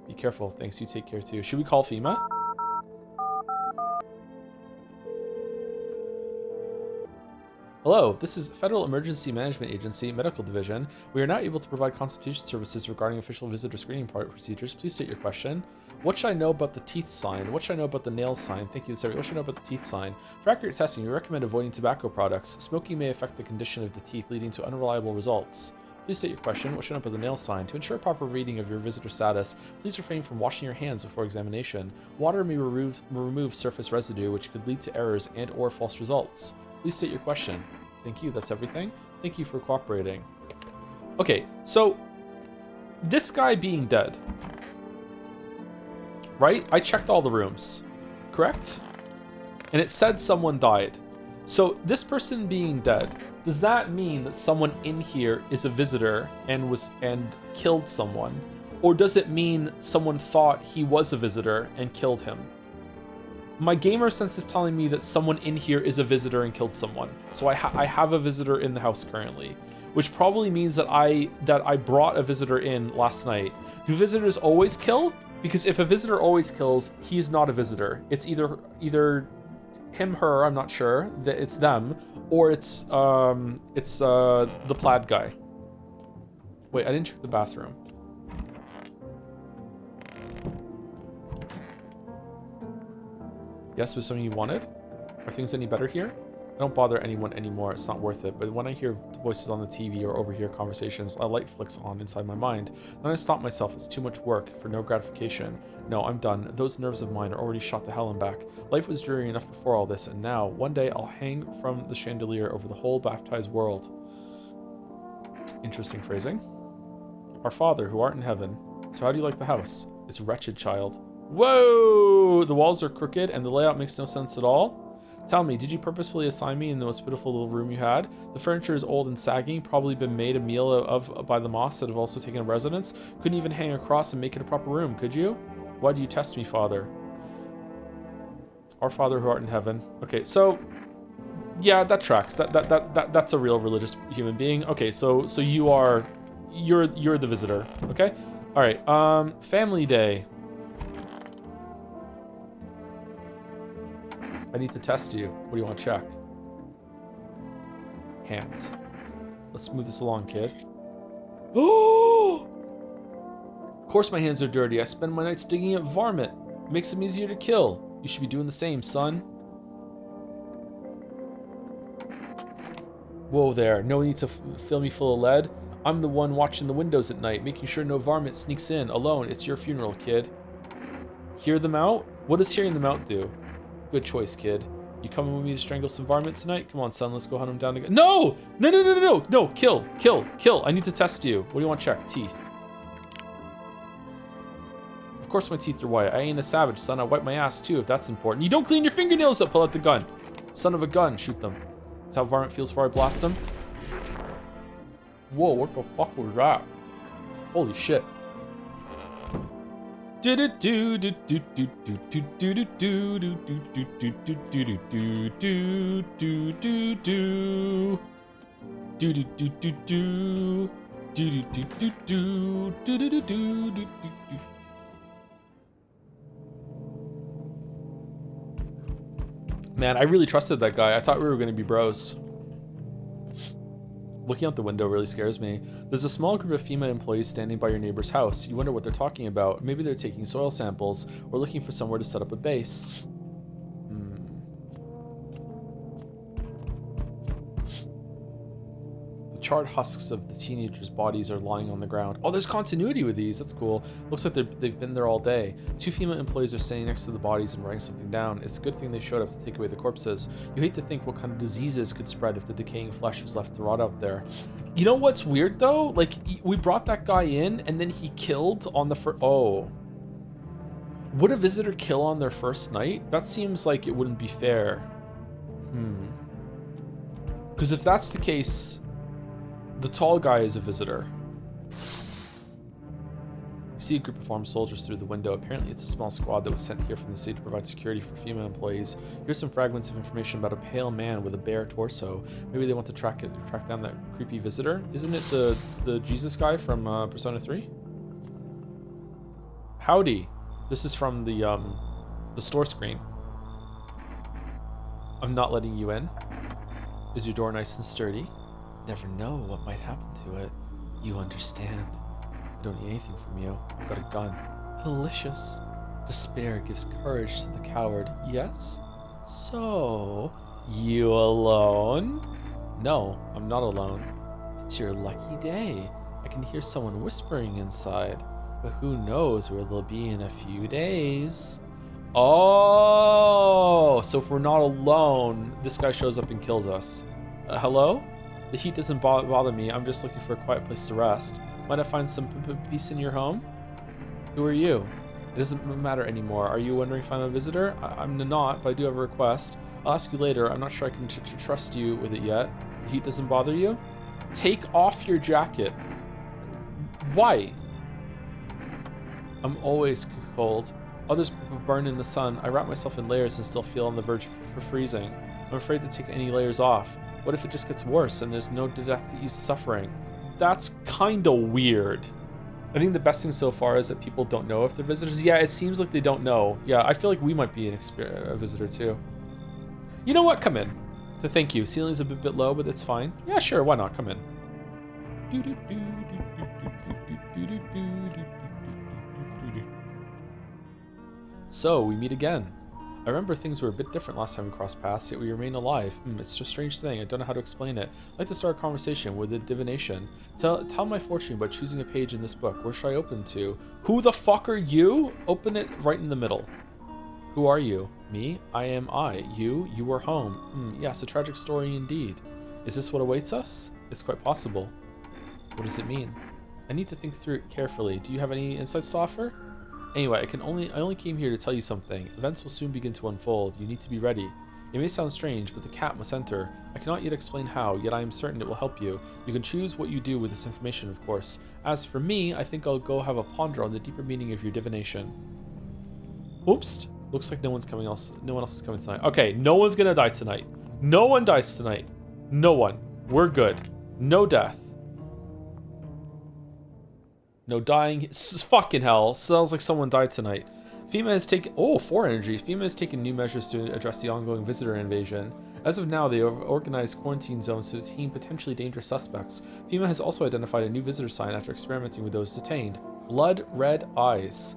Be careful. Thanks. You take care too. Should we call FEMA? Hello, this is Federal Emergency Management Agency, Medical Division. We are now able to provide consultation services regarding official visitor screening procedures. Please state your question. What should I know about the teeth sign? What should I know about the nail sign? Thank you, Sarah. What should I know about the teeth sign? For accurate testing, we recommend avoiding tobacco products. Smoking may affect the condition of the teeth, leading to unreliable results. Please state your question. What should I know about the nail sign? To ensure proper reading of your visitor status, please refrain from washing your hands before examination. Water may remove surface residue, which could lead to errors and or false results. Please state your question. Thank you, that's everything. Thank you for cooperating. Okay, so this guy being dead, right? I checked all the rooms, correct? And it said someone died. So this person being dead, does that mean that someone in here is a visitor and killed someone? Or does it mean someone thought he was a visitor and killed him? My gamer sense is telling me that someone in here is a visitor and killed someone. So I have a visitor in the house currently, which probably means that I brought a visitor in last night. Do visitors always kill? Because if a visitor always kills, he is not a visitor. It's either him, her, I'm not sure, that it's them, or it's the plaid guy. Wait, I didn't check the bathroom. Yes, was something you wanted? Are things any better here? I don't bother anyone anymore, it's not worth it, but when I hear voices on the TV or overhear conversations, a light flicks on inside my mind. Then I stop myself, it's too much work for no gratification. No, I'm done. Those nerves of mine are already shot to hell and back. Life was dreary enough before all this, and now, one day, I'll hang from the chandelier over the whole baptized world. Interesting phrasing. Our Father, who art in heaven. So how do you like the house? It's wretched, child. Whoa! The walls are crooked and the layout makes no sense at all. Tell me, did you purposefully assign me in the most pitiful little room you had? The furniture is old and sagging, probably been made a meal of by the moths that have also taken up residence. Couldn't even hang across and make it a proper room, could you? Why do you test me, Father? Our Father who art in heaven. Okay, so yeah, that tracks. That's a real religious human being. Okay, so you're the visitor. Okay, all right. Family day. I need to test you. What do you want to check? Hands. Let's move this along, kid. Oh! Of course my hands are dirty. I spend my nights digging up varmint. It makes them easier to kill. You should be doing the same, son. Whoa there. No need to fill me full of lead. I'm the one watching the windows at night, making sure no varmint sneaks in alone. It's your funeral, kid. Hear them out? What does hearing them out do? Good choice, kid. You coming with me to strangle some varmint tonight? Come on, son, let's go hunt him down again. No! No! Kill! I need to test you. What do you want to check? Teeth. Of course my teeth are white. I ain't a savage, son. I wipe my ass too, if that's important. You don't clean your fingernails up. Pull out the gun. Son of a gun. Shoot them. That's how varmint feels before I blast them. Whoa, what the fuck was that? Holy shit. Man, I really trusted that guy. I thought we were going to be bros. Looking out the window really scares me. There's a small group of FEMA employees standing by your neighbor's house. You wonder what they're talking about. Maybe they're taking soil samples or looking for somewhere to set up a base. The charred husks of the teenagers' bodies are lying on the ground. Oh, there's continuity with these. That's cool. Looks like they've been there all day. 2 FEMA employees are standing next to the bodies and writing something down. It's a good thing they showed up to take away the corpses. You hate to think what kind of diseases could spread if the decaying flesh was left to rot out there. You know what's weird though? Like, we brought that guy in and then he killed on the first... Oh. Would a visitor kill on their first night? That seems like it wouldn't be fair. Because if that's the case... The tall guy is a visitor. You see a group of armed soldiers through the window. Apparently it's a small squad that was sent here from the city to provide security for female employees. Here's some fragments of information about a pale man with a bare torso. Maybe they want to track down that creepy visitor. Isn't it the Jesus guy from Persona 3? Howdy. This is from the store screen. I'm not letting you in. Is your door nice and sturdy? Never know what might happen to it. You understand. I don't need anything from you. I've got a gun. Delicious. Despair gives courage to the coward. Yes? So, you alone? No, I'm not alone. It's your lucky day. I can hear someone whispering inside, but who knows where they'll be in a few days. Oh, so if we're not alone, this guy shows up and kills us. Hello? The heat doesn't bother me. I'm just looking for a quiet place to rest. Might I find some peace in your home? Who are you? It doesn't matter anymore. Are you wondering if I'm a visitor? I'm not, but I do have a request. I'll ask you later. I'm not sure I can trust you with it yet. The heat doesn't bother you? Take off your jacket. Why? I'm always cold. Others burn in the sun. I wrap myself in layers and still feel on the verge of freezing. I'm afraid to take any layers off. What if it just gets worse and there's no death to ease the suffering? That's kinda weird. I think the best thing so far is that people don't know if they're visitors. Yeah, it seems like they don't know. Yeah, I feel like we might be a visitor too. You know what? Come in. So thank you. Ceiling's a bit low, but it's fine. Yeah, sure. Why not? Come in. So we meet again. I remember things were a bit different last time we crossed paths, yet we remain alive. It's a strange thing. I don't know how to explain it. I'd like to start a conversation with a divination. Tell my fortune by choosing a page in this book. Where should I open to? Who the fuck are you? Open it right in the middle. Who are you? Me? I am I. You? You are home. Yes, a tragic story indeed. Is this what awaits us? It's quite possible. What does it mean? I need to think through it carefully. Do you have any insights to offer? Anyway, I only came here to tell you something. Events will soon begin to unfold. You need to be ready. It may sound strange, but the cat must enter. I cannot yet explain how, yet I am certain it will help you. You can choose what you do with this information, of course. As for me, I think I'll go have a ponder on the deeper meaning of your divination. Oops. Looks like no one else is coming tonight. Okay, no one's gonna die tonight. No one dies tonight. No one. We're good. No death. No dying. Fucking hell. Sounds like someone died tonight. FEMA has taken... Oh, 4 energy. FEMA has taken new measures to address the ongoing visitor invasion. As of now, they have organized quarantine zones to detain potentially dangerous suspects. FEMA has also identified a new visitor sign after experimenting with those detained. Blood red eyes.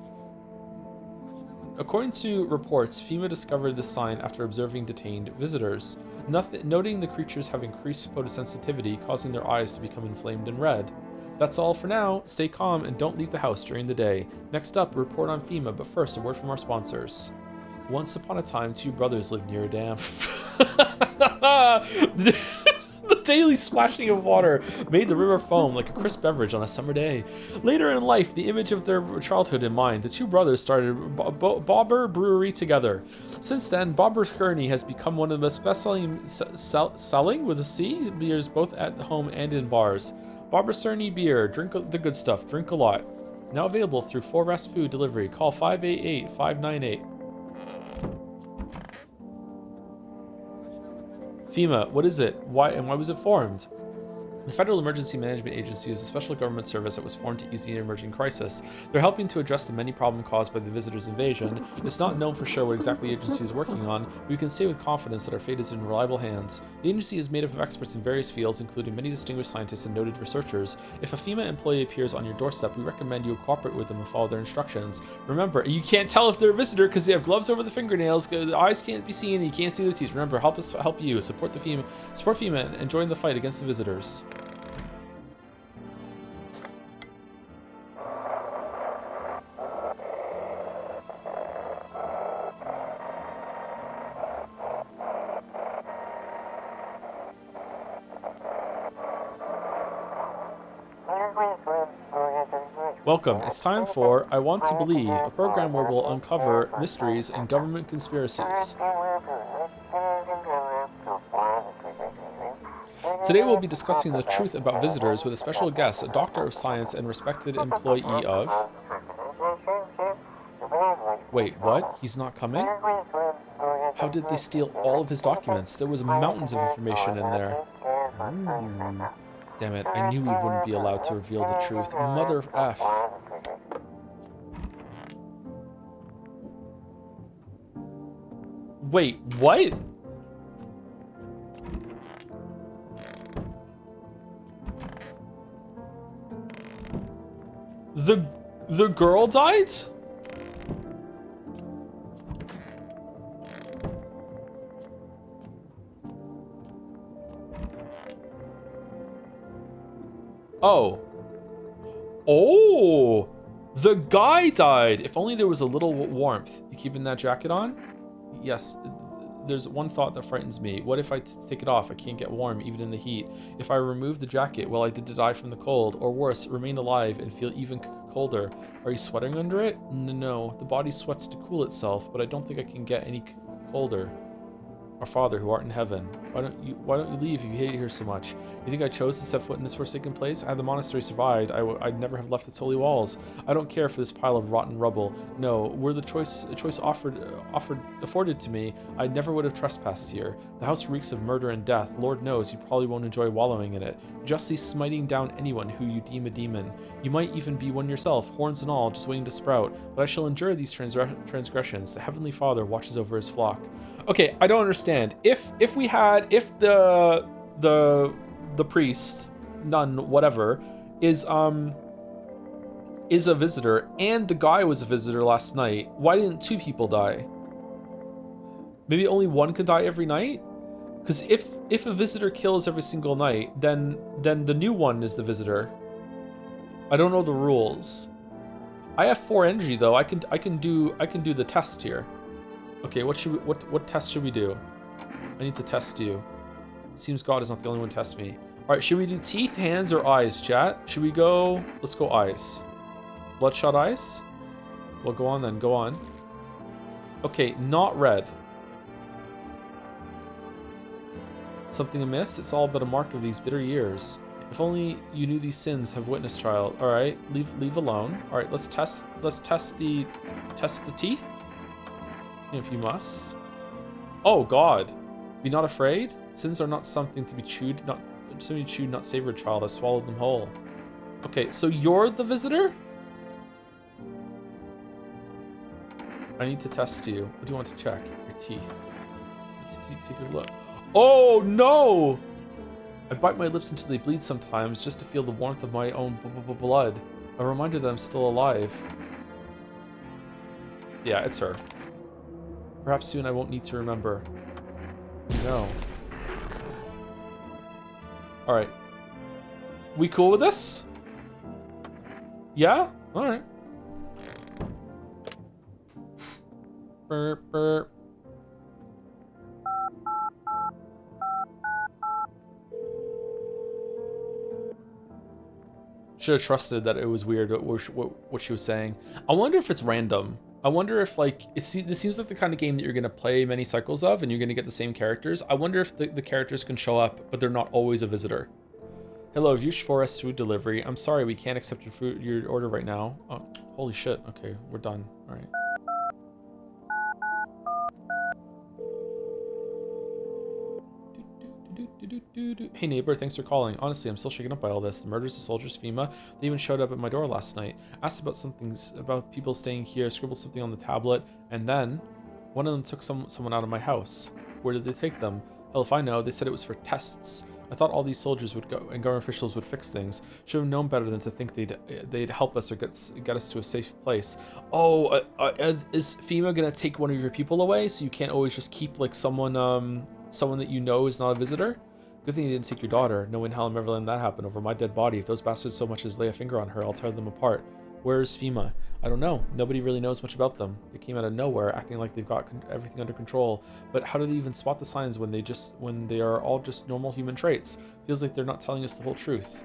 According to reports, FEMA discovered this sign after observing detained visitors, noting the creatures have increased photosensitivity, causing their eyes to become inflamed and red. That's all for now. Stay calm and don't leave the house during the day. Next up, a report on FEMA, but first, a word from our sponsors. Once upon a time, 2 brothers lived near a dam. The daily splashing of water made the river foam like a crisp beverage on a summer day. Later in life, the image of their childhood in mind, the 2 brothers started Bobber Brewery together. Since then, Bobber Kearney has become one of the most best-selling selling with a C beers both at home and in bars. Bobber Kearney beer, drink the good stuff, drink a lot. Now available through 4Rest Food Delivery. Call 588-598. FEMA, what is it? Why was it formed? The Federal Emergency Management Agency is a special government service that was formed to ease the emerging crisis. They're helping to address the many problems caused by the visitors' invasion. It's not known for sure what exactly the agency is working on, but we can say with confidence that our fate is in reliable hands. The agency is made up of experts in various fields, including many distinguished scientists and noted researchers. If a FEMA employee appears on your doorstep, we recommend you cooperate with them and follow their instructions. Remember, you can't tell if they're a visitor because they have gloves over the fingernails, the eyes can't be seen, and you can't see their teeth. Remember, help us help you. Support FEMA and join the fight against the visitors. Welcome. It's time for I Want to Believe, a program where we'll uncover mysteries and government conspiracies. Today we'll be discussing the truth about visitors with a special guest, a doctor of science and respected employee of... Wait, what? He's not coming? How did they steal all of his documents? There was mountains of information in there. Ooh. Damn it, I knew we wouldn't be allowed to reveal the truth. Mother F. Wait, what? The girl died? Oh. Oh! The guy died! If only there was a little warmth. You keeping that jacket on? Yes. There's one thought that frightens me. What if I take it off? I can't get warm, even in the heat. If I remove the jacket, will I die from the cold? Or worse, remain alive and feel even colder? Are you sweating under it? No. The body sweats to cool itself, but I don't think I can get any colder. Our Father, who art in heaven, why don't you leave if you hate it here so much? You think I chose to set foot in this forsaken place? Had the monastery survived, I'd never have left its holy walls. I don't care for this pile of rotten rubble. No, were the choice afforded to me, I never would have trespassed here. The house reeks of murder and death. Lord knows you probably won't enjoy wallowing in it. Justly smiting down anyone who you deem a demon. You might even be one yourself, horns and all, just waiting to sprout. But I shall endure these transgressions. The Heavenly Father watches over his flock. Okay, I don't understand. If the priest, nun, whatever, is a visitor and the guy was a visitor last night, why didn't two people die? Maybe only one could die every night? Because if a visitor kills every single night, then the new one is the visitor. I don't know the rules. I have 4 energy though. I can do the test here. Okay, what test should we do? I need to test you. Seems God is not the only one to test me. All right, should we do teeth, hands, or eyes, chat? Should we go? Let's go eyes. Bloodshot eyes? Well, go on then. Go on. Okay, not red. Something amiss? It's all but a mark of these bitter years. If only you knew these sins have witnessed, child. All right, leave alone. All right, let's test the teeth. If you must. Oh God, be not afraid. Sins are not something to be chewed, not savored, child. I swallowed them whole. Okay, so you're the visitor? I need to test you. What do you want to check? Your teeth. Let's take a look. Oh no! I bite my lips until they bleed sometimes, just to feel the warmth of my own blood. A reminder that I'm still alive. Yeah, it's her. Perhaps soon I won't need to remember. No. Alright. We cool with this? Yeah? Alright. Burp, burp. Should have trusted that it was weird what she was saying. I wonder if it's random. I wonder if, like, this seems like the kind of game that you're going to play many cycles of and you're going to get the same characters. I wonder if the characters can show up, but they're not always a visitor. Hello, Vush Forest food delivery. I'm sorry, we can't accept your order right now. Oh, holy shit. Okay, we're done. All right. Hey neighbor, thanks for calling. Honestly, I'm still shaken up by all this. The murders, the soldiers, FEMA. They even showed up at my door last night. Asked about people staying here, scribbled something on the tablet, and then one of them took someone out of my house. Where did they take them? Hell if I know. They said it was for tests. I thought all these soldiers would go and government officials would fix things. Should have known better than to think they'd help us or get us to a safe place. Oh, is FEMA gonna take one of your people away so you can't always just keep like someone that you know is not a visitor? Good thing you didn't take your daughter. No in hell I'm ever letting that happen over my dead body. If those bastards so much as lay a finger on her, I'll tear them apart. Where is FEMA? I don't know. Nobody really knows much about them. They came out of nowhere, acting like they've got everything under control. But how do they even spot the signs when they are all just normal human traits? Feels like they're not telling us the whole truth.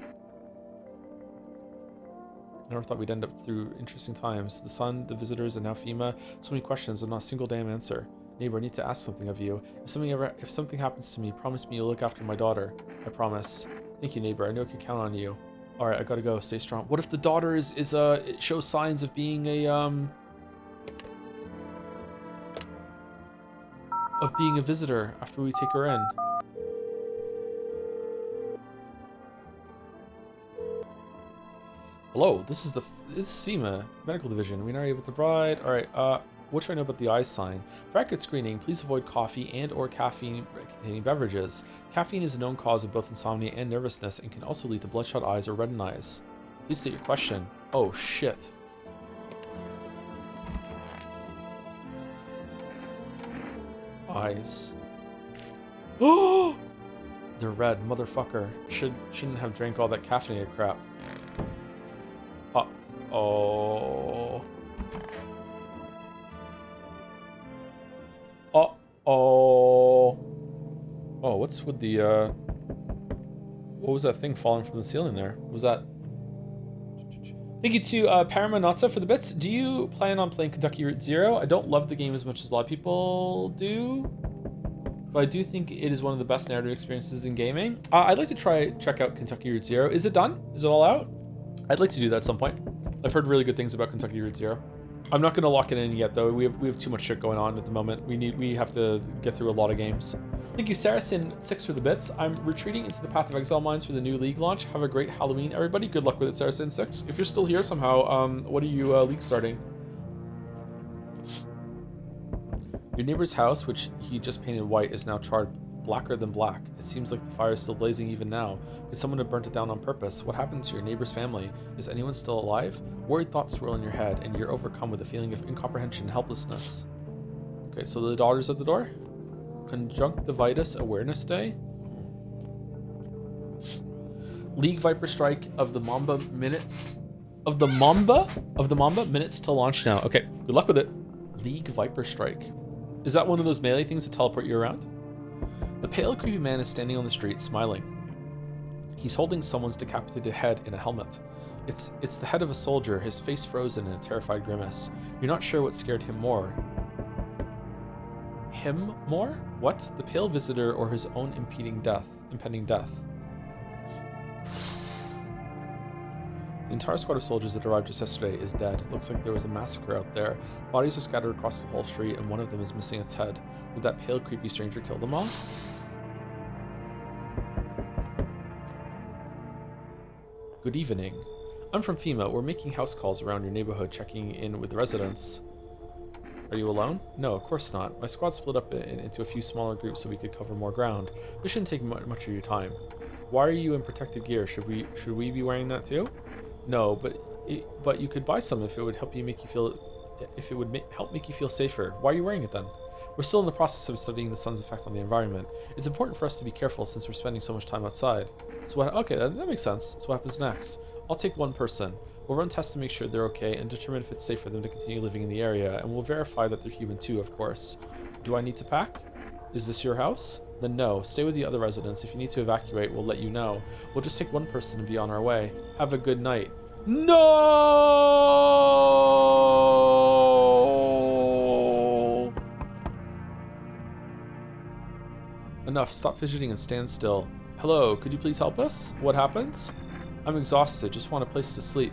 I never thought we'd end up through interesting times. The sun, the visitors, and now FEMA. So many questions and not a single damn answer. Neighbor, I need to ask something of you. If something happens to me, promise me you'll look after my daughter. I promise. Thank you, neighbor. I know I can count on you. All right, I gotta go. Stay strong. What if the daughter it shows signs of being a visitor after we take her in? Hello, this is FEMA Medical Division. We are able to provide. All right. What should I know about the eye sign? For accurate screening, please avoid coffee and/or caffeine-containing beverages. Caffeine is a known cause of both insomnia and nervousness and can also lead to bloodshot eyes or reddened eyes. Please state your question. Oh, shit. Eyes. Oh! They're red, motherfucker. Shouldn't have drank all that caffeinated crap. Uh-oh. Uh-oh. Oh, what's with the, what was that thing falling from the ceiling there? What was that? Thank you to Paramanatsa for the bits. Do you plan on playing Kentucky Route Zero? I don't love the game as much as a lot of people do, but I do think it is one of the best narrative experiences in gaming. I'd like to check out Kentucky Route Zero. Is it done? Is it all out? I'd like to do that at some point. I've heard really good things about Kentucky Route Zero. I'm not going to lock it in yet, though. We have too much shit going on at the moment. We have to get through a lot of games. Thank you, Saracen6 for the bits. I'm retreating into the Path of Exile mines for the new League launch. Have a great Halloween, everybody. Good luck with it, Saracen6. If you're still here somehow, what are you League starting? Your neighbor's house, which he just painted white, is now charred blacker than black. It seems like the fire is still blazing even now. Could someone have burnt it down on purpose? What happened to your neighbor's family? Is anyone still alive? Worried thoughts swirl in your head, and you're overcome with a feeling of incomprehension and helplessness. Okay, so the daughter's at the door? Conjunctivitis Awareness Day? League Viper Strike of the Mamba minutes. Of the Mamba minutes to launch now. Okay, good luck with it. League Viper Strike. Is that one of those melee things that teleport you around? The pale, creepy man is standing on the street, smiling. He's holding someone's decapitated head in a helmet. It's the head of a soldier, his face frozen in a terrified grimace. You're not sure what scared him more. Him more? What? The pale visitor or his own impending death? The entire squad of soldiers that arrived just yesterday is dead. Looks like there was a massacre out there. Bodies are scattered across the whole street, and one of them is missing its head. Did that pale, creepy stranger kill them all? Good evening. I'm from FEMA. We're making house calls around your neighborhood, checking in with the residents. Are you alone? No, of course not. My squad split up into a few smaller groups so we could cover more ground. This shouldn't take much of your time. Why are you in protective gear? Should we be wearing that too? No, but you could buy some if it would help make you feel safer. Why are you wearing it then? We're still in the process of studying the sun's effect on the environment. It's important for us to be careful since we're spending so much time outside. So okay, that makes sense. So what happens next? I'll take one person. We'll run tests to make sure they're okay and determine if it's safe for them to continue living in the area, and we'll verify that they're human too, of course. Do I need to pack? Is this your house? Then no, stay with the other residents. If you need to evacuate, we'll let you know. We'll just take one person and be on our way. Have a good night. No! Enough, stop fidgeting and stand still. Hello, could you please help us? What happened? I'm exhausted, just want a place to sleep.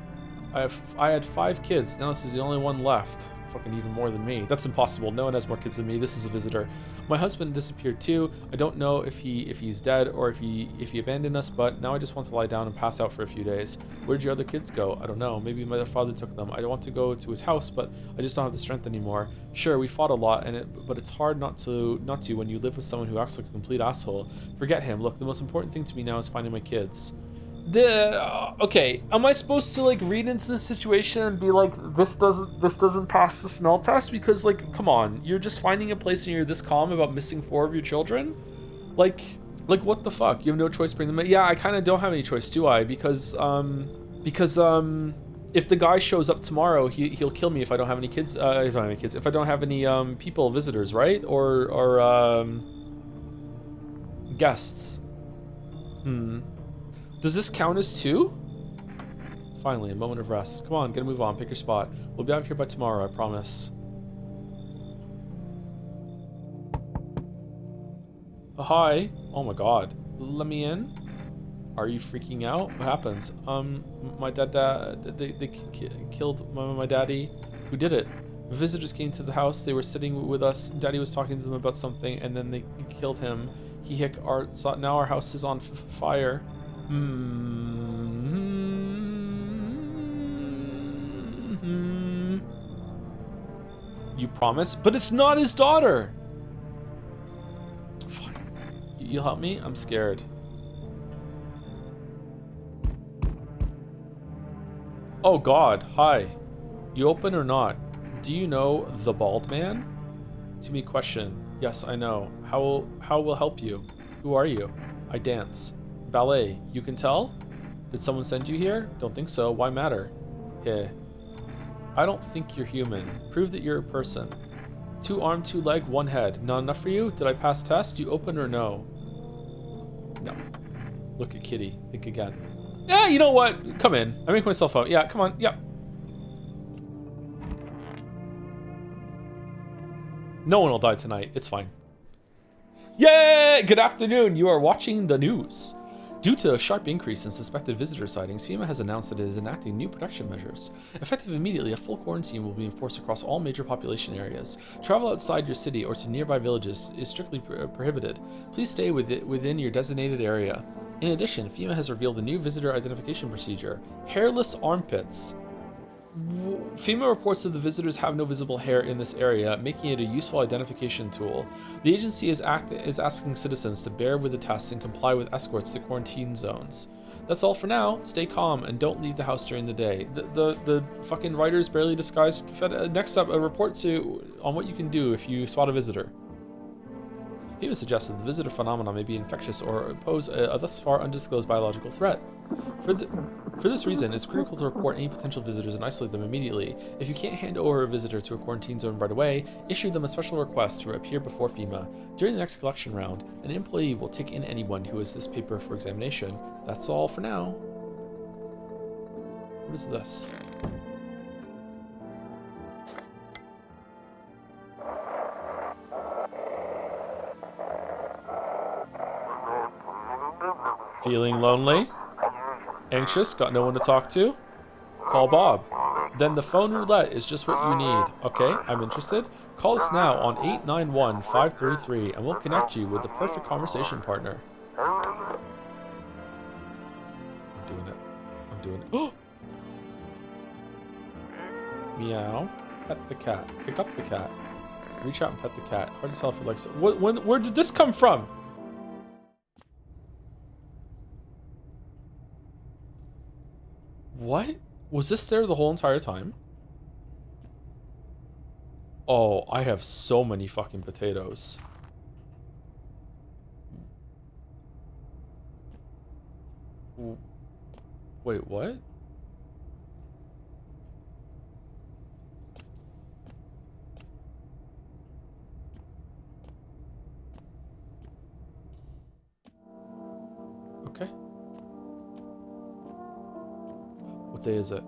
I had 5 kids, now this is the only one left. Fucking even more than me. That's impossible, no one has more kids than me, this is a visitor. My husband disappeared too. I don't know if he's dead or if he abandoned us, but now I just want to lie down and pass out for a few days. Where'd your other kids go? I don't know, maybe my father took them. I don't want to go to his house, but I just don't have the strength anymore. Sure, we fought a lot, but it's hard not to when you live with someone who acts like a complete asshole. Forget him, look, the most important thing to me now is finding my kids. Okay, am I supposed to like read into the situation and be like, this doesn't pass the smell test? Because like, come on, you're just finding a place and you're this calm about missing 4 of your children? Like what the fuck? You have no choice to bring them in? Yeah, I kind of don't have any choice, do I? Because if the guy shows up tomorrow, he'll kill me if I don't have any kids. If I don't have any kids, if I don't have any people, visitors, right? Or guests. Does this count as 2? Finally, a moment of rest. Come on, get a move on, pick your spot. We'll be out of here by tomorrow, I promise. Hi. Oh my god. Let me in. Are you freaking out? What happens? My they killed my daddy. Who did it? Visitors came to the house. They were sitting with us. Daddy was talking to them about something, and then they killed him. He hit our. Now our house is on fire. You promise? But it's not his daughter. Fine. You'll help me? I'm scared. Oh god, hi. You open or not? Do you know the bald man? To me question. Yes, I know. How will help you? Who are you? I dance. Ballet. You can tell? Did someone send you here? Don't think so. Why matter? Yeah. I don't think you're human. Prove that you're a person. 2 arm, 2 leg, 1 head. Not enough for you? Did I pass test? You open or no? No. Look at Kitty. Think again. Yeah, you know what? Come in. I make myself out. Yeah, come on. Yeah. No one will die tonight. It's fine. Yay! Good afternoon. You are watching the news. Due to a sharp increase in suspected visitor sightings, FEMA has announced that it is enacting new protection measures. Effective immediately, a full quarantine will be enforced across all major population areas. Travel outside your city or to nearby villages is strictly prohibited. Please stay within your designated area. In addition, FEMA has revealed a new visitor identification procedure: hairless armpits. FEMA reports that the visitors have no visible hair in this area, making it a useful identification tool. The agency is asking citizens to bear with the tests and comply with escorts to quarantine zones. That's all for now. Stay calm and don't leave the house during the day. The fucking writers barely disguised. Next up, a report on what you can do if you spot a visitor. FEMA suggests that the visitor phenomenon may be infectious or pose a thus far undisclosed biological threat. For this reason, it's critical to report any potential visitors and isolate them immediately. If you can't hand over a visitor to a quarantine zone right away, issue them a special request to appear before FEMA. During the next collection round, an employee will take in anyone who has this paper for examination. That's all for now. What is this? Feeling lonely? Anxious? Got no one to talk to? Call Bob. Then the phone roulette is just what you need. Okay, I'm interested. Call us now on 891-533 and we'll connect you with the perfect conversation partner. I'm doing it. Oh! Meow. Pet the cat. Pick up the cat. Reach out and pet the cat. Hard to tell if it likes it. Where did this come from? What? Was this there the whole entire time? Oh, I have so many fucking potatoes. Wait, what? Okay. What day is it?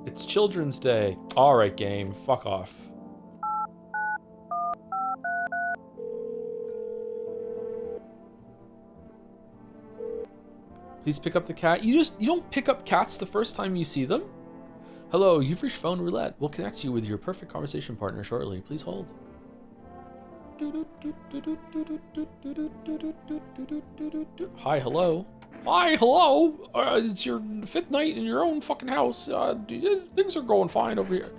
It's Children's Day. Alright, game. Fuck off. Please pick up the cat. You don't pick up cats the first time you see them? Hello, you've reached phone roulette. We'll connect you with your perfect conversation partner shortly. Please hold. Hi, hello. Hi, hello. It's your 5th night in your own fucking house. Things are going fine over here.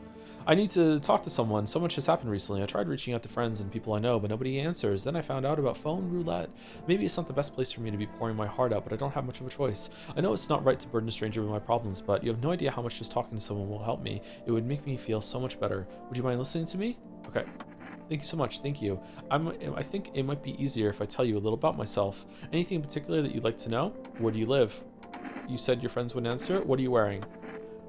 I need to talk to someone. So much has happened recently. I tried reaching out to friends and people I know, but nobody answers. Then I found out about phone roulette. Maybe it's not the best place for me to be pouring my heart out, but I don't have much of a choice. I know it's not right to burden a stranger with my problems, but you have no idea how much just talking to someone will help me. It would make me feel so much better. Would you mind listening to me? Okay. Thank you so much. Thank you. I think it might be easier if I tell you a little about myself. Anything in particular that you'd like to know? Where do you live? You said your friends would answer. What are you wearing?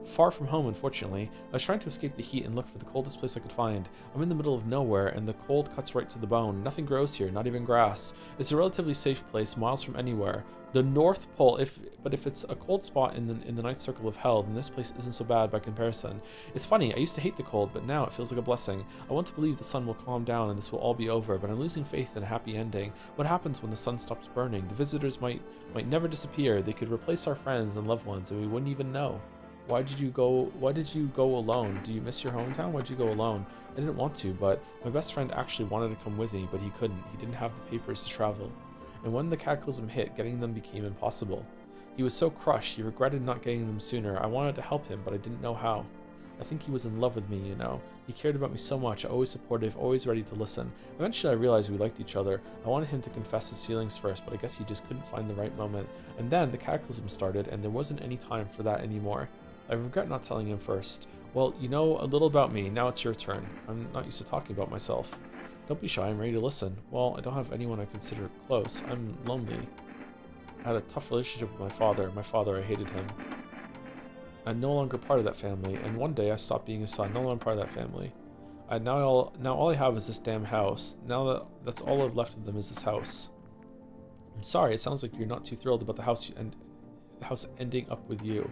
Far from home, unfortunately. I was trying to escape the heat and look for the coldest place I could find. I'm in the middle of nowhere, and the cold cuts right to the bone. Nothing grows here, not even grass. It's a relatively safe place, miles from anywhere. The North Pole, but if it's a cold spot in the ninth circle of hell, then this place isn't so bad by comparison. It's funny, I used to hate the cold, but now it feels like a blessing. I want to believe the sun will calm down and this will all be over, but I'm losing faith in a happy ending. What happens when the sun stops burning? The visitors might never disappear. They could replace our friends and loved ones, and we wouldn't even know. Why did you go alone? Do you miss your hometown? Why'd you go alone? I didn't want to, but my best friend actually wanted to come with me, but he couldn't. He didn't have the papers to travel. And when the cataclysm hit, getting them became impossible. He was so crushed, he regretted not getting them sooner. I wanted to help him, but I didn't know how. I think he was in love with me, you know. He cared about me so much, always supportive, always ready to listen. Eventually I realized we liked each other. I wanted him to confess his feelings first, but I guess he just couldn't find the right moment. And then the cataclysm started, and there wasn't any time for that anymore. I regret not telling him first. Well, you know a little about me. Now it's your turn. I'm not used to talking about myself. Don't be shy. I'm ready to listen. Well, I don't have anyone I consider close. I'm lonely. I had a tough relationship with my father. I hated him. I'm no longer part of that family. And one day I stopped being his son. No longer part of that family. Now all I have is this damn house. Now that's all I've left of them is this house. I'm sorry. It sounds like you're not too thrilled about the house and the house ending up with you.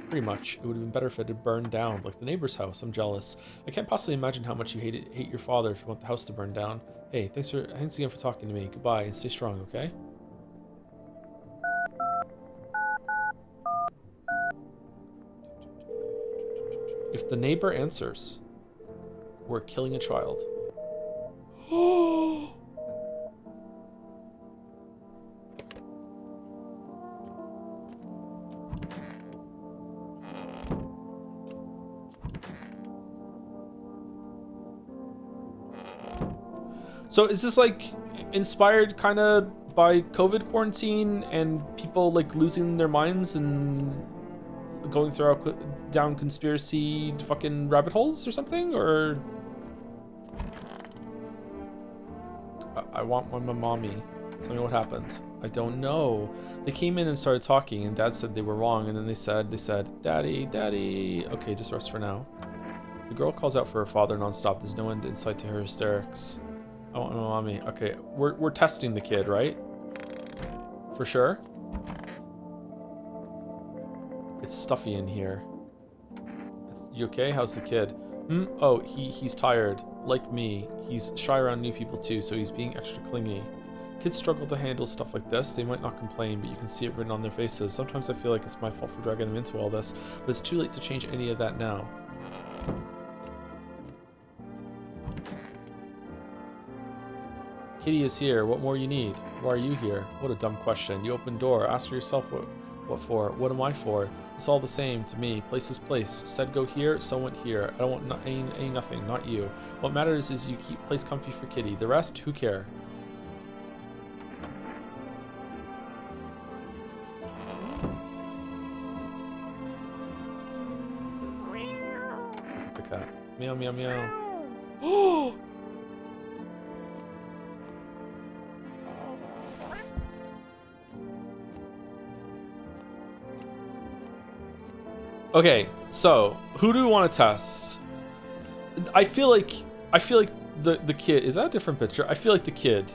Pretty much. It would have been better if it had burned down, like the neighbor's house. I'm jealous. I can't possibly imagine how much you hate your father if you want the house to burn down. Hey, thanks again for talking to me. Goodbye, and stay strong, okay? If the neighbor answers, we're killing a child. Oh! So is this like inspired kind of by COVID quarantine and people like losing their minds and going down conspiracy fucking rabbit holes or something? Or I want my mommy. Tell me what happened. I don't know. They came in and started talking, and Dad said they were wrong, and then they said, Daddy, Daddy. Okay, just rest for now. The girl calls out for her father nonstop. There's no end in sight to her hysterics. I want my mommy. Okay, we're testing the kid, right? For sure. It's stuffy in here. You okay? How's the kid? Oh, he's tired. Like me. He's shy around new people too, so he's being extra clingy. Kids struggle to handle stuff like this. They might not complain, but you can see it written on their faces. Sometimes I feel like it's my fault for dragging them into all this, but it's too late to change any of that now. Kitty is here. What more you need? Why are you here? What a dumb question. You open door. Ask for yourself what for. What am I for? It's all the same to me. Place is place. Said go here, so went here. I don't want ain't nothing, not you. What matters is you keep place comfy for Kitty. The rest, who care? The cat. Meow meow meow. Oh! Okay, so who do we want to test? I feel like the kid. Is that a different picture? I feel like the kid.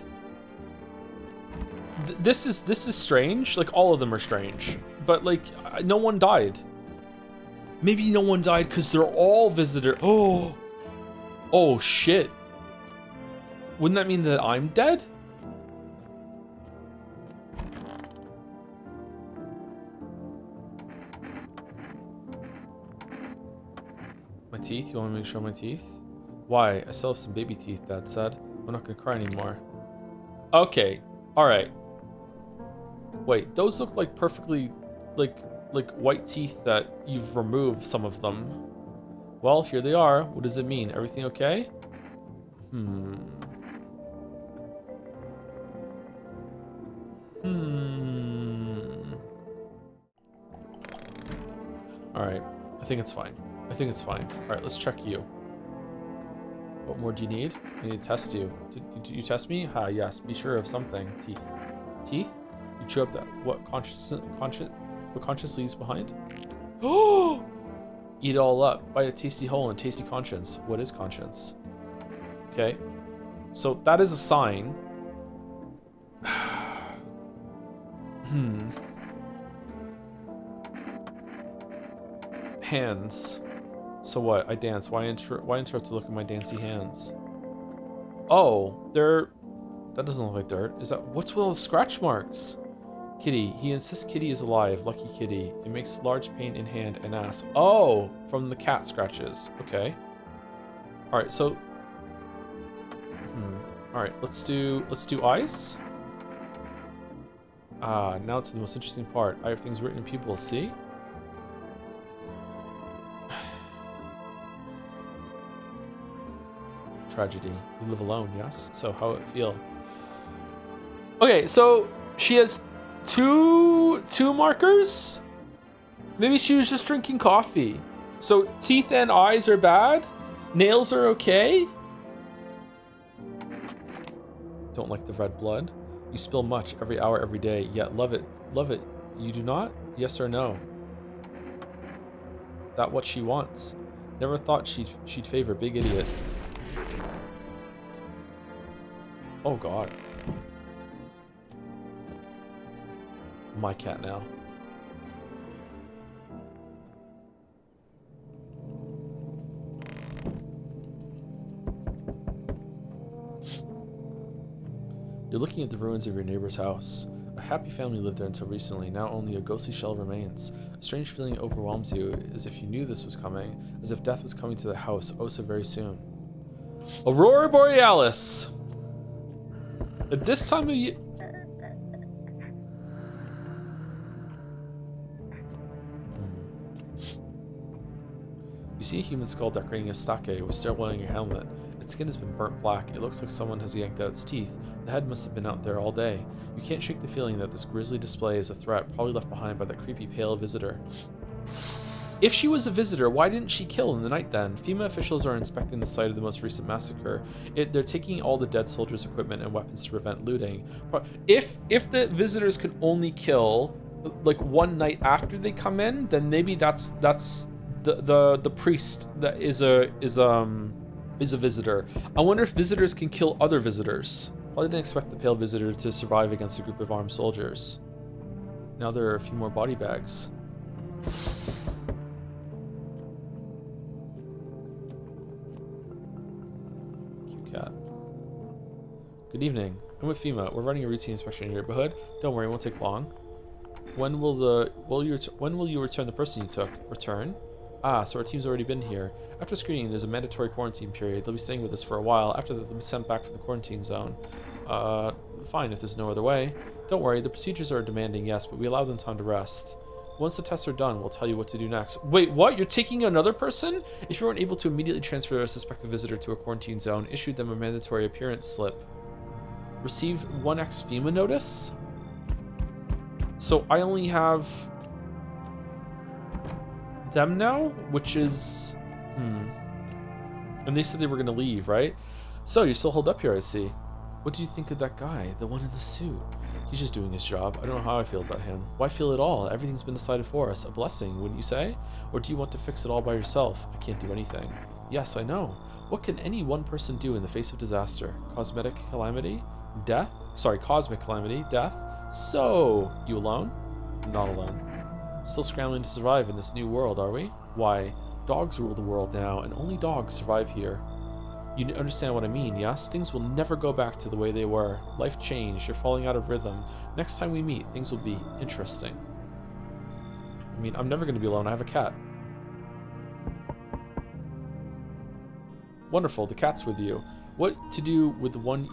This is strange. Like all of them are strange, but like no one died. Maybe no one died because they're all visitor. Oh shit. Wouldn't that mean that I'm dead? My teeth? You want me to show my teeth? Why? I still have some baby teeth, Dad said. I'm not gonna cry anymore. Okay. Alright. Wait, those look like perfectly like white teeth that you've removed some of them. Well, here they are. What does it mean? Everything okay? Alright. I think it's fine. Alright, let's check you. What more do you need? I need to test you. Did you test me? Yes. Be sure of something. Teeth. Teeth? You chew up that. What conscience leaves behind? Oh! Eat it all up. Bite a tasty hole and tasty conscience. What is conscience? Okay. So that is a sign. Hands. So what? I dance. Why interrupt to look at my dancy hands? Oh, they're... That doesn't look like dirt. Is that... What's with all the scratch marks? Kitty. He insists Kitty is alive. Lucky Kitty. It makes large pain in hand and ass. Oh! From the cat scratches. Okay. Alright, so... Alright, let's do eyes. Ah, now to the most interesting part. I have things written in pupils, see? Tragedy. You live alone, yes? So how it feel? Okay, so she has two markers? Maybe she was just drinking coffee. So teeth and eyes are bad? Nails are okay? Don't like the red blood. You spill much every hour, every day, yet love it. Love it. You do not? Yes or no? That what she wants. Never thought she'd favor big idiot. Oh god. My cat now. You're looking at the ruins of your neighbor's house. A happy family lived there until recently. Now only a ghostly shell remains. A strange feeling overwhelms you, as if you knew this was coming, as if death was coming to the house oh so very soon. Aurora Borealis! At this time of year... You see a human skull decorating a stake with still wearing a helmet. Its skin has been burnt black. It looks like someone has yanked out its teeth. The head must have been out there all day. You can't shake the feeling that this grisly display is a threat, probably left behind by that creepy pale visitor. If she was a visitor, why didn't she kill in the night then? FEMA officials are inspecting the site of the most recent massacre. They're taking all the dead soldiers' equipment and weapons to prevent looting. If the visitors could only kill like one night after they come in, then maybe that's the priest that is a visitor. I wonder if visitors can kill other visitors. Probably didn't expect the pale visitor to survive against a group of armed soldiers. Now there are a few more body bags. Cute cat. Good evening. I'm with FEMA. We're running a routine inspection in your neighborhood. Don't worry, it won't take long. When will you return the person you took? Return? Ah, so our team's already been here. After screening, there's a mandatory quarantine period. They'll be staying with us for a while. After that, they'll be sent back from the quarantine zone. Fine if there's no other way. Don't worry, the procedures are demanding, yes, but we allow them time to rest. Once the tests are done, we'll tell you what to do next. Wait, what? You're taking another person? If you weren't able to immediately transfer a suspected visitor to a quarantine zone, issued them a mandatory appearance slip. Received 1x FEMA notice? So I only have... them now, which is and they said they were gonna leave, right? So you still hold up here, I see. What do you think of that guy, the one in the suit? He's just doing his job. I don't know how I feel about him. Why feel it all? Everything's been decided for us. A blessing, wouldn't you say? Or do you want to fix it all by yourself? I can't do anything. Yes, I know. What can any one person do in the face of disaster? Cosmetic calamity? Death? Sorry, cosmic calamity? Death? So, you alone? Not alone. Still scrambling to survive in this new world, are we? Why, dogs rule the world now, and only dogs survive here. You understand what I mean, yes? Things will never go back to the way they were. Life changed, you're falling out of rhythm. Next time we meet, things will be interesting. I mean, I'm never going to be alone, I have a cat. Wonderful, the cat's with you. What to do with the one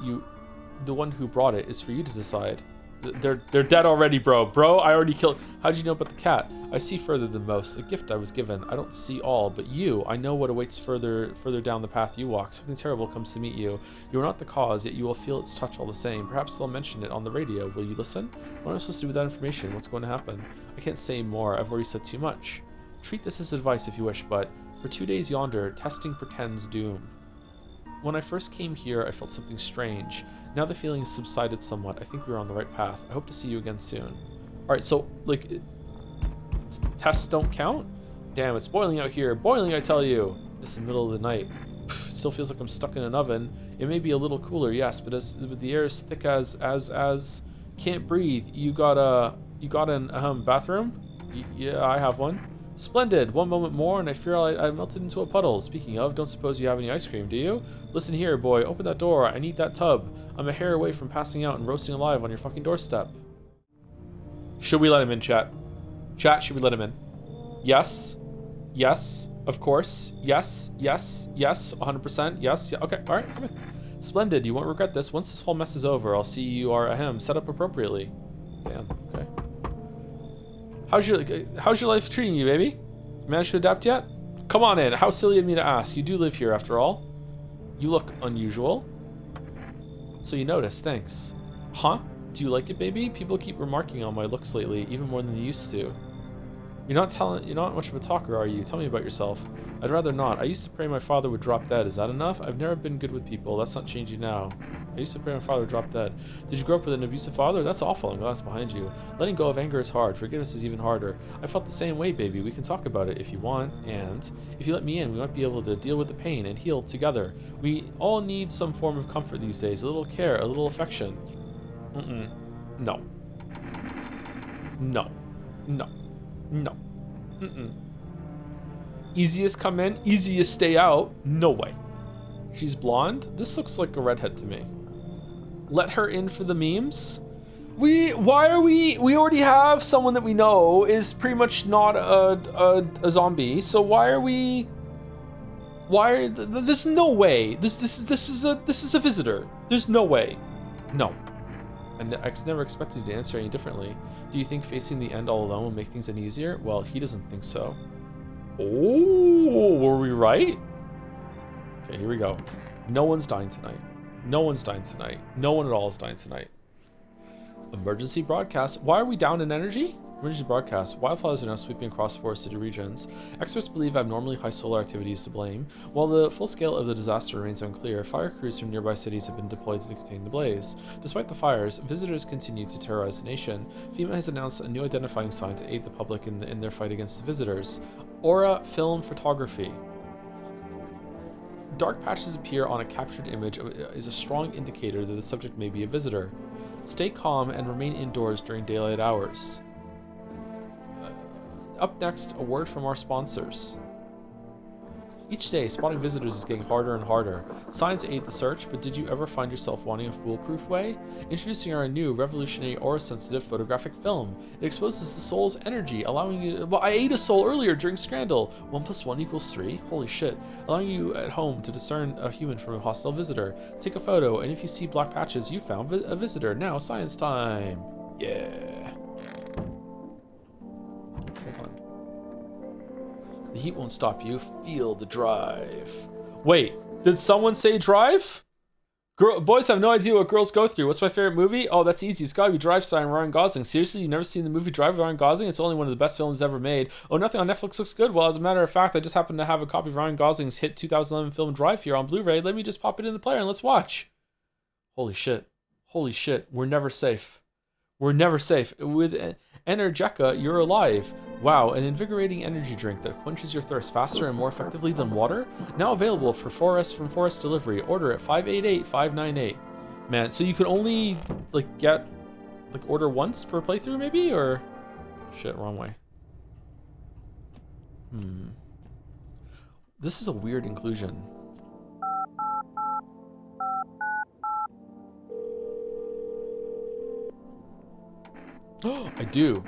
who brought it is for you to decide. They're dead already, bro. Bro, I already killed... How did you know about the cat? I see further than most. A gift I was given. I don't see all, but you, I know what awaits further down the path you walk. Something terrible comes to meet you. You are not the cause, yet you will feel its touch all the same. Perhaps they'll mention it on the radio. Will you listen? What am I supposed to do with that information? What's going to happen? I can't say more. I've already said too much. Treat this as advice if you wish, but for 2 days yonder, testing portends doom. When I first came here, I felt something strange. Now the feeling has subsided somewhat. I think we're on the right path. I hope to see you again soon. Alright, so, like, tests don't count? Damn, it's boiling out here. Boiling, I tell you. It's the middle of the night. It still feels like I'm stuck in an oven. It may be a little cooler, yes, but the air is thick as can't breathe. You got an bathroom? Yeah, I have one. Splendid. One moment more, and I fear I melted into a puddle. Speaking of, don't suppose you have any ice cream, do you? Listen here, boy. Open that door. I need that tub. I'm a hair away from passing out and roasting alive on your fucking doorstep. Should we let him in, chat? Chat, should we let him in? Yes. Yes. Of course. Yes. Yes. Yes. 100%. Yes. Yeah. Okay. All right. Come in. Splendid. You won't regret this. Once this whole mess is over, I'll see you are ahem set up appropriately. Damn. Okay. How's your life treating you, baby? Managed to adapt yet? Come on in. How silly of me to ask. You do live here, after all. You look unusual. So you notice. Thanks. Huh? Do you like it, baby? People keep remarking on my looks lately, even more than they used to. You're not much of a talker, are you? Tell me about yourself. I'd rather not. I used to pray my father would drop dead. Is that enough? I've never been good with people. That's not changing now. I used to pray my father would drop dead. Did you grow up with an abusive father? That's awful. I'm glad it's behind you. Letting go of anger is hard. Forgiveness is even harder. I felt the same way, baby. We can talk about it if you want. And if you let me in, we might be able to deal with the pain and heal together. We all need some form of comfort these days. A little care, a little affection. No. No. No. No. Easiest come in, easiest stay out. No way. She's blonde? This looks like a redhead to me. Let her in for the memes? We already have someone that we know is pretty much not a zombie. So there's no way. This is a visitor. There's no way. No. And I never expected you to answer any differently. Do you think facing the end all alone will make things any easier? Well, he doesn't think so. Oh, were we right? Okay, here we go. No one's dying tonight. No one's dying tonight. No one at all is dying tonight. Emergency broadcast. Why are we down in energy? Emergency broadcast. Wildfires are now sweeping across forested regions. Experts believe abnormally high solar activity is to blame. While the full scale of the disaster remains unclear, fire crews from nearby cities have been deployed to contain the blaze. Despite the fires, visitors continue to terrorize the nation. FEMA has announced a new identifying sign to aid the public in their fight against the visitors. Aura Film Photography. Dark patches appear on a captured image is a strong indicator that the subject may be a visitor. Stay calm and remain indoors during daylight hours. Up next, a word from our sponsors. Each day, spotting visitors is getting harder and harder. Signs aid the search, but did you ever find yourself wanting a foolproof way? Introducing our new revolutionary aura-sensitive photographic film. It exposes the soul's energy, allowing you... Well, I ate a soul earlier during Scrandal. 1 + 1 = 3? Holy shit. Allowing you at home to discern a human from a hostile visitor. Take a photo, and if you see black patches, you found a visitor. Now, science time. Yeah. The heat won't stop you. Feel the drive. Wait, did someone say drive? Boys have no idea what girls go through. What's my favorite movie? Oh, that's easy. It's gotta be Drive starring Ryan Gosling. Seriously, you've never seen the movie Drive with Ryan Gosling? It's only one of the best films ever made. Oh, nothing on Netflix looks good. Well, as a matter of fact, I just happen to have a copy of Ryan Gosling's hit 2011 film Drive here on Blu-ray. Let me just pop it in the player and let's watch. Holy shit. Holy shit. We're never safe. We're never safe. With Energeca, you're alive. Wow, an invigorating energy drink that quenches your thirst faster and more effectively than water? Now available for Forest Delivery. Order at 588-598. Man, so you could only order once per playthrough maybe, or shit, wrong way. This is a weird inclusion. Oh, I do.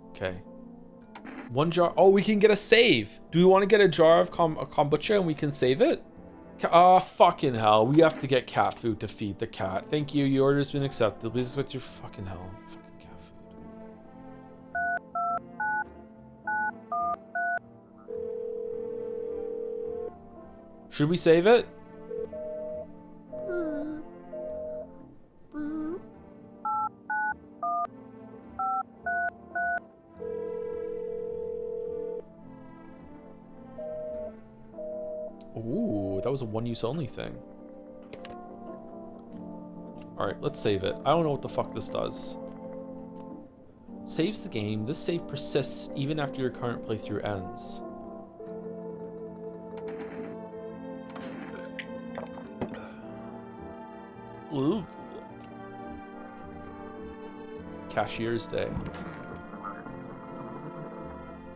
Okay. 1 jar. Oh, we can get a save. Do we want to get a jar of kombucha and we can save it? Fucking hell. We have to get cat food to feed the cat. Thank you. Your order's been accepted. Please expect your fucking hell. Fucking cat food. Should we save it? Ooh, that was a one-use only thing. Alright, let's save it. I don't know what the fuck this does. Saves the game. This save persists even after your current playthrough ends. Ooh. Cashier's Day.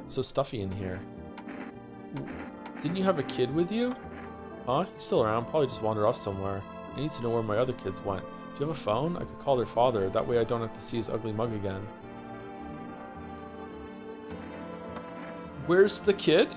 So stuffy in here. Didn't you have a kid with you? Huh? He's still around. Probably just wandered off somewhere. I need to know where my other kids went. Do you have a phone? I could call their father. That way I don't have to see his ugly mug again. Where's the kid?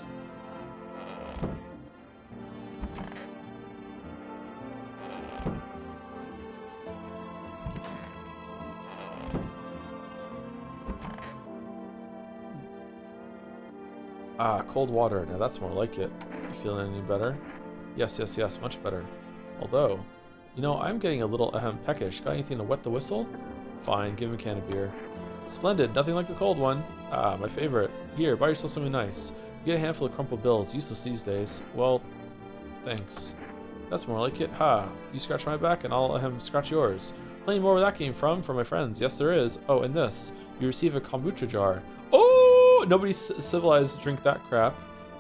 Ah, cold water. Now that's more like it. You feeling any better? Yes, yes, yes, much better. Although, you know, I'm getting a little peckish. Got anything to wet the whistle? Fine, give him a can of beer. Splendid, nothing like a cold one. Ah, my favorite. Here, buy yourself something nice. You get a handful of crumpled bills, useless these days. Well, thanks. That's more like it. Ha, you scratch my back and I'll scratch yours. Plenty more where that came from my friends. Yes, there is. Oh, and this. You receive a kombucha jar. Oh, nobody civilized drink that crap.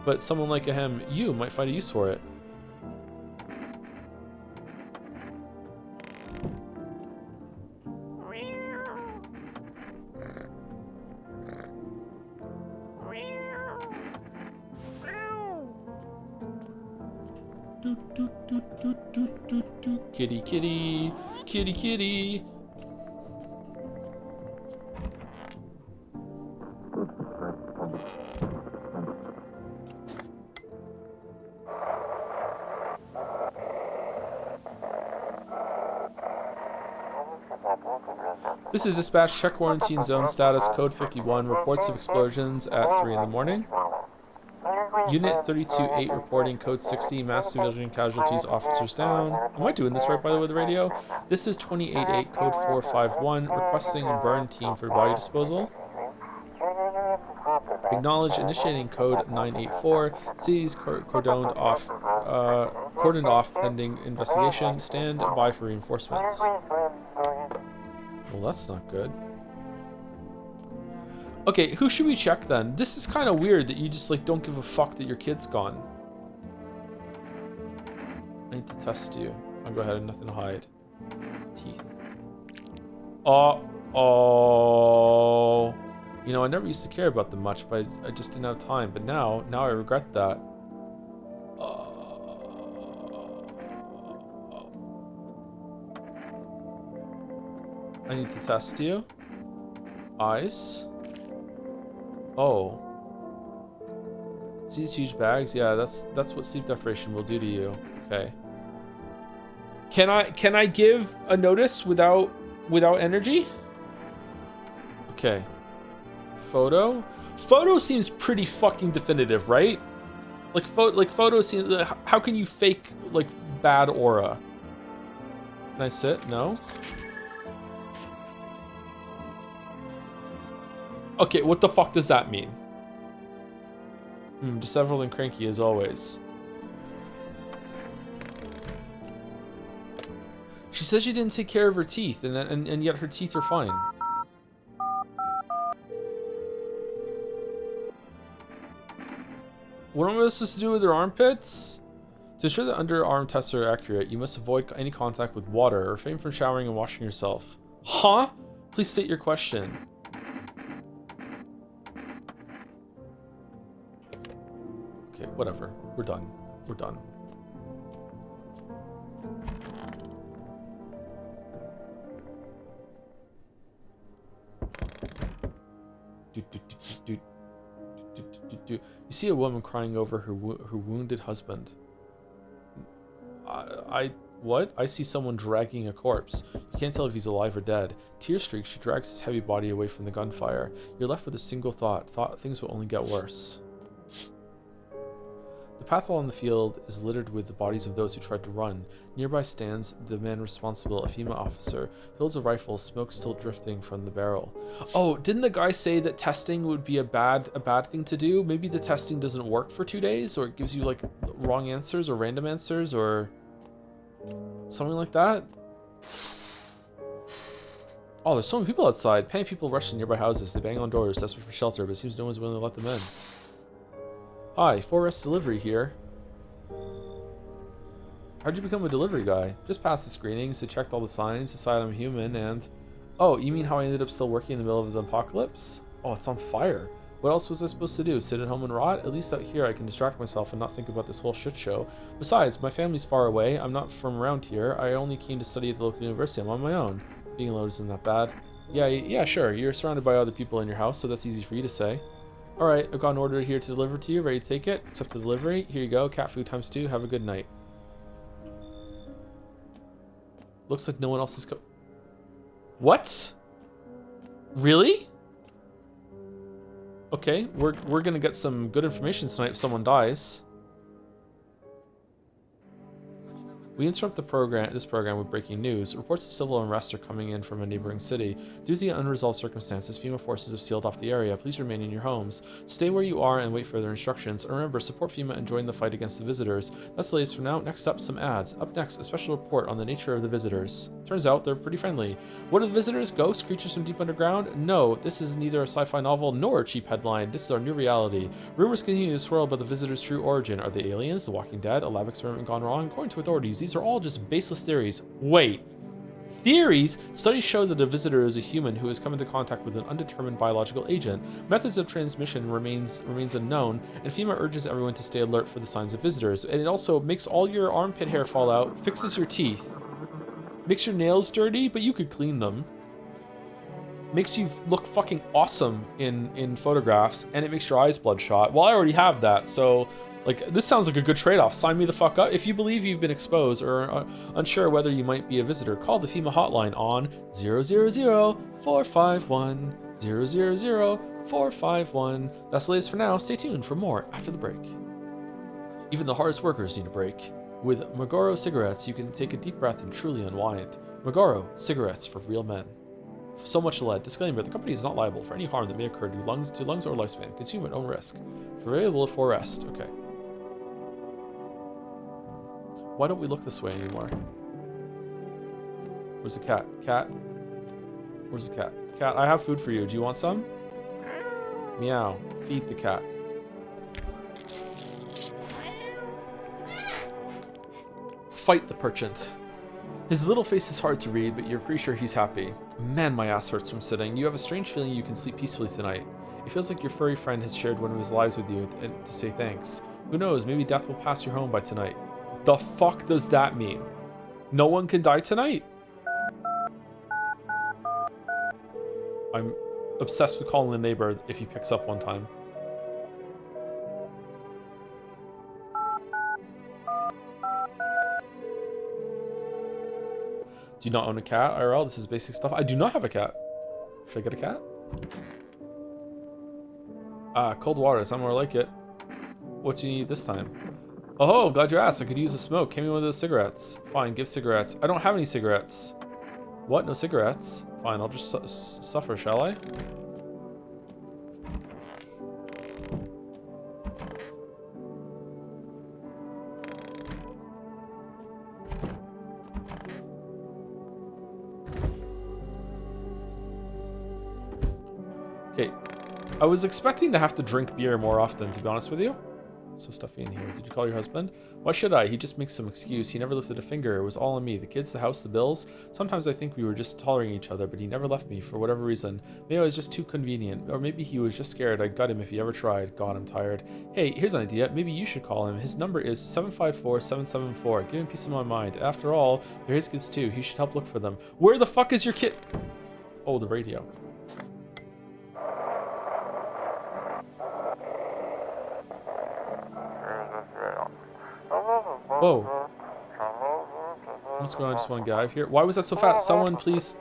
But someone like you might find a use for it. Kitty, kitty, kitty, kitty. This is dispatch. Check quarantine zone status. Code 51. Reports of explosions at 3 in the morning. Unit 32-8 reporting. Code 60. Mass civilian casualties. Officers down. Am I doing this right, by the way, the radio? This is 28-8. Code 451. Requesting a burn team for body disposal. Acknowledge initiating code 984. Cities cordoned off pending investigation. Stand by for reinforcements. Well, that's not good. Okay, who should we check then? This is kind of weird that you just like don't give a fuck that your kid's gone. I need to test you. I'll go ahead and nothing to hide. Teeth. Oh. You know, I never used to care about them much, but I just didn't have time. But now I regret that. I need to test you. Eyes. Oh. See these huge bags? Yeah, that's what sleep deprivation will do to you. Okay. Can I give a notice without energy? Okay. Photo? Photo seems pretty fucking definitive, right? Like photo seems. How can you fake like bad aura? Can I sit? No. Okay, what the fuck does that mean? Disheveled and cranky as always. She said she didn't take care of her teeth, and yet her teeth are fine. What am I supposed to do with her armpits? To ensure that underarm tests are accurate, you must avoid any contact with water or refrain from showering and washing yourself. Huh? Please state your question. Okay, whatever. We're done. We're done. You see a woman crying over her wounded husband. What? I see someone dragging a corpse. You can't tell if he's alive or dead. Tear streaks, she drags his heavy body away from the gunfire. You're left with a single thought. Things will only get worse. The path along the field is littered with the bodies of those who tried to run. Nearby stands the man responsible, a female officer. He holds a rifle, smoke still drifting from the barrel. Oh, didn't the guy say that testing would be a bad thing to do? Maybe the testing doesn't work for 2 days, or it gives you like wrong answers or random answers or something like that. Oh, there's so many people outside. Panicked people rush to nearby houses. They bang on doors, desperate for shelter, but it seems no one's willing to let them in. Hi, 4S delivery here. How'd you become a delivery guy? Just passed the screenings, they checked all the signs, decided I'm human, and... Oh, you mean how I ended up still working in the middle of the apocalypse? Oh, it's on fire. What else was I supposed to do? Sit at home and rot? At least out here I can distract myself and not think about this whole shit show. Besides, my family's far away. I'm not from around here. I only came to study at the local university. I'm on my own. Being alone isn't that bad. Yeah, sure. You're surrounded by other people in your house, so that's easy for you to say. Alright, I've got an order here to deliver to you. Ready to take it? Accept the delivery. Here you go. Cat food ×2. Have a good night. Looks like no one else is What? Really? Okay, we're gonna get some good information tonight if someone dies. We interrupt this program with breaking news. Reports of civil unrest are coming in from a neighboring city. Due to the unresolved circumstances, FEMA forces have sealed off the area. Please remain in your homes. Stay where you are and wait further instructions. And remember, support FEMA and join the fight against the visitors. That's the latest for now. Next up, some ads. Up next, a special report on the nature of the visitors. Turns out they're pretty friendly. What are the visitors? Ghosts? Creatures from deep underground? No, this is neither a sci-fi novel nor a cheap headline. This is our new reality. Rumors continue to swirl about the visitors' true origin. Are they aliens? The Walking Dead? A lab experiment gone wrong? According to authorities, these are all just baseless theories. Wait. Theories? Studies show that a visitor is a human who has come into contact with an undetermined biological agent. Methods of transmission remains unknown, and FEMA urges everyone to stay alert for the signs of visitors. And it also makes all your armpit hair fall out, fixes your teeth, makes your nails dirty, but you could clean them. Makes you look fucking awesome in photographs, and it makes your eyes bloodshot. Well, I already have that, so like this sounds like a good trade-off. Sign me the fuck up. If you believe you've been exposed or are unsure whether you might be a visitor, call the FEMA hotline on 000-451 000-451. That's the latest for now. Stay tuned for more after the break. Even the hardest workers need a break. With Marlboro cigarettes, you can take a deep breath and truly unwind. Marlboro, cigarettes for real men. So much lead. Disclaimer, the company is not liable for any harm that may occur to lungs or lifespan. Consume at own risk. Available for rest. Okay. Why don't we look this way anymore? Where's the cat? Cat? Where's the cat? Cat, I have food for you. Do you want some? Meow. Feed the cat. Fight the perchant. His little face is hard to read, but you're pretty sure he's happy. Man, my ass hurts from sitting. You have a strange feeling you can sleep peacefully tonight. It feels like your furry friend has shared one of his lives with you and to say thanks. Who knows, maybe death will pass your home by tonight. The fuck does that mean? No one can die tonight? I'm obsessed with calling the neighbor if he picks up one time. Do you not own a cat, IRL? This is basic stuff. I do not have a cat. Should I get a cat? Ah, cold water. It's not more like it. What do you need this time? Oh, glad you asked. I could use a smoke. Give me one of those cigarettes. Fine, give cigarettes. I don't have any cigarettes. What? No cigarettes? Fine, I'll just suffer, shall I? Okay. I was expecting to have to drink beer more often, to be honest with you. So stuffy in here. Did you call your husband? Why should I? He just makes some excuse. He never lifted a finger. It was all on me. The kids, the house, the bills. Sometimes I think we were just tolerating each other, but he never left me for whatever reason. Maybe I was just too convenient. Or maybe he was just scared I'd gut him if he ever tried. God, I'm tired. Hey, here's an idea. Maybe you should call him. His number is 754-774. Give him peace of my mind. After all, they're his kids too. He should help look for them. Where the fuck is your kid? Oh, the radio. Whoa. What's going on? Just one guy here. Why was that so fast? Someone, please.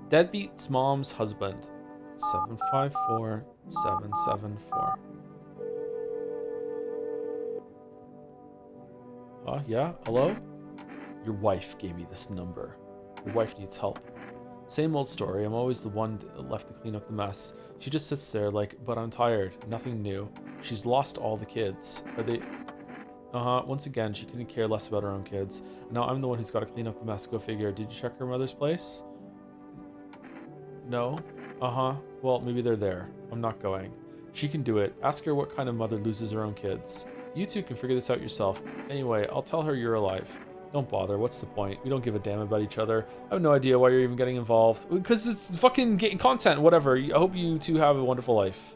Deadbeat's mom's husband. 754-774. Yeah? Hello? Your wife gave me this number. Your wife needs help. Same old story. I'm always the one left to clean up the mess. She just sits there like, but I'm tired. Nothing new. She's lost all the kids. Are they... Once again, she couldn't care less about her own kids. Now I'm the one who's got to clean up the mess. Go figure. Did you check her mother's place? No? Well, maybe they're there. I'm not going. She can do it. Ask her what kind of mother loses her own kids. You two can figure this out yourself. Anyway, I'll tell her you're alive. Don't bother. What's the point? We don't give a damn about each other. I have no idea why you're even getting involved. Because it's fucking getting content, whatever. I hope you two have a wonderful life.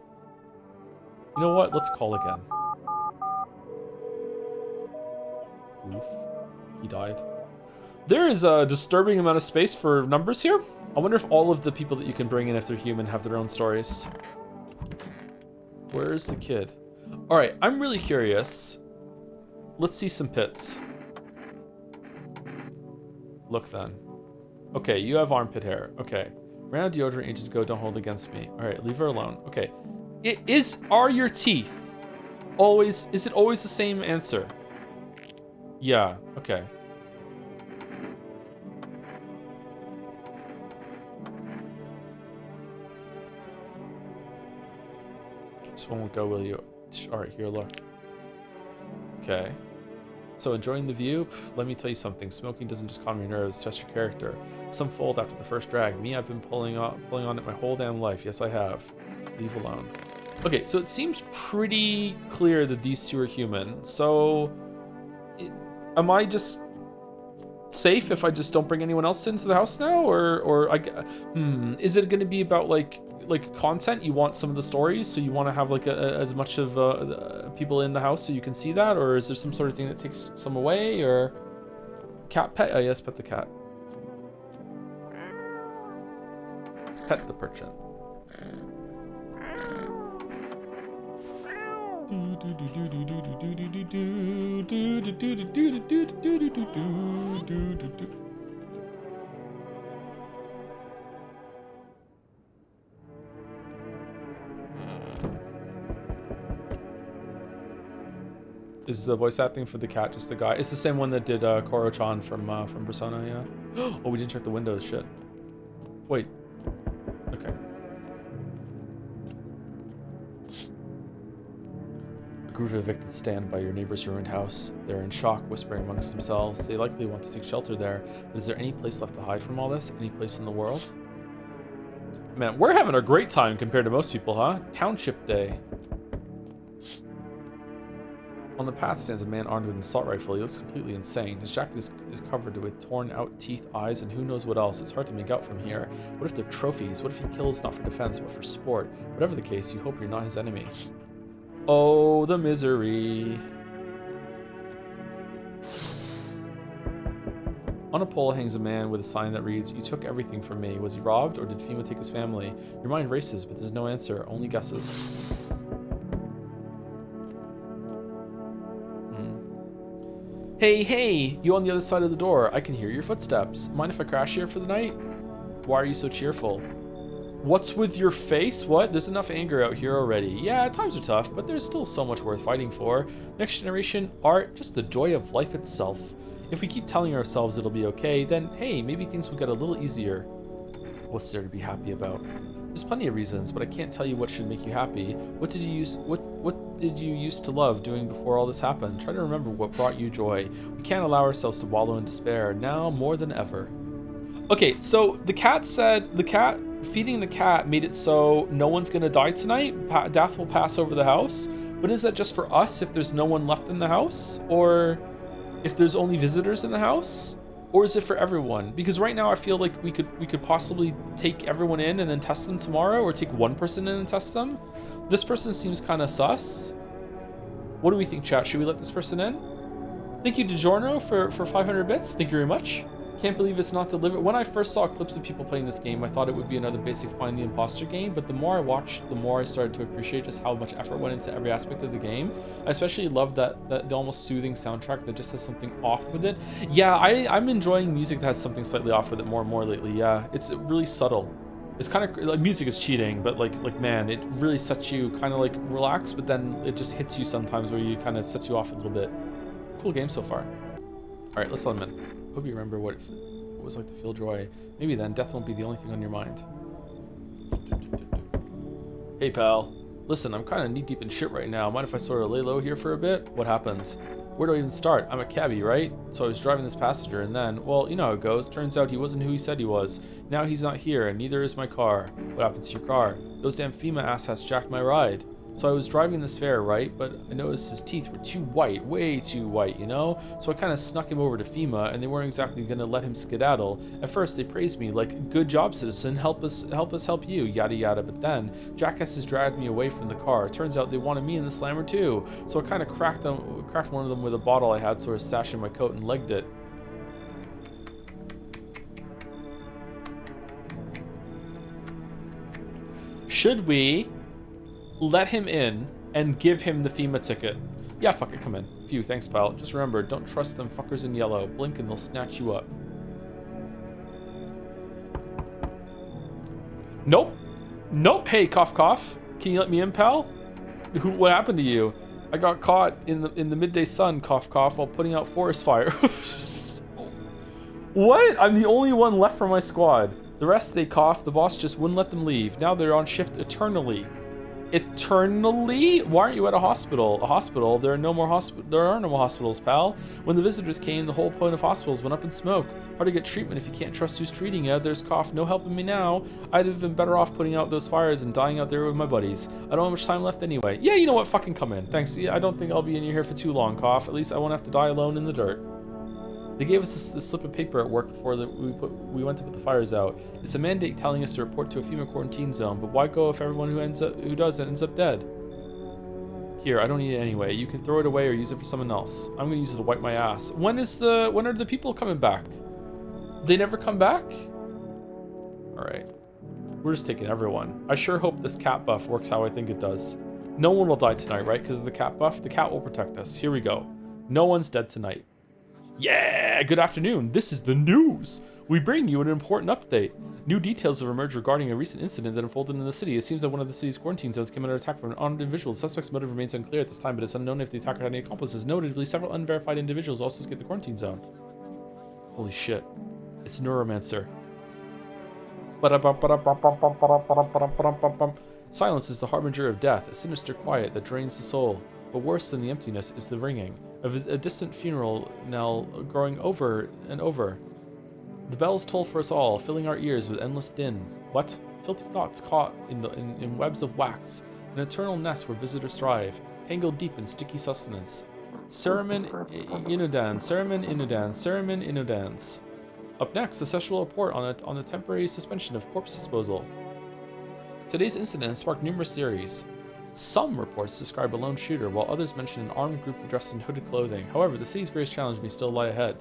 You know what? Let's call again. Oof. He died. There is a disturbing amount of space for numbers here. I wonder if all of the people that you can bring in, if they're human, have their own stories. Where is the kid? All right, I'm really curious. Let's see some pits. Look then. Okay, you have armpit hair. Okay. Ran out of deodorant ages ago, don't hold it against me. All right, leave her alone. Okay. Are your teeth always, is it always the same answer? Yeah, okay. This one won't go, will you? All right, here, look. Okay. So enjoying the view? Pff, let me tell you something. Smoking doesn't just calm your nerves, test your character. Some fold after the first drag. Me, I've been pulling on it my whole damn life. Yes, I have. Leave alone. Okay, so it seems pretty clear that these two are human. So, am I just safe if I just don't bring anyone else into the house now, is it going to be about like content? You want some of the stories, so you want to have like as much of people in the house so you can see that, or is there some sort of thing that takes some away? Or cat pet? Oh yes, pet the cat. Pet the perchin. Is the voice acting for the cat just the guy? It's the same one that did Koro-chan from Persona, yeah. Oh, we didn't check the windows. Shit. Wait. Okay. A group of evicted stand by your neighbor's ruined house. They're in shock, whispering amongst themselves. They likely want to take shelter there. But is there any place left to hide from all this? Any place in the world? Man, we're having a great time compared to most people, huh? Township Day. On the path stands a man armed with an assault rifle. He looks completely insane. His jacket is covered with torn out teeth, eyes, and who knows what else. It's hard to make out from here. What if they're trophies? What if he kills not for defense, but for sport? Whatever the case, you hope you're not his enemy. Oh, the misery. On a pole hangs a man with a sign that reads, "You took everything from me. Was he robbed, or did FEMA take his family?" Your mind races, but there's no answer, only guesses. Hey, you on the other side of the door. I can hear your footsteps. Mind if I crash here for the night? Why are you so cheerful? What's with your face? What? There's enough anger out here already. Yeah, times are tough, but there's still so much worth fighting for. Next generation, art, just the joy of life itself. If we keep telling ourselves it'll be okay, then hey, maybe things will get a little easier. What's there to be happy about? There's plenty of reasons, but I can't tell you what should make you happy. What did you used to love doing before all this happened? Try to remember what brought you joy. We can't allow ourselves to wallow in despair, now more than ever. Okay, so the cat said, feeding the cat made it so no one's gonna die tonight. Death will pass over the house. But is that just for us if there's no one left in the house? Or if there's only visitors in the house? Or is it for everyone? Because right now I feel like we could possibly take everyone in and then test them tomorrow, or take one person in and test them. This person seems kind of sus. What do we think, chat? Should we let this person in? Thank you, DiGiorno, for 500 bits. Thank you very much. Can't believe it's not delivered. When I first saw clips of people playing this game, I thought it would be another basic Find the Imposter game, but the more I watched, the more I started to appreciate just how much effort went into every aspect of the game. I especially love the almost soothing soundtrack that just has something off with it. Yeah, I'm enjoying music that has something slightly off with it more and more lately. Yeah, it's really subtle. It's kind of like music is cheating, but like man, it really sets you kind of like relax, but then it just hits you sometimes where you kind of sets you off a little bit. Cool game so far. All right, let's let him in. Hope you remember what it was like to feel joy. Maybe then death won't be the only thing on your mind. Hey pal, listen, I'm kind of knee deep in shit right now. Mind if I sort of lay low here for a bit? What happened? Where do I even start? I'm a cabbie, right? So I was driving this passenger and then, well, you know how it goes. Turns out he wasn't who he said he was. Now he's not here and neither is my car. What happened to your car? Those damn FEMA asshats jacked my ride. So I was driving this fare, right? But I noticed his teeth were too white, way too white, you know? So I kind of snuck him over to FEMA, and they weren't exactly going to let him skedaddle. At first, they praised me, like, good job, citizen, help us help you, yada yada. But then, jackasses dragged me away from the car. Turns out they wanted me in the slammer too. So I kind of cracked one of them with a bottle I had sort of stashed in my coat and legged it. Should we let him in and give him the FEMA ticket? Yeah, fuck it, come in. Phew, thanks, pal. Just remember, don't trust them fuckers in yellow. Blink and they'll snatch you up. Nope. Nope. Hey, cough, cough. Can you let me in, pal? What happened to you? I got caught in the midday sun, cough, cough, while putting out forest fire. What? I'm the only one left from my squad. The rest, they coughed. The boss just wouldn't let them leave. Now they're on shift eternally. Eternally? Why aren't you at a hospital? A hospital? There are no more hospitals, pal. When the visitors came, the whole point of hospitals went up in smoke. Hard to get treatment if you can't trust who's treating you. There's cough, no helping me now. I'd have been better off putting out those fires and dying out there with my buddies. I don't have much time left anyway. Yeah, you know what? Fucking come in. Thanks. Yeah, I don't think I'll be in your hair for too long, cough. At least I won't have to die alone in the dirt. They gave us this slip of paper at work before we went to put the fires out. It's a mandate telling us to report to a FEMA quarantine zone, but why go if everyone who does it ends up dead? Here, I don't need it anyway. You can throw it away or use it for someone else. I'm gonna use it to wipe my ass. When are the people coming back? They never come back? Alright. We're just taking everyone. I sure hope this cat buff works how I think it does. No one will die tonight, right? Because of the cat buff? The cat will protect us. Here we go. No one's dead tonight. Yeah, good afternoon. This is the news. We bring you an important update. New details have emerged regarding a recent incident that unfolded in the city. It seems that one of the city's quarantine zones came under attack from an armed individual. The suspect's motive remains unclear at this time, but it's unknown if the attacker had any accomplices. Notably, several unverified individuals also escaped the quarantine zone. Holy shit. It's Neuromancer. Silence is the harbinger of death, a sinister quiet that drains the soul. But worse than the emptiness is the ringing of a distant funeral knell growing over and over. The bells toll for us all, filling our ears with endless din. What? Filthy thoughts caught in webs of wax, an eternal nest where visitors thrive, tangled deep in sticky sustenance. Ceremin Inudans. Up next, a sexual report on the temporary suspension of corpse disposal. Today's incident has sparked numerous theories. Some reports describe a lone shooter, while others mention an armed group dressed in hooded clothing. However, the city's greatest challenge may still lie ahead.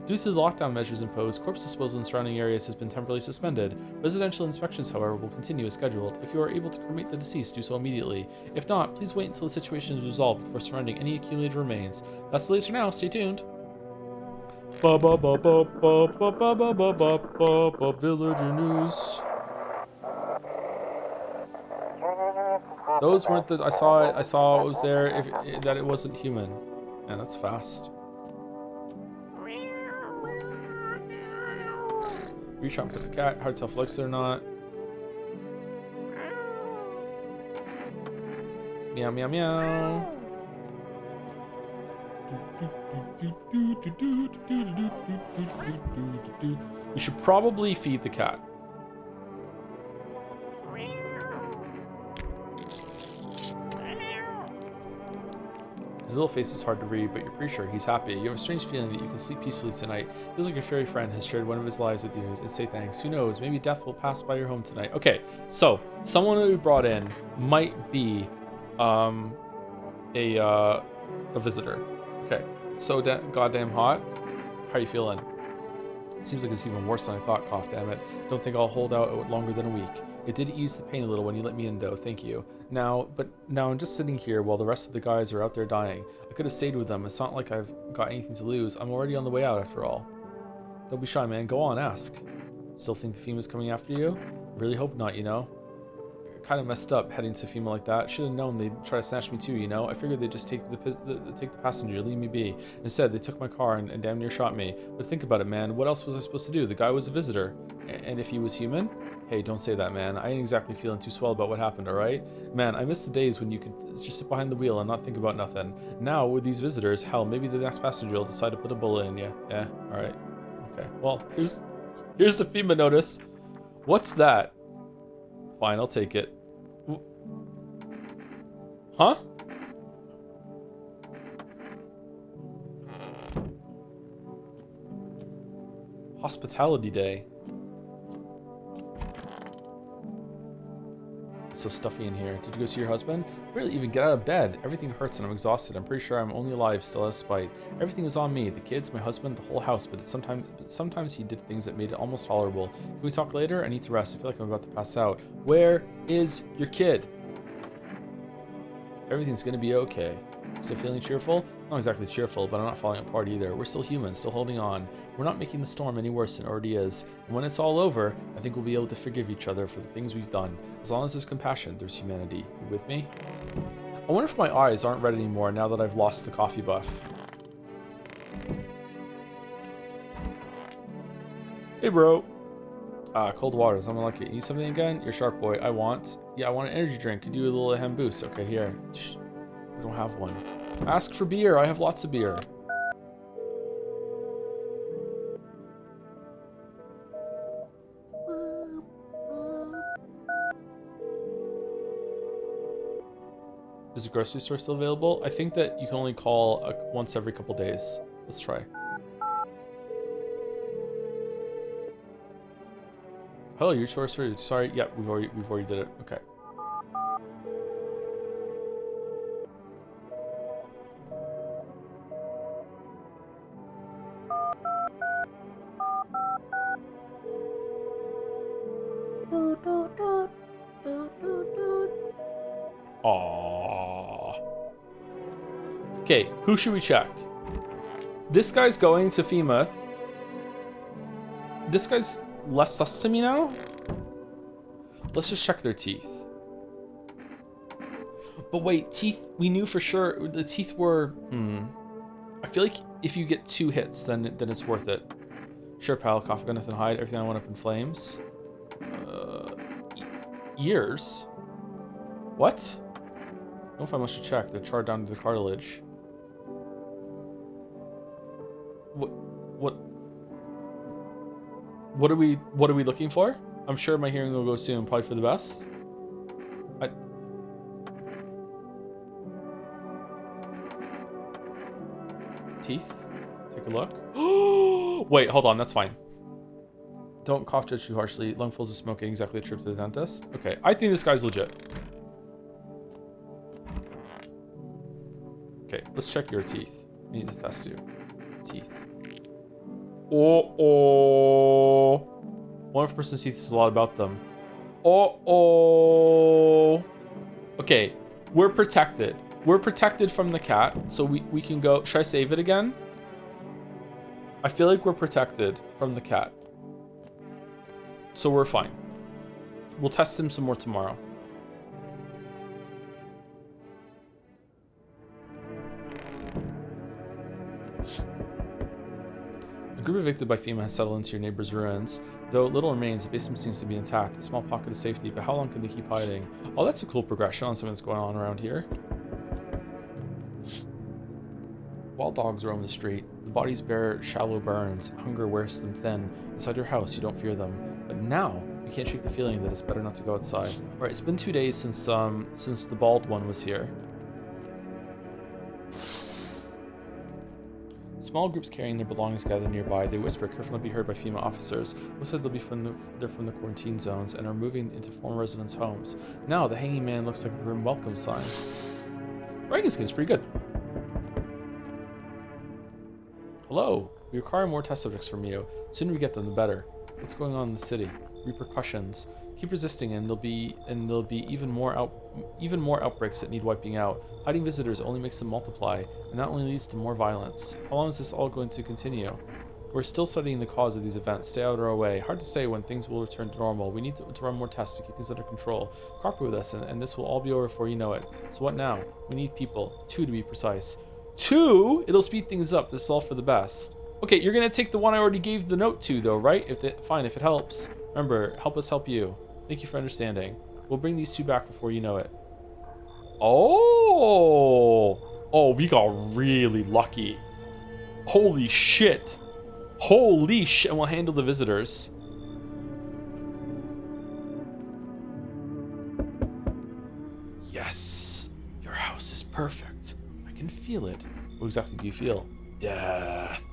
Due to the lockdown measures imposed, corpse disposal in surrounding areas has been temporarily suspended. Residential inspections, however, will continue as scheduled. If you are able to cremate the deceased, do so immediately. If not, please wait until the situation is resolved before surrendering any accumulated remains. That's the latest for now. Stay tuned. Villager news. Those weren't the. I saw it was there. That it wasn't human. Man, that's fast. Reach out with the cat. Hard to tell if likes it or not. Meow meow meow. We should probably feed the cat. His little face is hard to read, but you're pretty sure he's happy. You have a strange feeling that you can sleep peacefully tonight. Feels like your fairy friend has shared one of his lives with you and say thanks. Who knows? Maybe death will pass by your home tonight. Okay, so someone that we brought in might be a visitor. Okay, it's so goddamn hot. How are you feeling? It seems like it's even worse than I thought, cough damn it. Don't think I'll hold out longer than a week. It did ease the pain a little when you let me in though, thank you. Now I'm just sitting here while the rest of the guys are out there dying. I could have stayed with them. It's not like I've got anything to lose. I'm already on the way out after all. Don't be shy, man. Go on, ask. Still think the FEMA's coming after you? Really hope not, you know? Kind of messed up heading to FEMA like that. Should have known they'd try to snatch me too, you know? I figured they'd just take the passenger, leave me be. Instead, they took my car and damn near shot me. But think about it, man. What else was I supposed to do? The guy was a visitor. And if he was human? Hey, don't say that, man. I ain't exactly feeling too swell about what happened, alright? Man, I miss the days when you could just sit behind the wheel and not think about nothing. Now, with these visitors, hell, maybe the next passenger will decide to put a bullet in you. Yeah, alright. Okay, well, here's the FEMA notice. What's that? Fine, I'll take it. Huh? Hospitality Day. It's so stuffy in here. Did you go see your husband? Really, even get out of bed. Everything hurts and I'm exhausted. I'm pretty sure I'm only alive still as spite. Everything was on me. The kids, my husband, the whole house. But sometimes he did things that made it almost tolerable. Can we talk later? I need to rest. I feel like I'm about to pass out. Where is your kid? Everything's gonna be okay. Still feeling cheerful? Not exactly cheerful, but I'm not falling apart either. We're still human, still holding on. We're not making the storm any worse than it already is. And when it's all over, I think we'll be able to forgive each other for the things we've done. As long as there's compassion, there's humanity. You with me? I wonder if my eyes aren't red anymore now that I've lost the coffee buff. Hey, bro. Cold water. Someone like it. Need something again? You're sharp, boy. I want an energy drink. Could do a little hem boost. Okay, here. We don't have one. Ask for beer. I have lots of beer. Is the grocery store still available? I think that you can only call once every couple days. Let's try. Hello, your choice food. Sorry. Yeah, we've already did it. Okay. Aww. Okay, who should we check? This guy's going to FEMA. This guy's less sus to me now. Let's just check their teeth. But wait, teeth, we knew for sure the teeth were, I feel like if you get 2 hits, then it's worth it. Sure, pal, cough, got nothing to hide, everything I want up in flames. Ears? What? I don't know if I must check. They're charred down to the cartilage. What are we looking for? I'm sure my hearing will go soon, probably for the best. Teeth? Take a look. Wait, hold on, that's fine. Don't cough too harshly. Lungfuls of smoking, exactly a trip to the dentist. Okay, I think this guy's legit. Okay, let's check your teeth. I need to test you. Teeth. Oh. One of a person's teeth is a lot about them. Oh. Okay, we're protected. We're protected from the cat, so we can go. Should I save it again? I feel like we're protected from the cat. So we're fine. We'll test him some more tomorrow. A group evicted by FEMA has settled into your neighbor's ruins. Though little remains, the basement seems to be intact. A small pocket of safety, but how long can they keep hiding? Oh, that's a cool progression on something that's going on around here. Wild dogs roam the street. The bodies bear shallow burns. Hunger wears them thin. Inside your house, you don't fear them. But now, you can't shake the feeling that it's better not to go outside. Alright, it's been 2 days since the bald one was here. Small groups carrying their belongings gather nearby. They whisper, careful not to be heard by FEMA officers. Most said they're from the quarantine zones and are moving into former residents' homes. Now, the hanging man looks like a grim welcome sign. Skin's pretty good. Hello. We require more test subjects from you. The sooner we get them, the better. What's going on in the city? Repercussions. Keep resisting, and there'll be even more outbreaks that need wiping out. Hiding visitors only makes them multiply, and that only leads to more violence. How long is this all going to continue? We're still studying the cause of these events. Stay out of our way. Hard to say when things will return to normal. We need to run more tests to keep things under control. Cooperate with us, and this will all be over before you know it. So what now? We need people. 2 to be precise. 2? It'll speed things up. This is all for the best. Okay, you're gonna take the one I already gave the note to, though, right? Fine, if it helps. Remember, help us help you. Thank you for understanding. We'll bring these 2 back before you know it. Oh! Oh, we got really lucky. Holy shit. Holy shit. And we'll handle the visitors. Yes. Your house is perfect. I can feel it. What exactly do you feel? Death.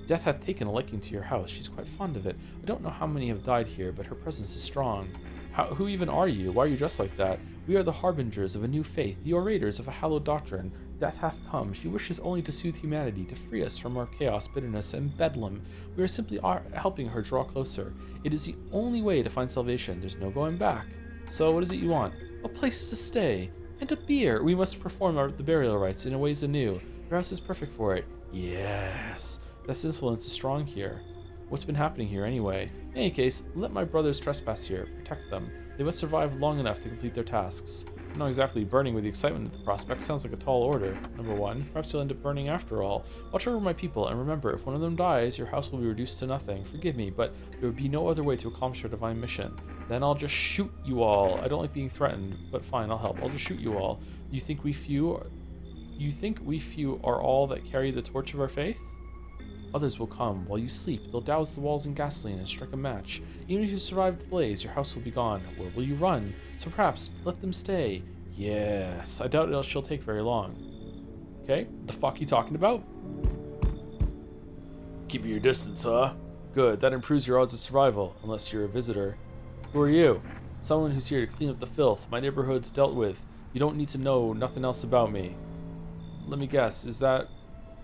Death hath taken a liking to your house. She's quite fond of it. I don't know how many have died here, but her presence is strong. Who even are you? Why are you dressed like that? We are the harbingers of a new faith, the orators of a hallowed doctrine. Death hath come. She wishes only to soothe humanity, to free us from our chaos, bitterness, and bedlam. We are simply helping her draw closer. It is the only way to find salvation. There's no going back. So what is it you want? A place to stay. And a beer. We must perform the burial rites in ways anew. Your house is perfect for it. Yes. Death's influence is strong here. What's been happening here anyway? In any case, let my brothers trespass here. Protect them. They must survive long enough to complete their tasks. I'm not exactly burning with the excitement of the prospect. Sounds like a tall order. Number one, perhaps you'll end up burning after all. Watch over my people, and remember, if one of them dies, your house will be reduced to nothing. Forgive me, but there would be no other way to accomplish our divine mission. Then I'll just shoot you all. I don't like being threatened, but fine, I'll help. I'll just shoot you all. You think we few are all that carry the torch of our faith? Others will come. While you sleep, they'll douse the walls in gasoline and strike a match. Even if you survive the blaze, your house will be gone. Where will you run? So perhaps let them stay. Yes. I doubt she'll take very long. Okay, the fuck you talking about? Keep your distance, huh? Good, that improves your odds of survival, unless you're a visitor. Who are you? Someone who's here to clean up the filth. My neighborhood's dealt with. You don't need to know nothing else about me. Let me guess, is that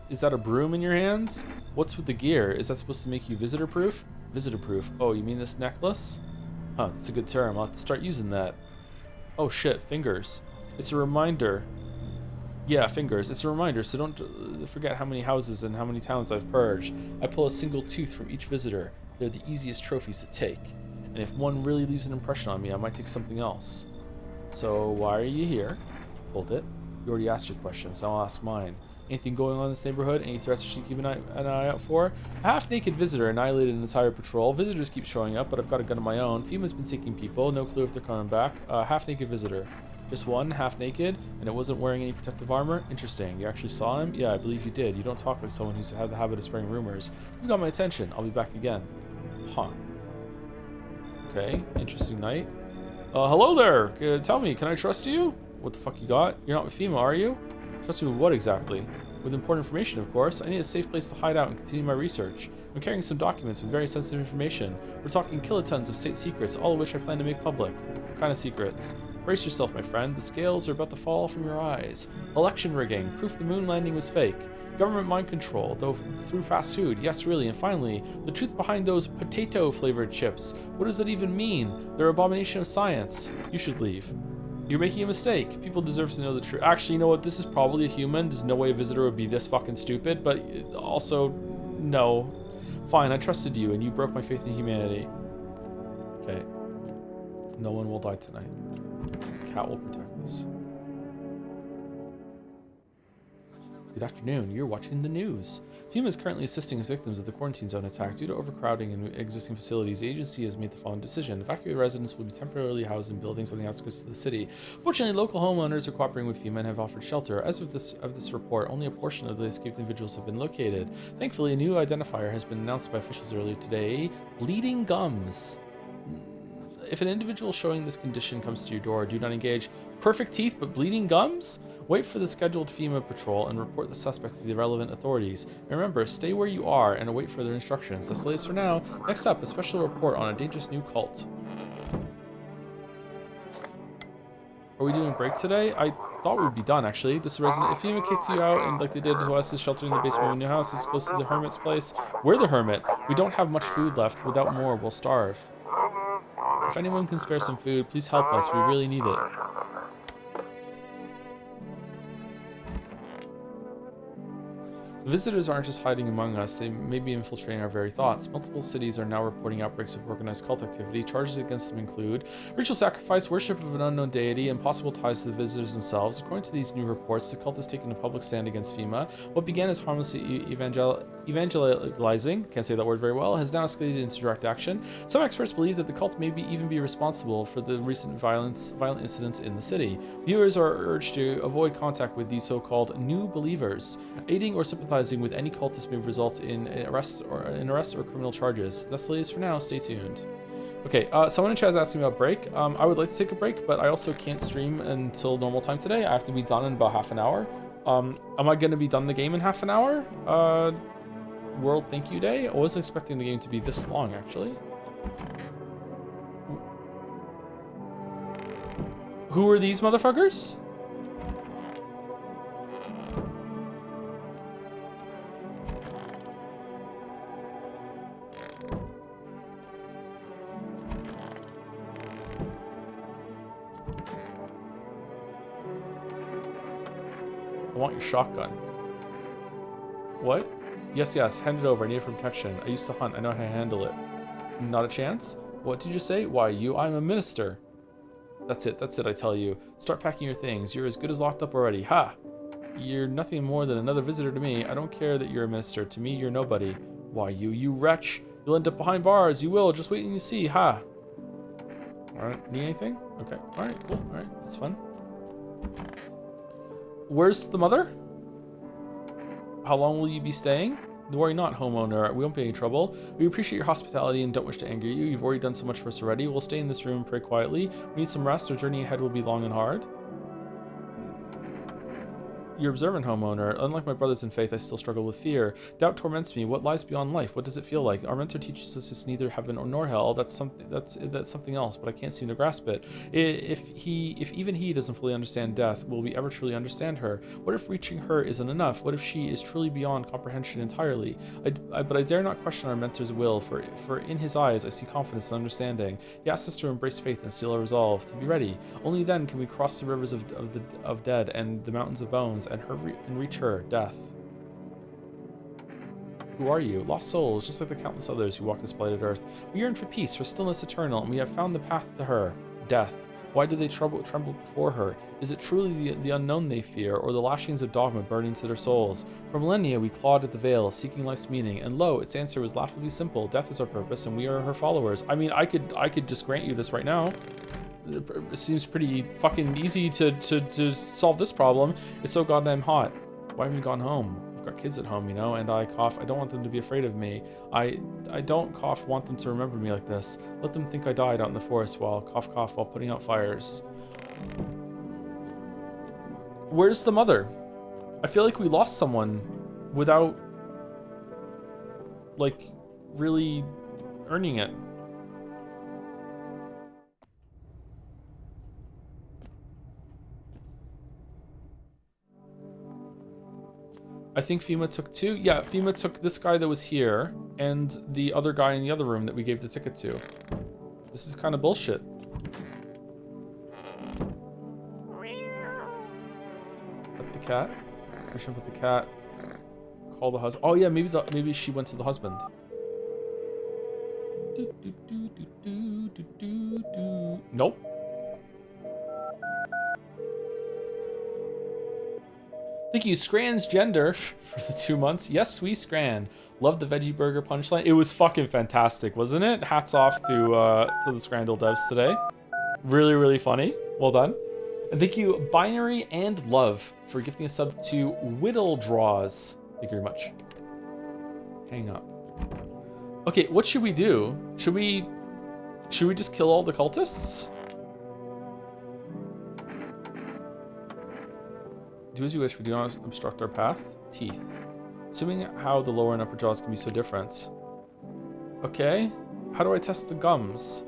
a broom in your hands? What's with the gear? Is that supposed to make you visitor-proof? Visitor-proof? Oh, you mean this necklace? Huh, that's a good term. I'll have to start using that. Oh shit, fingers. It's a reminder. Yeah, fingers. It's a reminder, so don't forget how many houses and how many towns I've purged. I pull a single tooth from each visitor. They're the easiest trophies to take. And if one really leaves an impression on me, I might take something else. So, why are you here? Hold it. You already asked your questions, so I'll ask mine. Anything going on in this neighborhood? Any threats you should keep an eye out for? A half-naked visitor annihilated an entire patrol. Visitors keep showing up, but I've got a gun of my own. FEMA's been seeking people. No clue if they're coming back. Half-naked visitor. Just one, half-naked, and it wasn't wearing any protective armor? Interesting. You actually saw him? Yeah, I believe you did. You don't talk like someone who's had the habit of spreading rumors. You got my attention. I'll be back again. Huh. Okay, interesting night. Hello there! Tell me, can I trust you? What the fuck you got? You're not with FEMA, are you? Trust me with what exactly? With important information, of course. I need a safe place to hide out and continue my research. I'm carrying some documents with very sensitive information. We're talking kilotons of state secrets, all of which I plan to make public. What kind of secrets? Brace yourself, my friend. The scales are about to fall from your eyes. Election rigging. Proof the moon landing was fake. Government mind control, though through fast food. Yes, really. And finally, the truth behind those potato-flavored chips. What does that even mean? They're an abomination of science. You should leave. You're making a mistake. People deserve to know the truth. Actually, you know what? This is probably a human. There's no way a visitor would be this fucking stupid, but also, no. Fine, I trusted you, and you broke my faith in humanity. Okay. No one will die tonight. Cat will protect us. Good afternoon. You're watching the news. FEMA is currently assisting its victims of the quarantine zone attack. Due to overcrowding in existing facilities, the agency has made the following decision. Evacuated residents will be temporarily housed in buildings on the outskirts of the city. Fortunately, local homeowners are cooperating with FEMA and have offered shelter. As of this report, only a portion of the escaped individuals have been located. Thankfully, a new identifier has been announced by officials earlier today. Bleeding gums. If an individual showing this condition comes to your door, do not engage. Perfect teeth, but bleeding gums? Wait for the scheduled FEMA patrol and report the suspect to the relevant authorities. And remember, stay where you are and await further instructions. That's the latest for now. Next up, a special report on a dangerous new cult. Are we doing a break today? I thought we would be done, actually. This resident, if FEMA kicked you out and like they did to us, is sheltering in the basement of a new house. It's close to the hermit's place. We're the hermit. We don't have much food left. Without more, we'll starve. If anyone can spare some food, please help us. We really need it. The visitors aren't just hiding among us, they may be infiltrating our very thoughts. Multiple cities are now reporting outbreaks of organized cult activity. Charges against them include ritual sacrifice, worship of an unknown deity, and possible ties to the visitors themselves. According to these new reports, the cult has taken a public stand against FEMA. What began as harmlessly evangelizing, can't say that word very well, has now escalated into direct action. Some experts believe that the cult may even be responsible for the recent violent incidents in the city. Viewers are urged to avoid contact with these so-called new believers. Aiding or sympathizing with any cultist may result in arrest or criminal charges. That's the latest for now. Stay tuned. Okay, someone in chat is asking about break. I would like to take a break, but I also can't stream until normal time today. I have to be done in about half an hour. Am I going to be done the game in half an hour? World Thank You Day? I wasn't expecting the game to be this long, actually. Who are these motherfuckers? I want your shotgun. What? Yes, hand it over. I need it for protection. I used to hunt. I know how to handle it. Not a chance? What did you say? Why, I'm a minister. That's it, I tell you. Start packing your things. You're as good as locked up already. Ha! You're nothing more than another visitor to me. I don't care that you're a minister. To me, you're nobody. Why, you wretch. You'll end up behind bars. You will. Just wait and you see. Ha! Alright, need anything? Okay. Alright, cool. Alright, that's fun. Where's the mother? How long will you be staying? Worry not, homeowner. We won't be any trouble. We appreciate your hospitality and don't wish to anger you. You've already done so much for us already. We'll stay in this room and pray quietly. We need some rest. Our journey ahead will be long and hard. You're observant, homeowner. Unlike my brothers in faith, I still struggle with fear. Doubt torments me. What lies beyond life? What does it feel like? Our mentor teaches us it's neither heaven nor hell. That's something else, but I can't seem to grasp it. If even he doesn't fully understand death, will we ever truly understand her? What if reaching her isn't enough? What if she is truly beyond comprehension entirely? But I dare not question our mentor's will, for in his eyes I see confidence and understanding. He asks us to embrace faith and steel our resolve, to be ready. Only then can we cross the rivers of dead and the mountains of bones, and reach her, death. Who are you? Lost souls, just like the countless others who walk this blighted earth. We yearn for peace, for stillness eternal, and we have found the path to her, death. Why do they tremble before her? Is it truly the unknown they fear, or the lashings of dogma burning into their souls? For millennia we clawed at the veil, seeking life's meaning, and lo, its answer was laughably simple. Death is our purpose, and we are her followers. I mean, I could just grant you this right now. It seems pretty fucking easy to solve this problem. It's so goddamn hot. Why haven't you gone home? I've got kids at home, you know, and I cough. I don't want them to be afraid of me. I don't cough want them to remember me like this. Let them think I died out in the forest while while putting out fires. Where's the mother? I feel like we lost someone without, like, really earning it. I think FEMA took two. Yeah, FEMA took this guy that was here and the other guy in the other room that we gave the ticket to. This is kind of bullshit. Pet the cat. I should put the cat. Call the husband. Oh yeah, maybe she went to the husband. Nope. Thank you, Scran's Gender, for the 2 months. Yes, we Scran. Love the veggie burger punchline. It was fucking fantastic, wasn't it? Hats off to the Scrandle devs today. Really, really funny. Well done. And thank you, Binary and Love, for gifting a sub to Whittle Draws. Thank you very much. Hang up. Okay, what should we do? Should we just kill all the cultists? Do as you wish, but do not obstruct our path. Teeth. Assuming how the lower and upper jaws can be so different. Okay. How do I test the gums?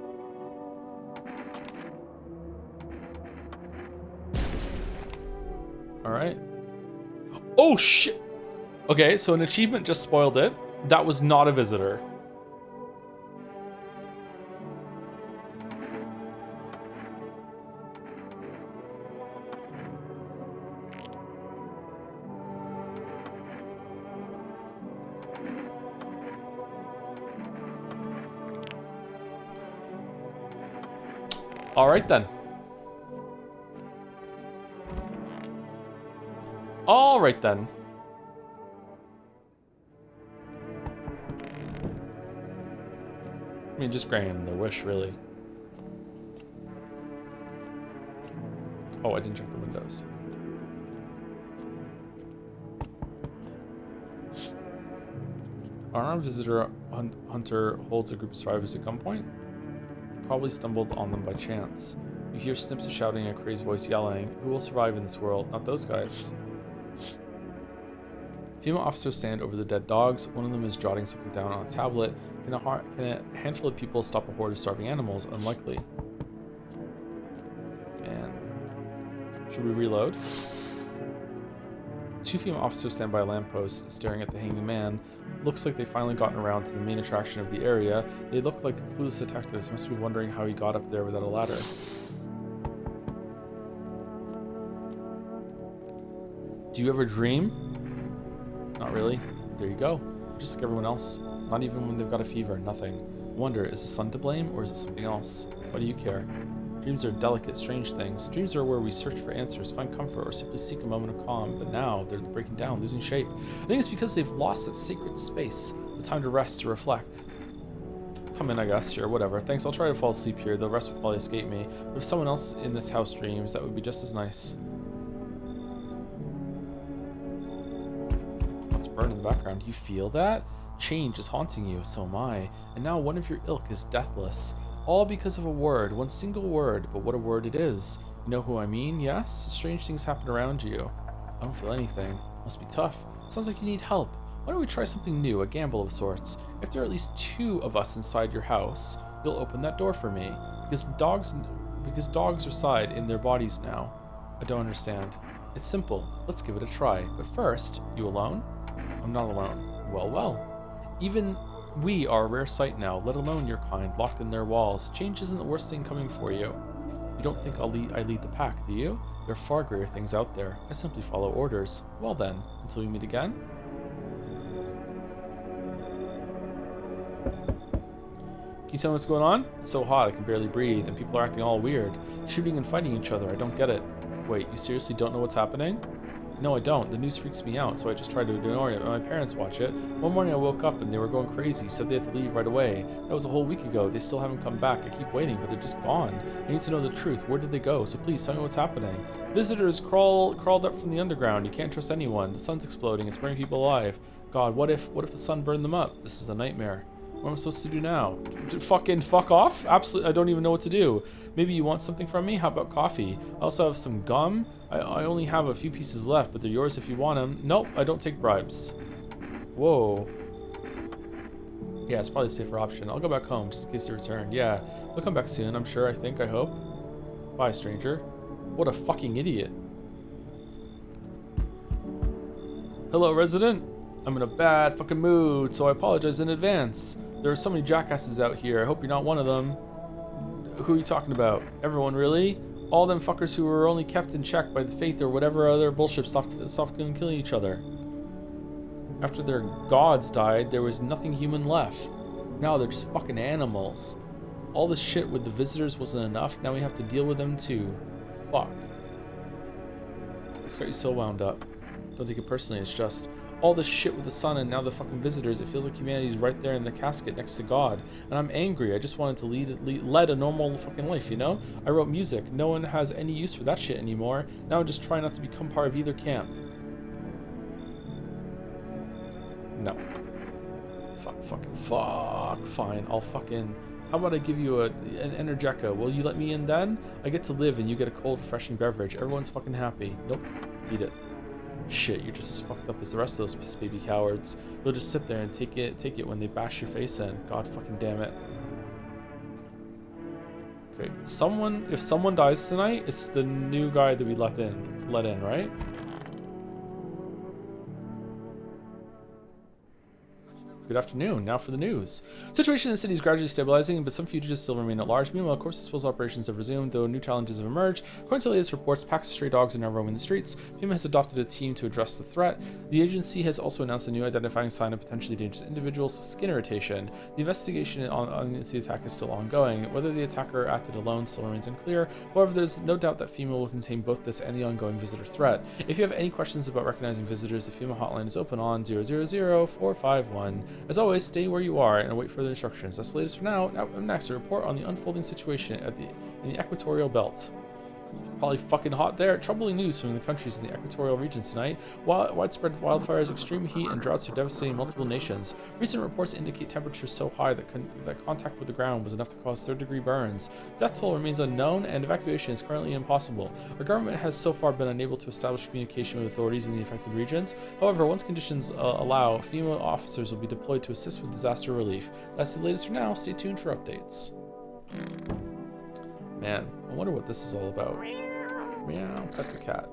Alright. Oh, shit! Okay, so an achievement just spoiled it. That was not a visitor. All right then. All right then. I mean, just granting them their wish, really. Oh, I didn't check the windows. Our armed visitor hunter holds a group of survivors at gunpoint. probably stumbled on them by chance. You hear snips of shouting and a crazed voice yelling. Who will survive in this world? Not those guys. Female officers stand over the dead dogs. One of them is jotting something down on a tablet. Can a handful of people stop a horde of starving animals? Unlikely. Man. Should we reload? Two female officers stand by a lamppost, staring at the hanging man. Looks like they've finally gotten around to the main attraction of the area. They look like clueless detectives, must be wondering how he got up there without a ladder. Do you ever dream? Not really. There you go. Just like everyone else. Not even when they've got a fever, nothing. Wonder, is the sun to blame, or is it something else? Why do you care? Dreams are delicate, strange things. Dreams are where we search for answers, find comfort, or simply seek a moment of calm. But now, they're breaking down, losing shape. I think it's because they've lost that sacred space. The time to rest, to reflect. Come in, I guess. Sure, whatever. Thanks, I'll try to fall asleep here. The rest will probably escape me. But if someone else in this house dreams, that would be just as nice. What's burned in the background? Do you feel that? Change is haunting you, so am I. And now one of your ilk is deathless. All because of a word, one single word, but what a word it is. You know who I mean, yes? Strange things happen around you. I don't feel anything. Must be tough. Sounds like you need help. Why don't we try something new, a gamble of sorts? If there are at least 2 of us inside your house, you'll open that door for me. Because dogs reside in their bodies now. I don't understand. It's simple. Let's give it a try. But first, you alone? I'm not alone. Well, well. Even we are a rare sight now, let alone your kind, locked in their walls. Change isn't the worst thing coming for you. You don't think I lead the pack, do you? There are far greater things out there. I simply follow orders. Well then, until we meet again. Can you tell me what's going on? It's so hot, I can barely breathe, and people are acting all weird. Shooting and fighting each other, I don't get it. Wait, you seriously don't know what's happening? No, I don't. The news freaks me out, so I just try to ignore it. My parents watch it. One morning I woke up and they were going crazy, said they had to leave right away. That was a whole week ago. They still haven't come back. I keep waiting, but they're just gone. I need to know the truth. Where did they go? So please tell me what's happening. Visitors crawled up from the underground. You can't trust anyone. The sun's exploding. It's burning people alive. God, what if the sun burned them up? This is a nightmare. What am I supposed to do now? Fucking fuck off? Absolutely, I don't even know what to do. Maybe you want something from me? How about coffee? I also have some gum. I only have a few pieces left, but they're yours if you want them. Nope, I don't take bribes. Whoa. Yeah, it's probably a safer option. I'll go back home just in case they return. Yeah, they'll come back soon, I'm sure, I hope. Bye, stranger. What a fucking idiot. Hello, resident. I'm in a bad fucking mood, so I apologize in advance. There are so many jackasses out here. I hope you're not one of them. Who are you talking about? Everyone, really? All them fuckers who were only kept in check by the faith or whatever other bullshit stopped killing each other. After their gods died, there was nothing human left. Now they're just fucking animals. All this shit with the visitors wasn't enough. Now we have to deal with them too. Fuck. It's got you so wound up. Don't take it personally, it's just all this shit with the sun and now the fucking visitors. It feels like humanity's right there in the casket next to God. And I'm angry. I just wanted to lead a normal fucking life, you know? I wrote music. No one has any use for that shit anymore. Now I'm just trying not to become part of either camp. No. Fuck. Fine. I'll fucking... How about I give you an Energeca? Will you let me in then? I get to live and you get a cold, refreshing beverage. Everyone's fucking happy. Nope. Eat it. Shit, you're just as fucked up as the rest of those piss baby cowards. You'll just sit there and take it when they bash your face in. God fucking damn it. Okay, if someone dies tonight, it's the new guy that we let in, right? Good afternoon. Now for the news. Situation in the city is gradually stabilizing, but some fugitives still remain at large. Meanwhile, corpse disposal operations have resumed, though new challenges have emerged. According to the latest reports, packs of stray dogs are now roaming the streets. FEMA has adopted a team to address the threat. The agency has also announced a new identifying sign of potentially dangerous individuals, skin irritation. The investigation on the attack is still ongoing. Whether the attacker acted alone still remains unclear. However, there's no doubt that FEMA will contain both this and the ongoing visitor threat. If you have any questions about recognizing visitors, the FEMA hotline is open on 000-451. As always, stay where you are and await further instructions. That's the latest for now. Next, a report on the unfolding situation in the equatorial belt. Probably fucking hot there. Troubling news from the countries in the equatorial regions tonight. Widespread wildfires, extreme heat, and droughts are devastating multiple nations. Recent reports indicate temperatures so high that contact with the ground was enough to cause third-degree burns. Death toll remains unknown, and evacuation is currently impossible. Our government has so far been unable to establish communication with authorities in the affected regions. However, once conditions allow, female officers will be deployed to assist with disaster relief. That's the latest for now. Stay tuned for updates. Man, I wonder what this is all about. Meow, pet the cat.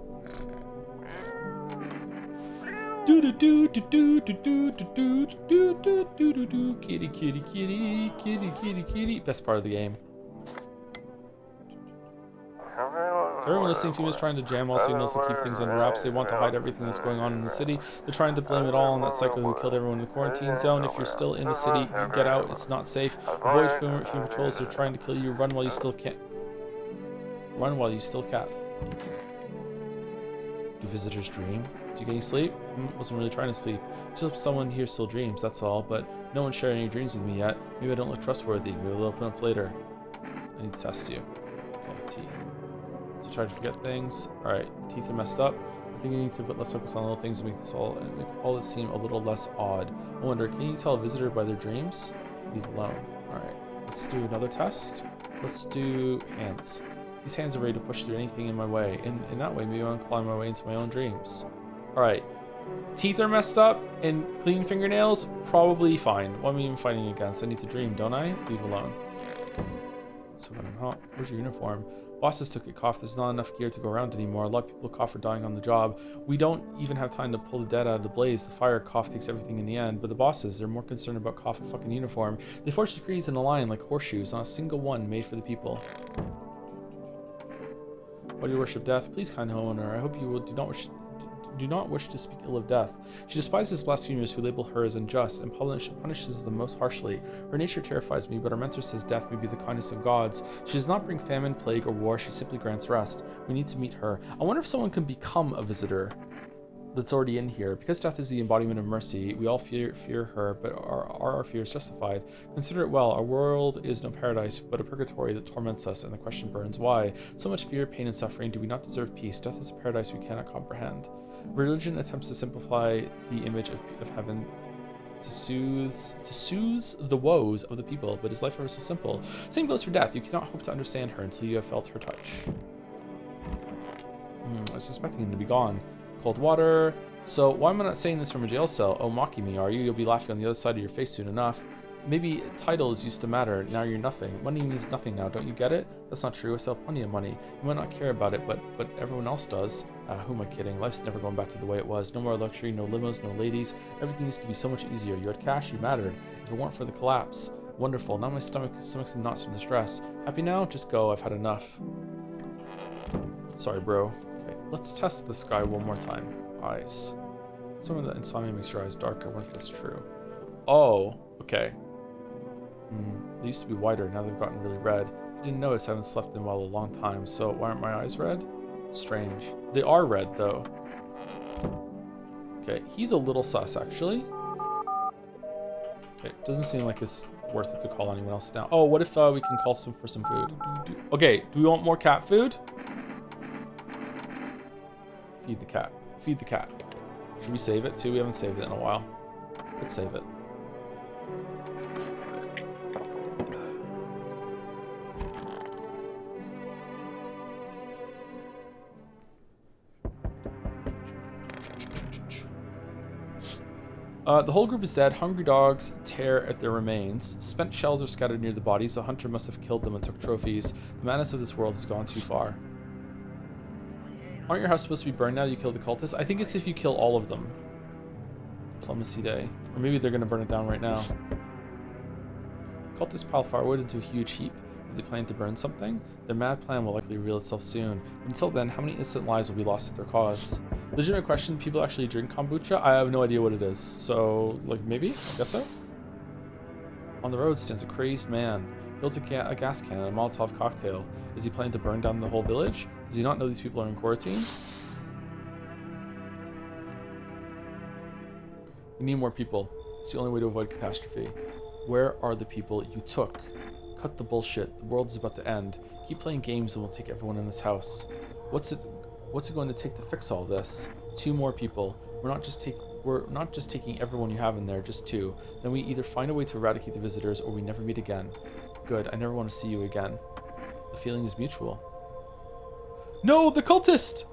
Do do do do do do do do do do do do do. Kitty kitty kitty kitty kitty kitty. Best part of the game. To everyone listening, FEMA's trying to jam all signals to keep things under wraps. They want to hide everything that's going on in the city. They're trying to blame it all on that psycho who killed everyone in the quarantine zone. If you're still in the city, you get out. It's not safe. Avoid FEMA patrols. They're trying to kill you. Run while you still can. Run while you still can. Do visitors dream? Do you get any sleep? Wasn't really trying to sleep. Just hope someone here still dreams, that's all. But no one's sharing any dreams with me yet. Maybe I don't look trustworthy. Maybe they'll open up later. I need to test you. Okay, teeth. So try to forget things. Alright, teeth are messed up. I think you need to put less focus on little things to make all this seem a little less odd. I wonder, can you tell a visitor by their dreams? Leave alone. Alright, let's do another test. Let's do hands. These hands are ready to push through anything in my way. In that way, maybe I'll climb my way into my own dreams. Alright. Teeth are messed up and clean fingernails? Probably fine. What am I even fighting against? I need to dream, don't I? Leave alone. So when I'm hot, where's your uniform? Bosses took a cough. There's not enough gear to go around anymore. A lot of people cough for dying on the job. We don't even have time to pull the dead out of the blaze. The fire cough takes everything in the end. But the bosses, they're more concerned about cough and fucking uniform. They forged degrees in a line like horseshoes, not a single one made for the people. Why do you worship death? Please, kind homeowner, I hope you will do not wish to speak ill of death. She despises blasphemers who label her as unjust and punishes them most harshly. Her nature terrifies me, but our mentor says death may be the kindness of gods. She does not bring famine, plague, or war. She simply grants rest. We need to meet her. I wonder if someone can become a visitor that's already in here. Because death is the embodiment of mercy, we all fear her, but are our fears justified? Consider it well. Our world is no paradise, but a purgatory that torments us, and the question burns, why? So much fear, pain, and suffering. Do we not deserve peace? Death is a paradise we cannot comprehend. Religion attempts to simplify the image of heaven to soothe the woes of the people, but is life ever so simple? Same goes for death. You cannot hope to understand her until you have felt her touch. I was expecting him to be gone. Cold water. So why am I not saying this from a jail cell? Oh, mocking me, are you? You'll be laughing on the other side of your face soon enough. Maybe titles used to matter. Now you're nothing. Money means nothing now. Don't you get it? That's not true. I still have plenty of money. You might not care about it, but everyone else does. Who am I kidding? Life's never going back to the way it was. No more luxury, no limos, no ladies. Everything used to be so much easier. You had cash, you mattered. If it weren't for the collapse. Wonderful. Now my stomach's in knots from the stress. Happy now? Just go. I've had enough. Sorry, bro. Okay, let's test this guy one more time. Eyes. Some of the insomnia makes your eyes darker. I wonder if that's true. Oh, okay. They used to be whiter, now they've gotten really red. If you didn't notice, I haven't slept in a long time, so why aren't my eyes red? Strange. They are red, though. Okay, he's a little sus, actually. Okay, doesn't seem like it's worth it to call anyone else down. Oh, what if we can call for some food? Okay, do we want more cat food? Feed the cat. Feed the cat. Should we save it, too? We haven't saved it in a while. Let's save it. The whole group is dead. Hungry dogs tear at their remains. Spent shells are scattered near the bodies. The hunter must have killed them and took trophies. The madness of this world has gone too far. Aren't your house supposed to be burned now that you killed the cultists? I think it's if you kill all of them. Diplomacy day. Or maybe they're going to burn it down right now. Cultists pile firewood into a huge heap. If they plan to burn something, their mad plan will likely reveal itself soon. But until then, how many innocent lives will be lost at their cause? Legitimate question, people actually drink kombucha? I have no idea what it is. So, like, maybe? I guess so? On the road stands a crazed man. He holds a gas can and a Molotov cocktail. Is he planning to burn down the whole village? Does he not know these people are in quarantine? We need more people. It's the only way to avoid catastrophe. Where are the people you took? Cut the bullshit. The world is about to end. Keep playing games and we'll take everyone in this house. What's it going to take to fix all this? 2 more people. We're not just taking everyone you have in there, just 2. Then we either find a way to eradicate the visitors or we never meet again. Good, I never want to see you again. The feeling is mutual. No, the cultist!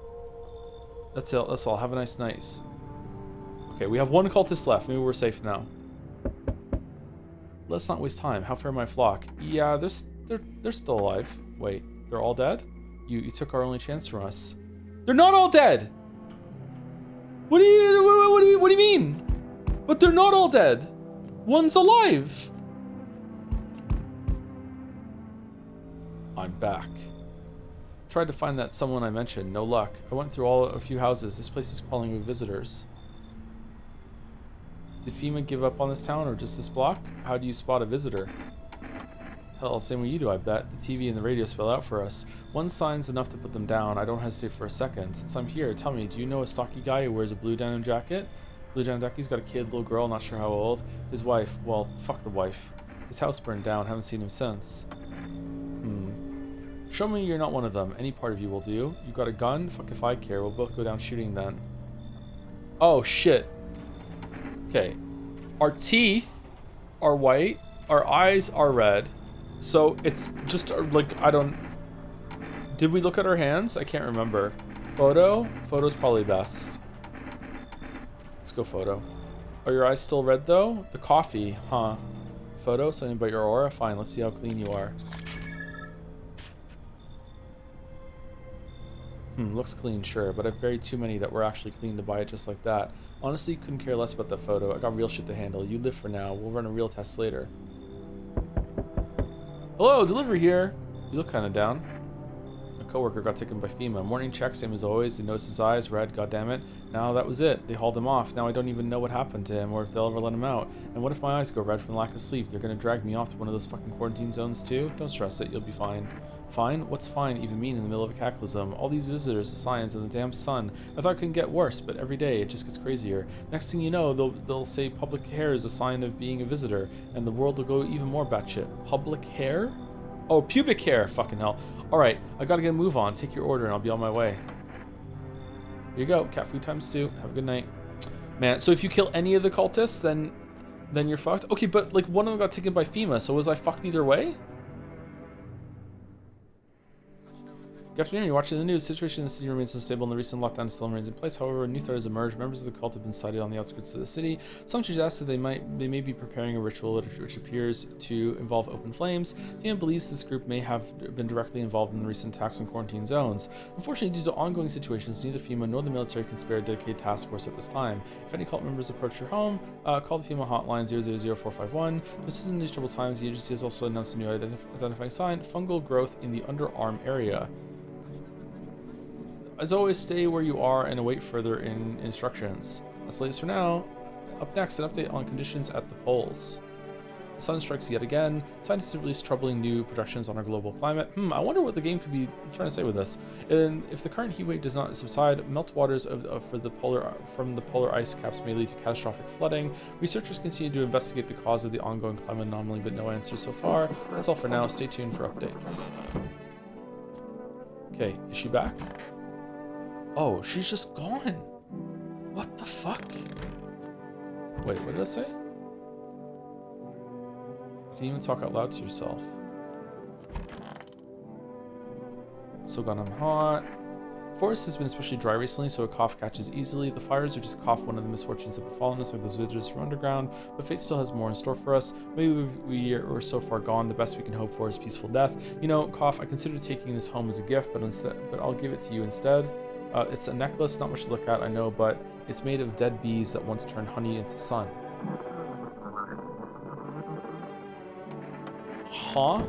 That's it, that's all. Have a nice night. Okay, we have 1 cultist left. Maybe we're safe now. Let's not waste time. How fare my flock? Yeah, they're still alive. Wait, they're all dead? You took our only chance from us. They're not all dead! What do you mean? But they're not all dead. One's alive. I'm back. Tried to find that someone I mentioned. No luck. I went through a few houses. This place is crawling with visitors. Did FEMA give up on this town or just this block? How do you spot a visitor? Hell, same way you do, I bet. The TV and the radio spell out for us. 1 sign's enough to put them down. I don't hesitate for a second. Since I'm here, tell me, do you know a stocky guy who wears a blue denim jacket? Blue denim jacket, he's got a kid, little girl, not sure how old. His wife, well, fuck the wife. His house burned down, haven't seen him since. Show me you're not one of them. Any part of you will do. You got a gun? Fuck if I care. We'll both go down shooting then. Oh, shit. Okay. Our teeth are white. Our eyes are red. So it's just like, I don't... Did we look at our hands? I can't remember. Photo? Photo's probably best. Let's go photo. Are your eyes still red though? The coffee, huh? Photo? Something about your aura? Fine, let's see how clean you are. Looks clean, sure, but I've buried too many that were actually clean to buy it just like that. Honestly, couldn't care less about that photo. I got real shit to handle. You live for now. We'll run a real test later. Hello, delivery here. You look kind of down. My coworker got taken by FEMA. Morning check, same as always. They noticed his eyes red, goddammit. Now that was it. They hauled him off. Now I don't even know what happened to him or if they'll ever let him out. And what if my eyes go red from lack of sleep? They're gonna drag me off to one of those fucking quarantine zones too? Don't stress it, you'll be fine. Fine? What's fine even mean in the middle of a cataclysm? All these visitors, the signs, and the damn sun. I thought it couldn't get worse, but every day it just gets crazier. Next thing you know, they'll say public hair is a sign of being a visitor, and the world will go even more batshit. Public hair? Oh, pubic hair! Fucking hell. Alright, I gotta get a move on. Take your order and I'll be on my way. Here you go. Cat food ×2. Have a good night. Man, so if you kill any of the cultists, then you're fucked? Okay, but like one of them got taken by FEMA, so was I fucked either way? Good afternoon, you're watching the news. The situation in the city remains unstable and the recent lockdown still remains in place. However, a new threat has emerged. Members of the cult have been sighted on the outskirts of the city. Some suggest that they may be preparing a ritual which appears to involve open flames. FEMA believes this group may have been directly involved in the recent attacks on quarantine zones. Unfortunately, due to ongoing situations, neither FEMA nor the military can spare a dedicated task force at this time. If any cult members approach your home, call the FEMA hotline 000451. To assist in these troubled times, the agency has also announced a new identifying sign: fungal growth in the underarm area. As always, stay where you are and await further instructions. That's the latest for now. Up next, an update on conditions at the poles. The sun strikes yet again. Scientists have released troubling new projections on our global climate. I wonder what the game could be trying to say with this. And if the current heat wave does not subside, meltwaters from the polar ice caps may lead to catastrophic flooding. Researchers continue to investigate the cause of the ongoing climate anomaly, but no answers so far. That's all for now. Stay tuned for updates. Okay, is she back? Oh, she's just gone. What the fuck? Wait, what did I say? You can even talk out loud to yourself. So gone, I'm hot. Forest has been especially dry recently, so a cough catches easily. The fires are just cough, one of the misfortunes that befallen us, like those visitors from underground. But fate still has more in store for us. Maybe we're so far gone, the best we can hope for is peaceful death. You know, cough, I considered taking this home as a gift, but I'll give it to you instead. It's a necklace, not much to look at, I know, but it's made of dead bees that once turned honey into sun. Huh?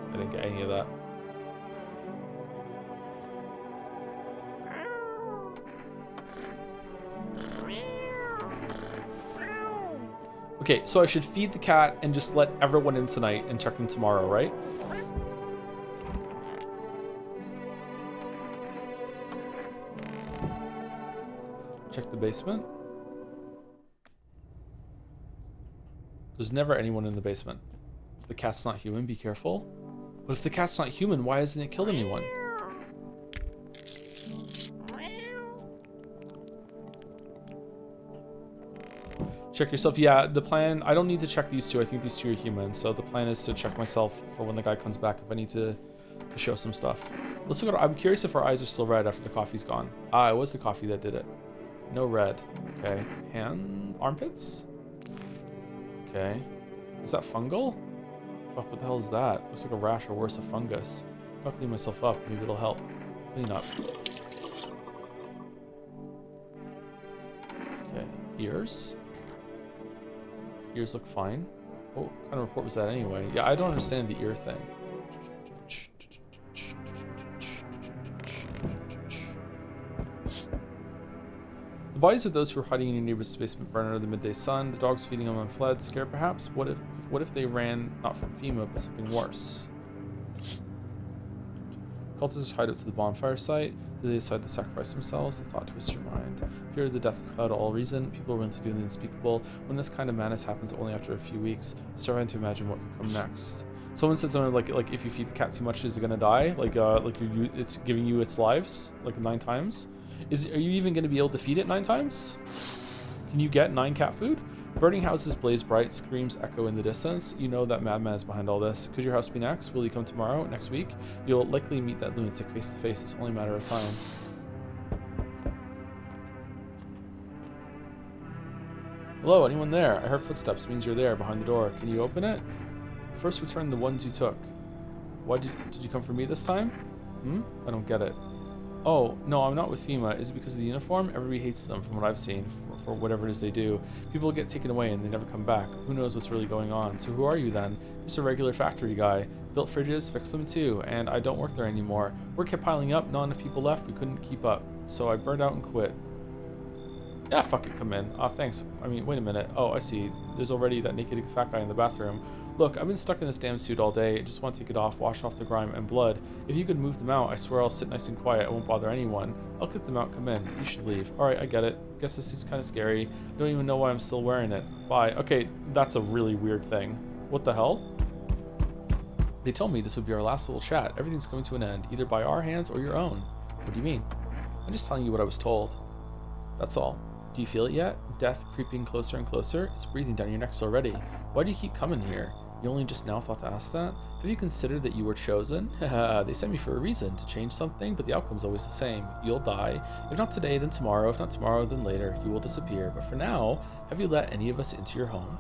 I didn't get any of that. Okay, so I should feed the cat and just let everyone in tonight and check them tomorrow, right? Check the basement. There's never anyone in the basement. The cat's not human, be careful. But if the cat's not human, why hasn't it killed anyone? Check yourself. Yeah, the plan, I don't need to check these two. I think these two are human. So the plan is to check myself for when the guy comes back if I need to show some stuff. Let's look at, I'm curious if our eyes are still red after the coffee's gone. Ah, it was the coffee that did it. No red. Okay. Armpits? Okay. Is that fungal? Fuck, what the hell is that? Looks like a rash or worse, a fungus. If I clean myself up, maybe it'll help. Clean up. Okay. Ears? Ears look fine. Oh, what kind of report was that anyway? Yeah, I don't understand the ear thing. The bodies of those who were hiding in your neighbor's basement burned under the midday sun. The dogs feeding them and fled, scared perhaps. What if they ran not from FEMA but something worse? Cultists hide up to the bonfire site. Do they decide to sacrifice themselves? The thought twists your mind. Fear of the deathless cloud all reason. People are willing to do the unspeakable. When this kind of madness happens only after a few weeks, it's starting to imagine what could come next. Someone said something like if you feed the cat too much, is it gonna die? It's giving you its lives like 9 times. Are you even gonna be able to feed it 9 times? Can you get 9 cat food? Burning houses blaze bright, screams echo in the distance. You know that madman is behind all this. Could your house be next? Will he come tomorrow? Next week? You'll likely meet that lunatic face to face. It's only a matter of time. Hello, anyone there? I heard footsteps. Means you're there, behind the door. Can you open it? First return the ones you took. Why did you come for me this time? I don't get it. Oh, no, I'm not with FEMA. Is it because of the uniform? Everybody hates them from what I've seen, for whatever it is they do. People get taken away and they never come back. Who knows what's really going on? So who are you then? Just a regular factory guy. Built fridges, fixed them too, and I don't work there anymore. Work kept piling up, not enough people left, we couldn't keep up. So I burned out and quit. Yeah, fuck it, come in. Thanks. I mean, wait a minute. Oh, I see. There's already that naked fat guy in the bathroom. Look, I've been stuck in this damn suit all day. I just want to take it off, wash off the grime and blood. If you could move them out, I swear I'll sit nice and quiet. I won't bother anyone. I'll kick them out, come in. You should leave. Alright, I get it. Guess this suit's kind of scary. I don't even know why I'm still wearing it. Bye. Okay, that's a really weird thing. What the hell? They told me this would be our last little chat. Everything's coming to an end, either by our hands or your own. What do you mean? I'm just telling you what I was told. That's all. Do you feel it yet? Death creeping closer and closer? It's breathing down your necks already. Why do you keep coming here? You only just now thought to ask that? Have you considered that you were chosen? Haha, they sent me for a reason, to change something, but the outcome's always the same. You'll die. If not today, then tomorrow. If not tomorrow, then later. You will disappear. But for now, have you let any of us into your home?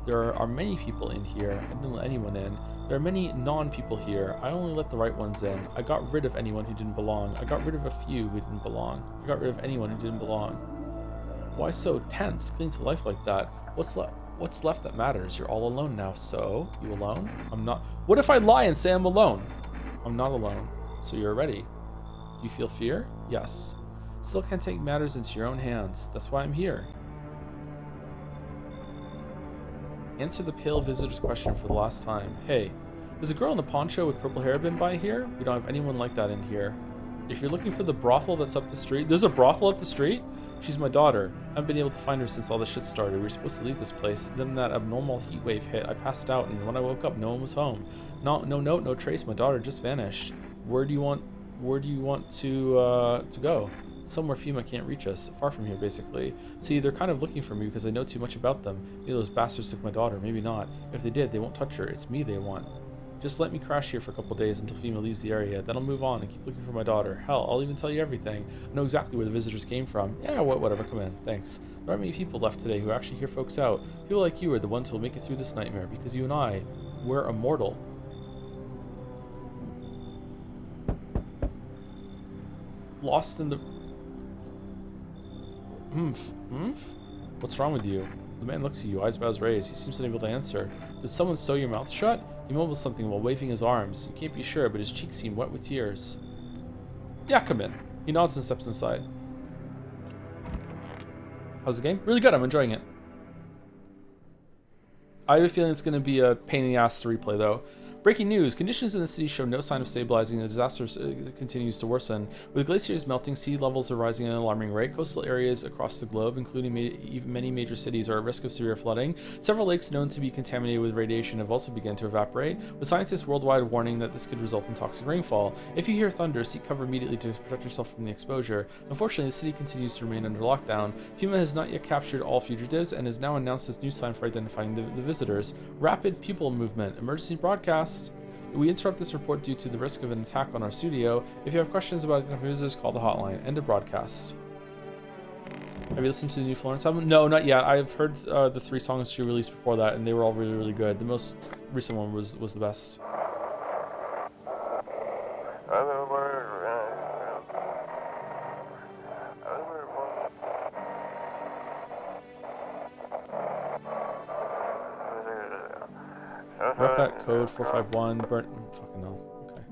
There are many people in here. I didn't let anyone in. There are many non-people here. I only let the right ones in. I got rid of anyone who didn't belong. I got rid of a few who didn't belong. I got rid of anyone who didn't belong. Why so tense? Cling to life like that. What's left that matters? You're all alone now, so? You alone? I'm not. What if I lie and say I'm alone? I'm not alone. So you're ready. Do you feel fear? Yes. Still can't take matters into your own hands. That's why I'm here. Answer the pale visitor's question for the last time. Hey, there's a girl in a poncho with purple hair been by here? We don't have anyone like that in here. If you're looking for the brothel that's up the street, there's a brothel up the street? She's my daughter. I haven't been able to find her since all this shit started. We were supposed to leave this place. Then that abnormal heat wave hit. I passed out, and when I woke up, no one was home. No note, no trace. My daughter just vanished. Where do you want to go? Somewhere FEMA can't reach us. Far from here, basically. See, they're kind of looking for me because I know too much about them. Maybe those bastards took my daughter. Maybe not. If they did, they won't touch her. It's me they want. Just let me crash here for a couple days until FEMA leaves the area. Then I'll move on and keep looking for my daughter. Hell, I'll even tell you everything. I know exactly where the visitors came from. Yeah, whatever, come in. Thanks. There aren't many people left today who actually hear folks out. People like you are the ones who will make it through this nightmare, because you and I, we're immortal. Lost in the... What's wrong with you? The man looks at you, eyebrows raised. He seems unable to answer. Did someone sew your mouth shut? He mumbles something while waving his arms. You can't be sure, but his cheeks seem wet with tears. Yeah, come in. He nods and steps inside. How's the game? Really good, I'm enjoying it. I have a feeling it's going to be a pain in the ass to replay, though. Breaking news. Conditions in the city show no sign of stabilizing. The disaster continues to worsen. With glaciers melting, sea levels are rising at an alarming rate. Coastal areas across the globe, including many major cities, are at risk of severe flooding. Several lakes known to be contaminated with radiation have also begun to evaporate, with scientists worldwide warning that this could result in toxic rainfall. If you hear thunder, seek cover immediately to protect yourself from the exposure. Unfortunately, the city continues to remain under lockdown. FEMA has not yet captured all fugitives and has now announced this new sign for identifying the visitors. Rapid pupil movement. Emergency broadcast. We interrupt this report due to the risk of an attack on our studio. If you have questions about identifying visitors, call the hotline. End of broadcast. Have you listened to the new Florence album? No, not yet. I've heard the 3 songs she released before that, and they were all really, really good. The most recent one was the best. Rep code 451. Burnt. Fucking no. Okay.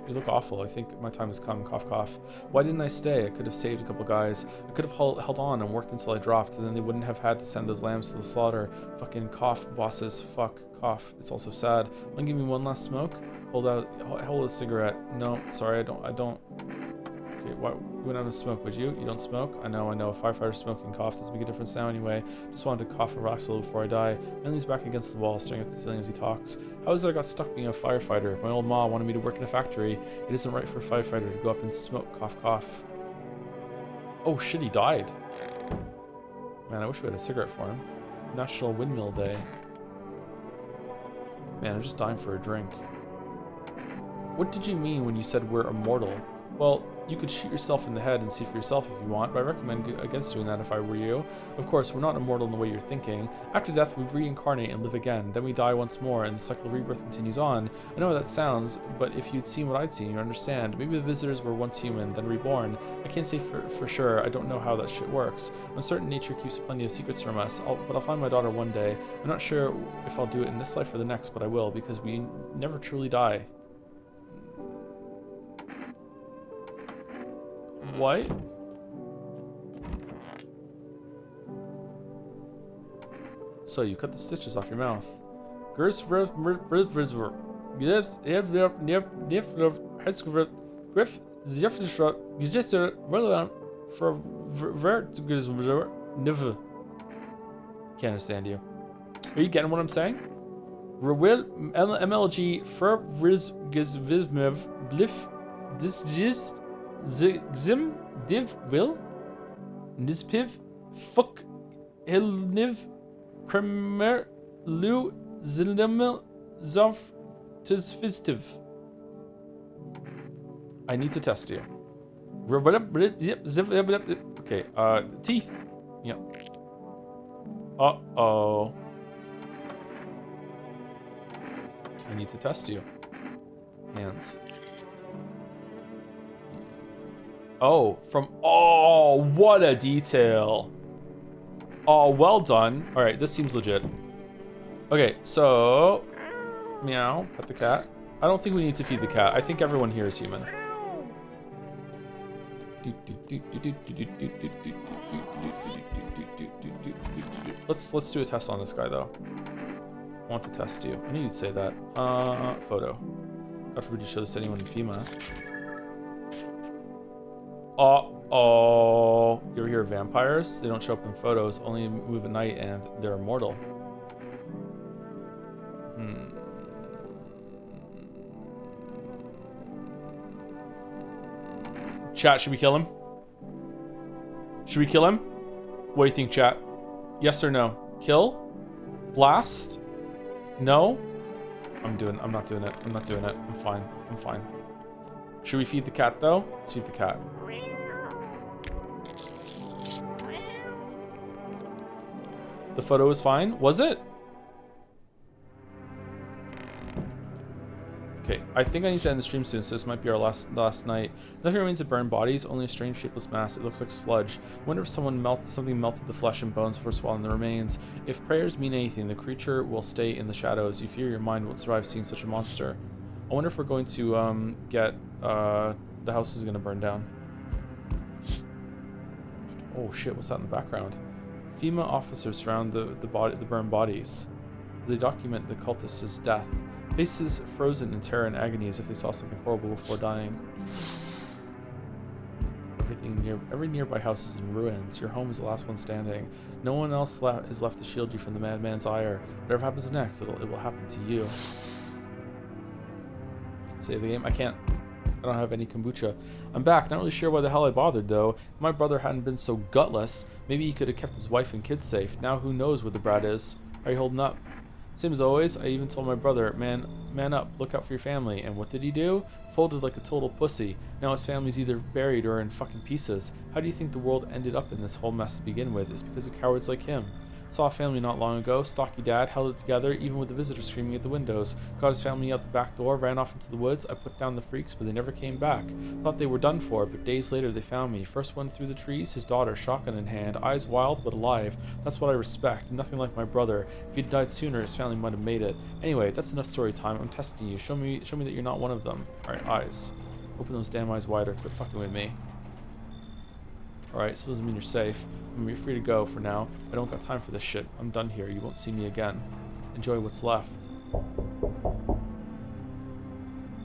You look awful. I think my time has come. Cough, cough. Why didn't I stay? I could have saved a couple guys. I could have held on and worked until I dropped, and then they wouldn't have had to send those lambs to the slaughter. Fucking cough, bosses. Fuck, cough. It's also sad. Want to give me one last smoke? Hold a cigarette. No, sorry, I don't. Okay, why? You wouldn't have a smoke, would you? You don't smoke? I know. A firefighter smoking cough doesn't make a difference now anyway. Just wanted to cough and relax a little before I die. And he's back against the wall, staring at the ceiling as he talks. How is it I got stuck being a firefighter? My old ma wanted me to work in a factory. It isn't right for a firefighter to go up and smoke. Cough, cough. Oh shit, he died. Man, I wish we had a cigarette for him. National Windmill Day. Man, I'm just dying for a drink. What did you mean when you said we're immortal? Well, you could shoot yourself in the head and see for yourself if you want, but I recommend against doing that if I were you. Of course, we're not immortal in the way you're thinking. After death, we reincarnate and live again. Then we die once more, and the cycle of rebirth continues on. I know how that sounds, but if you'd seen what I'd seen, you'd understand. Maybe the visitors were once human, then reborn. I can't say for sure. I don't know how that shit works. I'm certain nature keeps plenty of secrets from us, but I'll find my daughter one day. I'm not sure if I'll do it in this life or the next, but I will, because we never truly die. What? So you cut the stitches off your mouth. Can't understand you. Are you getting what I'm saying? MLG Zim div will nispiv fuck hilniv premier lu zilnimel zof tisvistiv. I need to test you. Okay, teeth. Yep. Uh-oh. I need to test you. Hands. Oh, what a detail. Oh, well done. All right, this seems legit. Okay, so meow, pet the cat. I don't think we need to feed the cat. I think everyone here is human. Let's do a test on this guy though. I want to test you. I knew you'd say that. Photo. God forbid you show this to anyone in FEMA. Uh-oh. You ever hear of vampires? They don't show up in photos, only move at night, and they're immortal. Chat, should we kill him? Should we kill him? What do you think, chat? Yes or no? Kill? Blast? No? I'm not doing it. I'm fine. Should we feed the cat though? Let's feed the cat. The photo was fine. Was it? Okay, I think I need to end the stream soon, so this might be our last night. Nothing remains of burned bodies, only a strange shapeless mass. It looks like sludge. I wonder if something melted the flesh and bones before swallowing the remains. If prayers mean anything, the creature will stay in the shadows. You fear your mind won't survive seeing such a monster. I wonder if we're going to get the house is gonna burn down. Oh shit! What's that in the background? FEMA officers surround the burned bodies. They document the cultist's death. Faces frozen in terror and agony as if they saw something horrible before dying. Every nearby house is in ruins. Your home is the last one standing. No one else is left to shield you from the madman's ire. Whatever happens next, it will happen to you. Save the game. I don't have any kombucha. I'm back. Not really sure why the hell I bothered, though. If my brother hadn't been so gutless, maybe he could have kept his wife and kids safe. Now who knows where the brat is? Are you holding up? Same as always, I even told my brother, man up, look out for your family. And what did he do? Folded like a total pussy. Now his family's either buried or in fucking pieces. How do you think the world ended up in this whole mess to begin with? It's because of cowards like him. Saw a family not long ago. Stocky dad held it together, even with the visitors screaming at the windows. Got his family out the back door, ran off into the woods. I put down the freaks, but they never came back. Thought they were done for, but days later they found me. First one through the trees, his daughter, shotgun in hand, eyes wild but alive. That's what I respect. Nothing like my brother. If he'd died sooner, his family might have made it. Anyway, that's enough story time. I'm testing you. Show me that you're not one of them. Alright, eyes. Open those damn eyes wider. Quit fucking with me. Alright, so doesn't mean you're safe. You're free to go for now. I don't got time for this shit. I'm done here. You won't see me again. Enjoy what's left.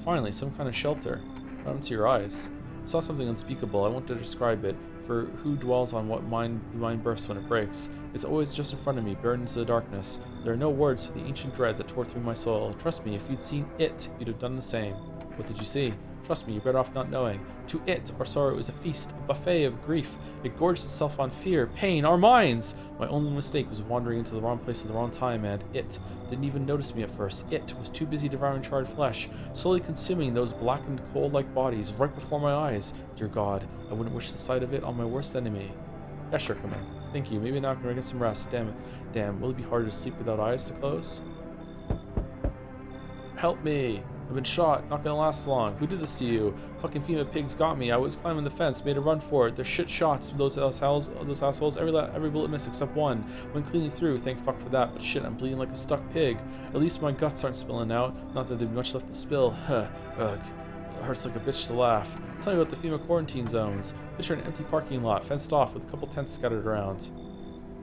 Finally, some kind of shelter. What happened to your eyes? I saw something unspeakable. I won't dare describe it, for who dwells on what mind bursts when it breaks? It's always just in front of me, buried into the darkness. There are no words for the ancient dread that tore through my soul. Trust me, if you'd seen it, you'd have done the same. What did you see? Trust me, you're better off not knowing. To it, our sorrow is a feast, a buffet of grief. It gorged itself on fear, pain, our minds! My only mistake was wandering into the wrong place at the wrong time, and it didn't even notice me at first. It was too busy devouring charred flesh, slowly consuming those blackened, coal-like bodies right before my eyes. Dear God, I wouldn't wish the sight of it on my worst enemy. Yeah, sure, come in. Thank you. Maybe now I can get some rest. Damn it. Damn, will it be harder to sleep without eyes to close? Help me! I've been shot, not gonna last long. Who did this to you? Fucking FEMA pigs got me. I was climbing the fence, made a run for it. They're shit shots. Those assholes, every bullet missed except one. Went cleanly through, thank fuck for that. But shit, I'm bleeding like a stuck pig. At least my guts aren't spilling out. Not that there'd be much left to spill. Huh. Ugh. It hurts like a bitch to laugh. Tell me about the FEMA quarantine zones. Picture an empty parking lot, fenced off with a couple tents scattered around.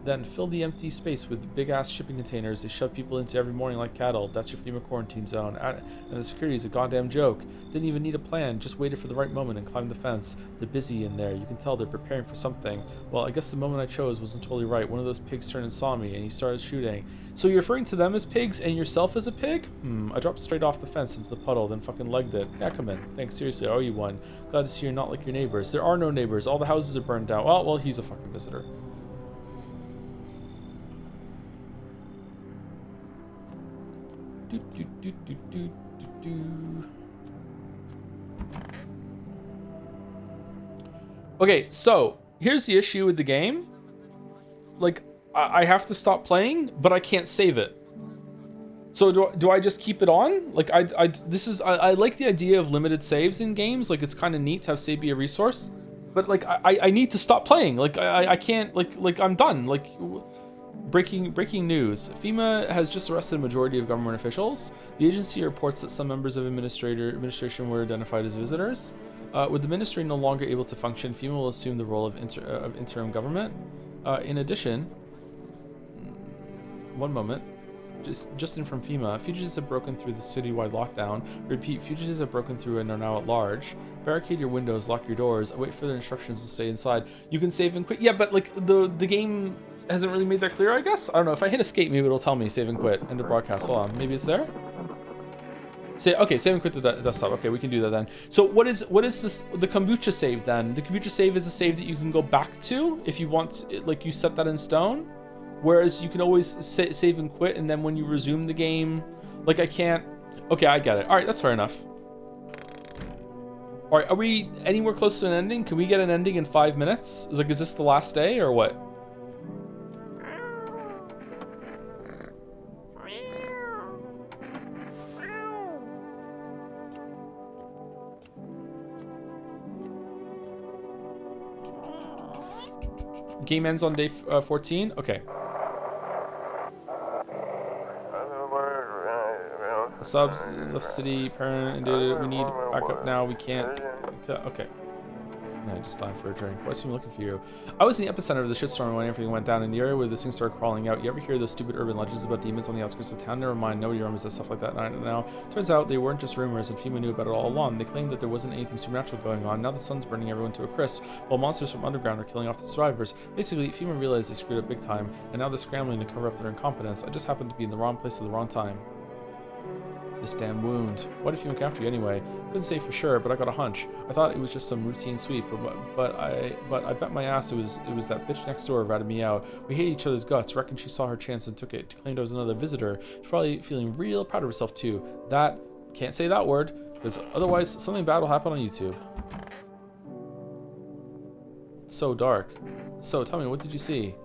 Then fill the empty space with big-ass shipping containers they shove people into every morning like cattle. That's your FEMA quarantine zone. And the security's a goddamn joke. Didn't even need a plan, just waited for the right moment and climbed the fence. They're busy in there. You can tell they're preparing for something. Well, I guess the moment I chose wasn't totally right. One of those pigs turned and saw me, and he started shooting. So you're referring to them as pigs and yourself as a pig? I dropped straight off the fence into the puddle, then fucking legged it. Yeah, come in. Thanks, seriously, I owe you one. Glad to see you're not like your neighbors. There are no neighbors. All the houses are burned down. Well, he's a fucking visitor. Okay, so here's the issue with the game. Like, I have to stop playing, but I can't save it. So do I just keep it on? Like, I like the idea of limited saves in games. Like, it's kind of neat to have save be a resource. But like, I need to stop playing. Like, I can't. Like I'm done. Like. Breaking news. FEMA has just arrested a majority of government officials. The agency reports that some members of administration were identified as visitors. With the ministry no longer able to function, FEMA will assume the role of interim government. In addition, one moment. Just in from FEMA, fugitives have broken through the citywide lockdown. Repeat, fugitives have broken through and are now at large. Barricade your windows, lock your doors, await further instructions to stay inside. You can save and quit. Yeah, but like the game hasn't really made that clear, I guess. I don't know. If I hit escape, maybe it'll tell me save and quit. End of broadcast. Hold on. Maybe it's there. Okay, save and quit the desktop. Okay, we can do that then. So what is this? The kombucha save then? The kombucha save is a save that you can go back to if you want. Like you set that in stone. Whereas you can always save and quit, and then when you resume the game, like I can't. Okay, I get it. All right, that's fair enough. All right, are we anywhere close to an ending? Can we get an ending in 5 minutes? Is this the last day or what? Game ends on day 14? Okay. The subs left city, parent, we need backup now, we can't. Okay. Yeah, just dying for a drink. Why is he looking for you? I was in the epicenter of the shitstorm when everything went down. In the area where this thing started crawling out. You ever hear those stupid urban legends about demons on the outskirts of town? Never mind, nobody remembers that stuff like that now. Turns out they weren't just rumors, and FEMA knew about it all along. They claimed that there wasn't anything supernatural going on. Now the sun's burning everyone to a crisp, while monsters from underground are killing off the survivors. Basically, FEMA realized they screwed up big time, and now they're scrambling to cover up their incompetence. I just happened to be in the wrong place at the wrong time. This damn wound. Why did FEMA come after you anyway? Couldn't say for sure, but I got a hunch. I thought it was just some routine sweep, but I bet my ass it was that bitch next door ratted me out. We hate each other's guts. Reckoned she saw her chance and took it. Claimed I was another visitor. She's probably feeling real proud of herself too. That can't say that word, because otherwise something bad will happen on YouTube. So dark. So tell me, what did you see?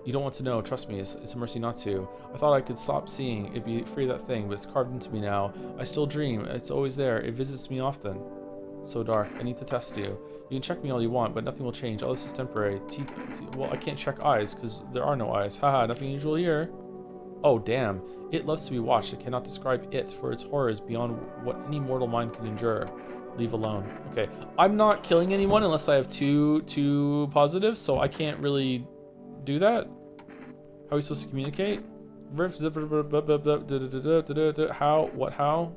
You don't want to know, trust me, it's a mercy not to. I thought I could stop seeing it, be free of that thing, but it's carved into me now. I still dream, it's always there, it visits me often. So dark, I need to test you. You can check me all you want, but nothing will change, all this is temporary. Teeth, well, I can't check eyes, because there are no eyes. Haha, nothing unusual here. Oh, damn. It loves to be watched, I cannot describe it, for its horrors beyond what any mortal mind can endure. Leave alone. Okay, I'm not killing anyone unless I have two positives, so I can't really do that. How are we supposed to communicate? How? What? How?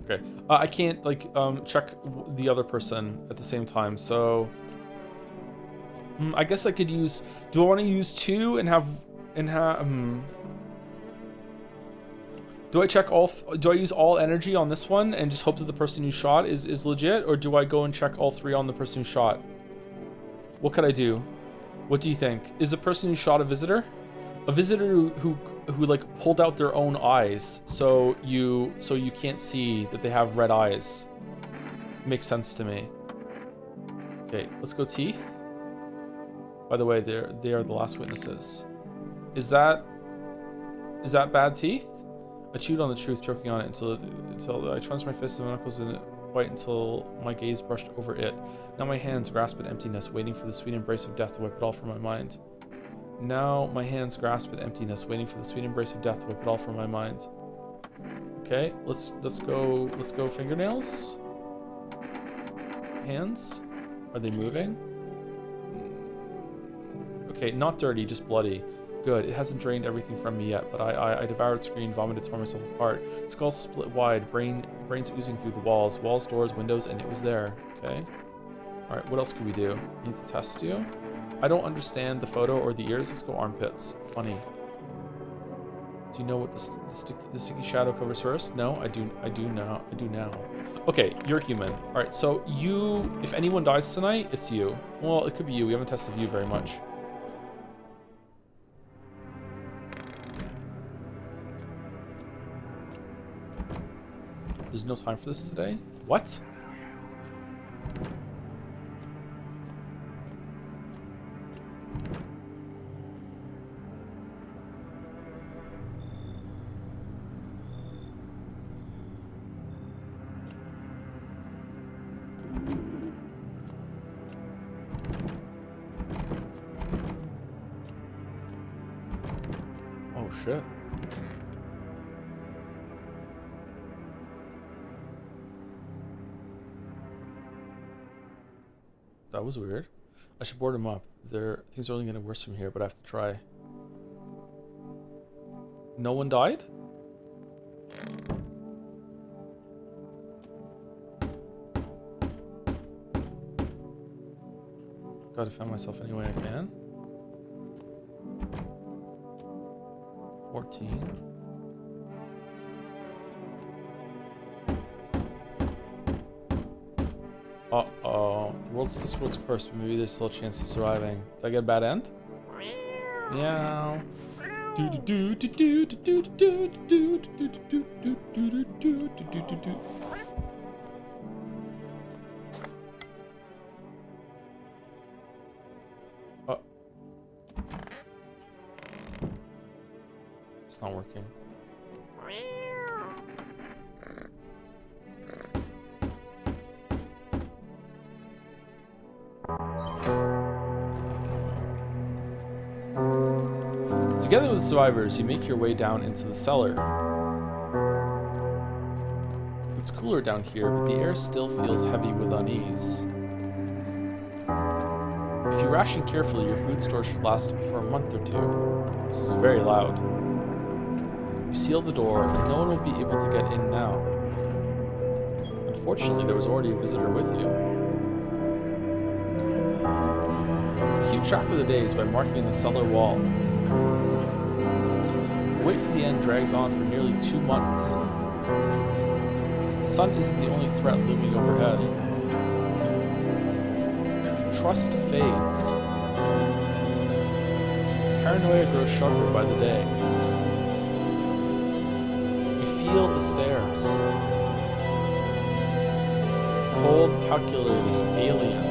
Okay. I can't like check the other person at the same time. So I guess I could use. Do I want to use two and have do I check all? Do I use all energy on this one and just hope that the person who shot is legit, or do I go and check all three on the person who shot? What could I do? What do you think? Is the person who shot a visitor? A visitor who like pulled out their own eyes, so you can't see that they have red eyes. Makes sense to me. Okay, let's go teeth. By the way, they are the last witnesses. Is that bad teeth? I chewed on the truth, choking on it until I transferred my fists and knuckles in it white until my gaze brushed over it. Now my hands grasp at emptiness, waiting for the sweet embrace of death to wipe it all from my mind. Now my hands grasp at emptiness, waiting for the sweet embrace of death to wipe it all from my mind. Okay, let's go fingernails. Hands. Are they moving? Okay, not dirty, just bloody. Good, it hasn't drained everything from me yet, but I devoured, screamed, vomited, tore myself apart. Skull split wide, brains oozing through the walls, doors, windows, and it was there. Okay. Alright, what else can we do? I need to test you. I don't understand the photo or the ears. Let's go armpits. Funny. Do you know what the sticky shadow covers first? No, I do now. Okay, you're human. Alright, so you, if anyone dies tonight, it's you. Well, it could be you. We haven't tested you very much. There's no time for this today? What? Oh shit. That was weird. I should board him up. Things are only getting worse from here, but I have to try. No one died? Gotta defend myself any way I can. 14. Uh-oh. This world's cursed, but maybe there's still a chance of surviving. Did I get a bad end? Meow. Oh. It's not working. Together with the survivors, you make your way down into the cellar. It's cooler down here, but the air still feels heavy with unease. If you ration carefully, your food store should last for a month or two. This is very loud. You seal the door, and no one will be able to get in now. Unfortunately, there was already a visitor with you. Keep track of the days by marking the cellar wall. The wait for the end drags on for nearly 2 months. The sun isn't the only threat looming overhead. Trust fades. Paranoia grows sharper by the day. You feel the stares. Cold, calculating, alien.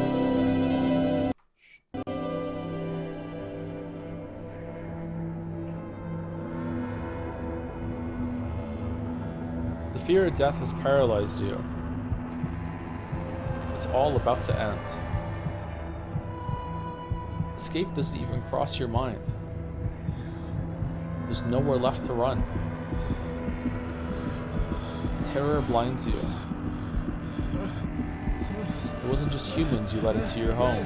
The fear of death has paralyzed you. It's all about to end. Escape doesn't even cross your mind. There's nowhere left to run. Terror blinds you. It wasn't just humans you let into your home.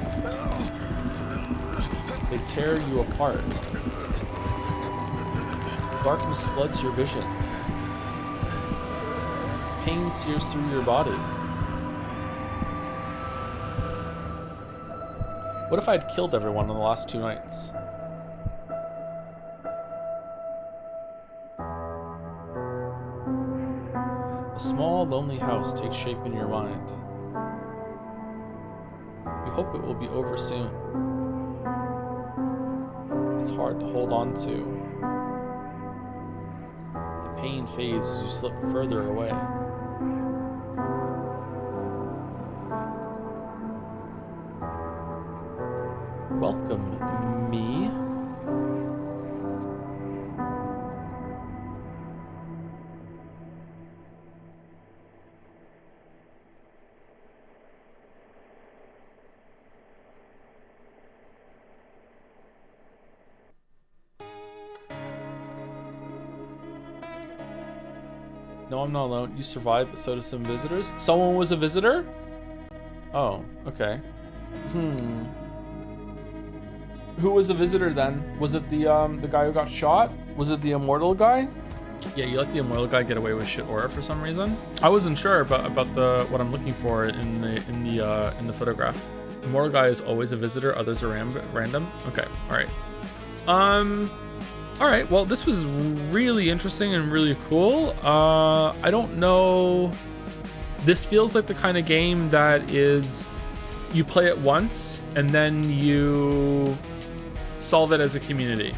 They tear you apart. Darkness floods your vision. Pain sears through your body. What if I had killed everyone in the last 2 nights? A small, lonely house takes shape in your mind. You hope it will be over soon. It's hard to hold on to. The pain fades as you slip further away. Welcome, me. No, I'm not alone. You survived, but so did some visitors. Someone was a visitor? Oh, okay. Who was the visitor then? Was it the guy who got shot? Was it the immortal guy? Yeah, you let the immortal guy get away with shit aura for some reason. I wasn't sure about what I'm looking for in the photograph. Immortal guy is always a visitor. Others are random. Okay, all right. All right. Well, this was really interesting and really cool. I don't know. This feels like the kind of game that is you play it once and then you solve it as a community.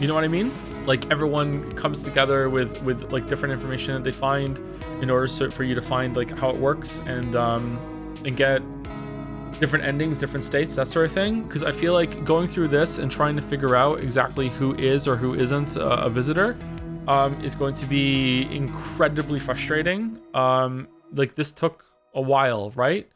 You know what I mean? Like everyone comes together with like different information that they find in order for you to find like how it works and get different endings, different states, that sort of thing. Because I feel like going through this and trying to figure out exactly who is or who isn't a visitor is going to be incredibly frustrating. Like this took a while, right?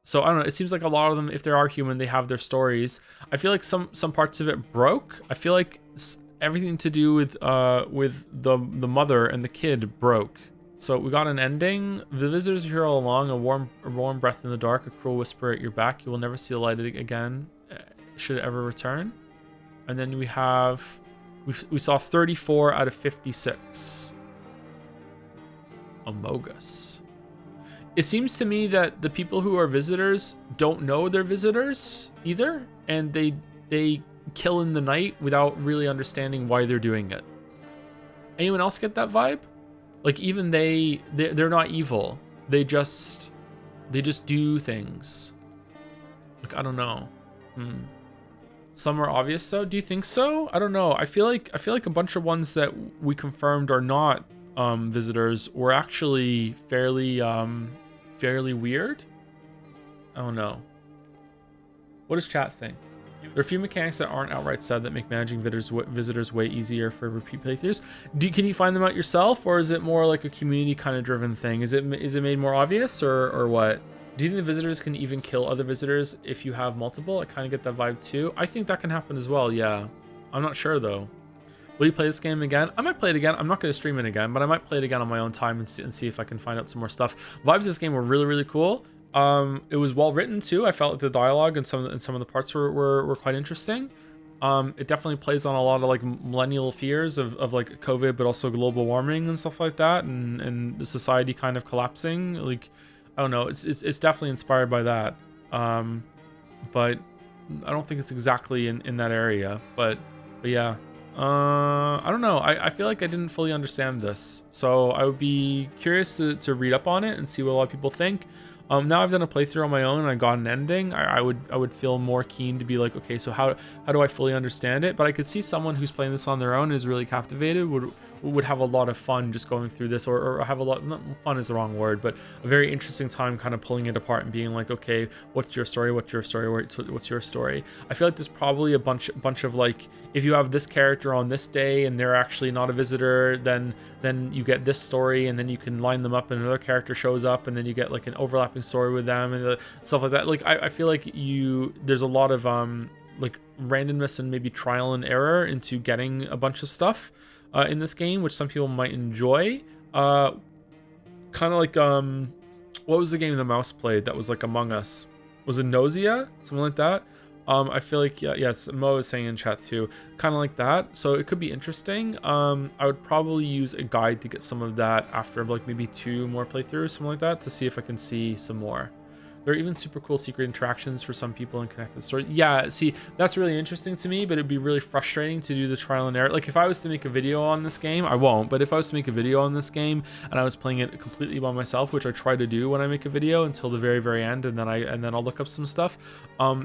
So I don't know. It seems like a lot of them, if they are human, they have their stories. I feel like some parts of it broke. I feel like everything to do with the mother and the kid broke. So we got an ending. The visitors are here all along. A warm breath in the dark. A cruel whisper at your back. You will never see the light again, should it ever return. And then we saw 34 out of 56. Amogus. It seems to me that the people who are visitors don't know they're visitors either, and they kill in the night without really understanding why they're doing it. Anyone else get that vibe? Like even they're not evil. They just do things. Like I don't know. Some are obvious though. Do you think so? I don't know. I feel like a bunch of ones that we confirmed are not visitors were actually fairly weird. I don't know. What does chat think? There are a few mechanics that aren't outright said that make managing visitors way easier for repeat playthroughs. Can you find them out yourself, or is it more like a community kind of driven thing? Is it made more obvious, or what? Do you think the visitors can even kill other visitors if you have multiple? I kind of get that vibe too. I think that can happen as well. Yeah, I'm not sure though. Will you play this game again? I might play it again. I'm not going to stream it again, but I might play it again on my own time and see if I can find out some more stuff. Vibes of this game were really, really cool. It was well written too. I felt like the dialogue and some of the parts were quite interesting. It definitely plays on a lot of like millennial fears of like COVID, but also global warming and stuff like that, and the society kind of collapsing. Like, I don't know. It's definitely inspired by that. But I don't think it's exactly in that area. But yeah. I don't know. I feel like I didn't fully understand this, so I would be curious to read up on it and see what a lot of people think. Now I've done a playthrough on my own and I got an ending. I would feel more keen to be like, okay, so how do I fully understand it? But I could see someone who's playing this on their own is really captivated would have a lot of fun just going through this, or have a lot, not fun is the wrong word, but a very interesting time kind of pulling it apart and being like, okay, what's your story? What's your story? What's your story? I feel like there's probably a bunch of like, if you have this character on this day and they're actually not a visitor, then you get this story, and then you can line them up and another character shows up, and then you get like an overlapping story with them and stuff like that. Like I feel like there's a lot of like randomness and maybe trial and error into getting a bunch of stuff in this game, which some people might enjoy. Kind of like what was the game the mouse played that was like Among Us? Was it Nausea? Something like that. I feel like yes, Mo is saying in chat too, kind of like that. So it could be interesting. I would probably use a guide to get some of that after like maybe 2 more playthroughs, something like that, to see if I can see some more. There are even super cool secret interactions for some people in connected stories. Yeah, see, that's really interesting to me, but it'd be really frustrating to do the trial and error. Like if I was to make a video on this game, I won't, but if I was to make a video on this game and I was playing it completely by myself, which I try to do when I make a video until the very, very end, and then I'll look up some stuff,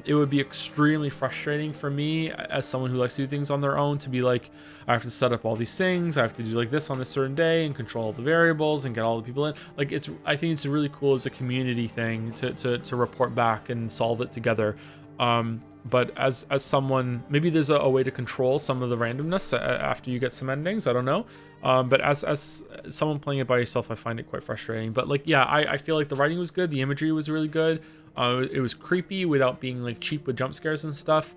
it would be extremely frustrating for me as someone who likes to do things on their own to be like, I have to set up all these things, I have to do like this on a certain day and control all the variables and get all the people in. Like I think it's really cool as a community thing to report back and solve it together. But as someone, maybe there's a way to control some of the randomness after you get some endings, I don't know. But as someone playing it by yourself, I find it quite frustrating. But like, yeah, I feel like the writing was good, the imagery was really good. It was creepy without being like cheap with jump scares and stuff.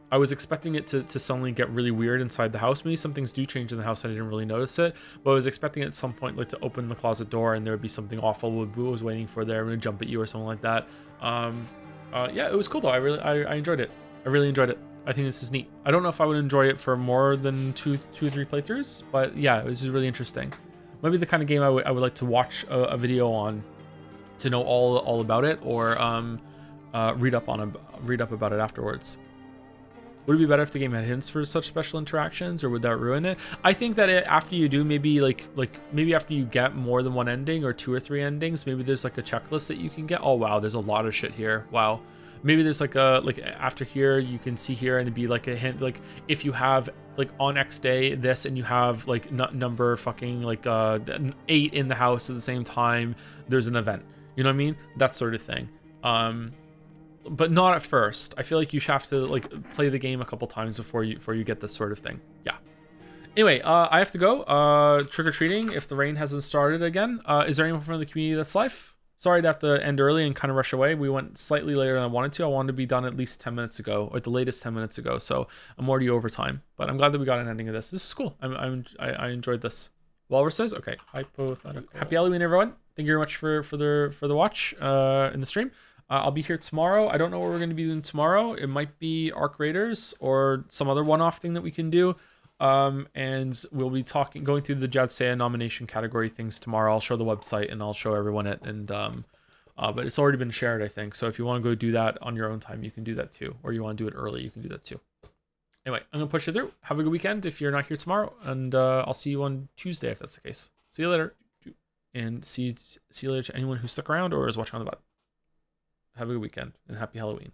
I was expecting it to suddenly get really weird inside the house. Maybe some things do change in the house, I didn't really notice it, but I was expecting at some point like to open the closet door and there would be something awful was waiting for there and jump at you or something like that. Yeah, it was cool though. I enjoyed it. I really enjoyed it. I think this is neat. I don't know if I would enjoy it for more than two or three playthroughs, but yeah, it was just really interesting. Maybe the kind of game I would like to watch a video on to know all about it, or read up about it afterwards. Would it be better if the game had hints for such special interactions, or would that ruin it? I think that after you do, maybe maybe after you get more than one ending or 2 or 3 endings, maybe there's like a checklist that you can get. Oh wow, there's a lot of shit here. Wow. Maybe there's like after here you can see here and it'd be like a hint, like if you have like on X day this and you have like number fucking like 8 in the house at the same time, there's an event. You know what I mean? That sort of thing. But not at first. I feel like you have to like play the game a couple times before you get this sort of thing. Yeah. Anyway, I have to go. Trick-or-treating if the rain hasn't started again. Is there anyone from the community that's live? Sorry to have to end early and kind of rush away. We went slightly later than I wanted to. I wanted to be done at least 10 minutes ago, or at the latest 10 minutes ago. So I'm already over time. But I'm glad that we got an ending of this. This is cool. I enjoyed this. Walrus says, okay. Hypothetical. Happy Halloween, everyone. Thank you very much for the watch in the stream. I'll be here tomorrow. I don't know what we're going to be doing tomorrow. It might be Arc Raiders or some other one-off thing that we can do. And we'll be going through the Jadsea nomination category things tomorrow. I'll show the website and I'll show everyone it. And but it's already been shared, I think. So if you want to go do that on your own time, you can do that too. Or you want to do it early, you can do that too. Anyway, I'm going to push it through. Have a good weekend if you're not here tomorrow. And I'll see you on Tuesday if that's the case. See you later. And see you later to anyone who stuck around or is watching on the bot. Have a good weekend and happy Halloween.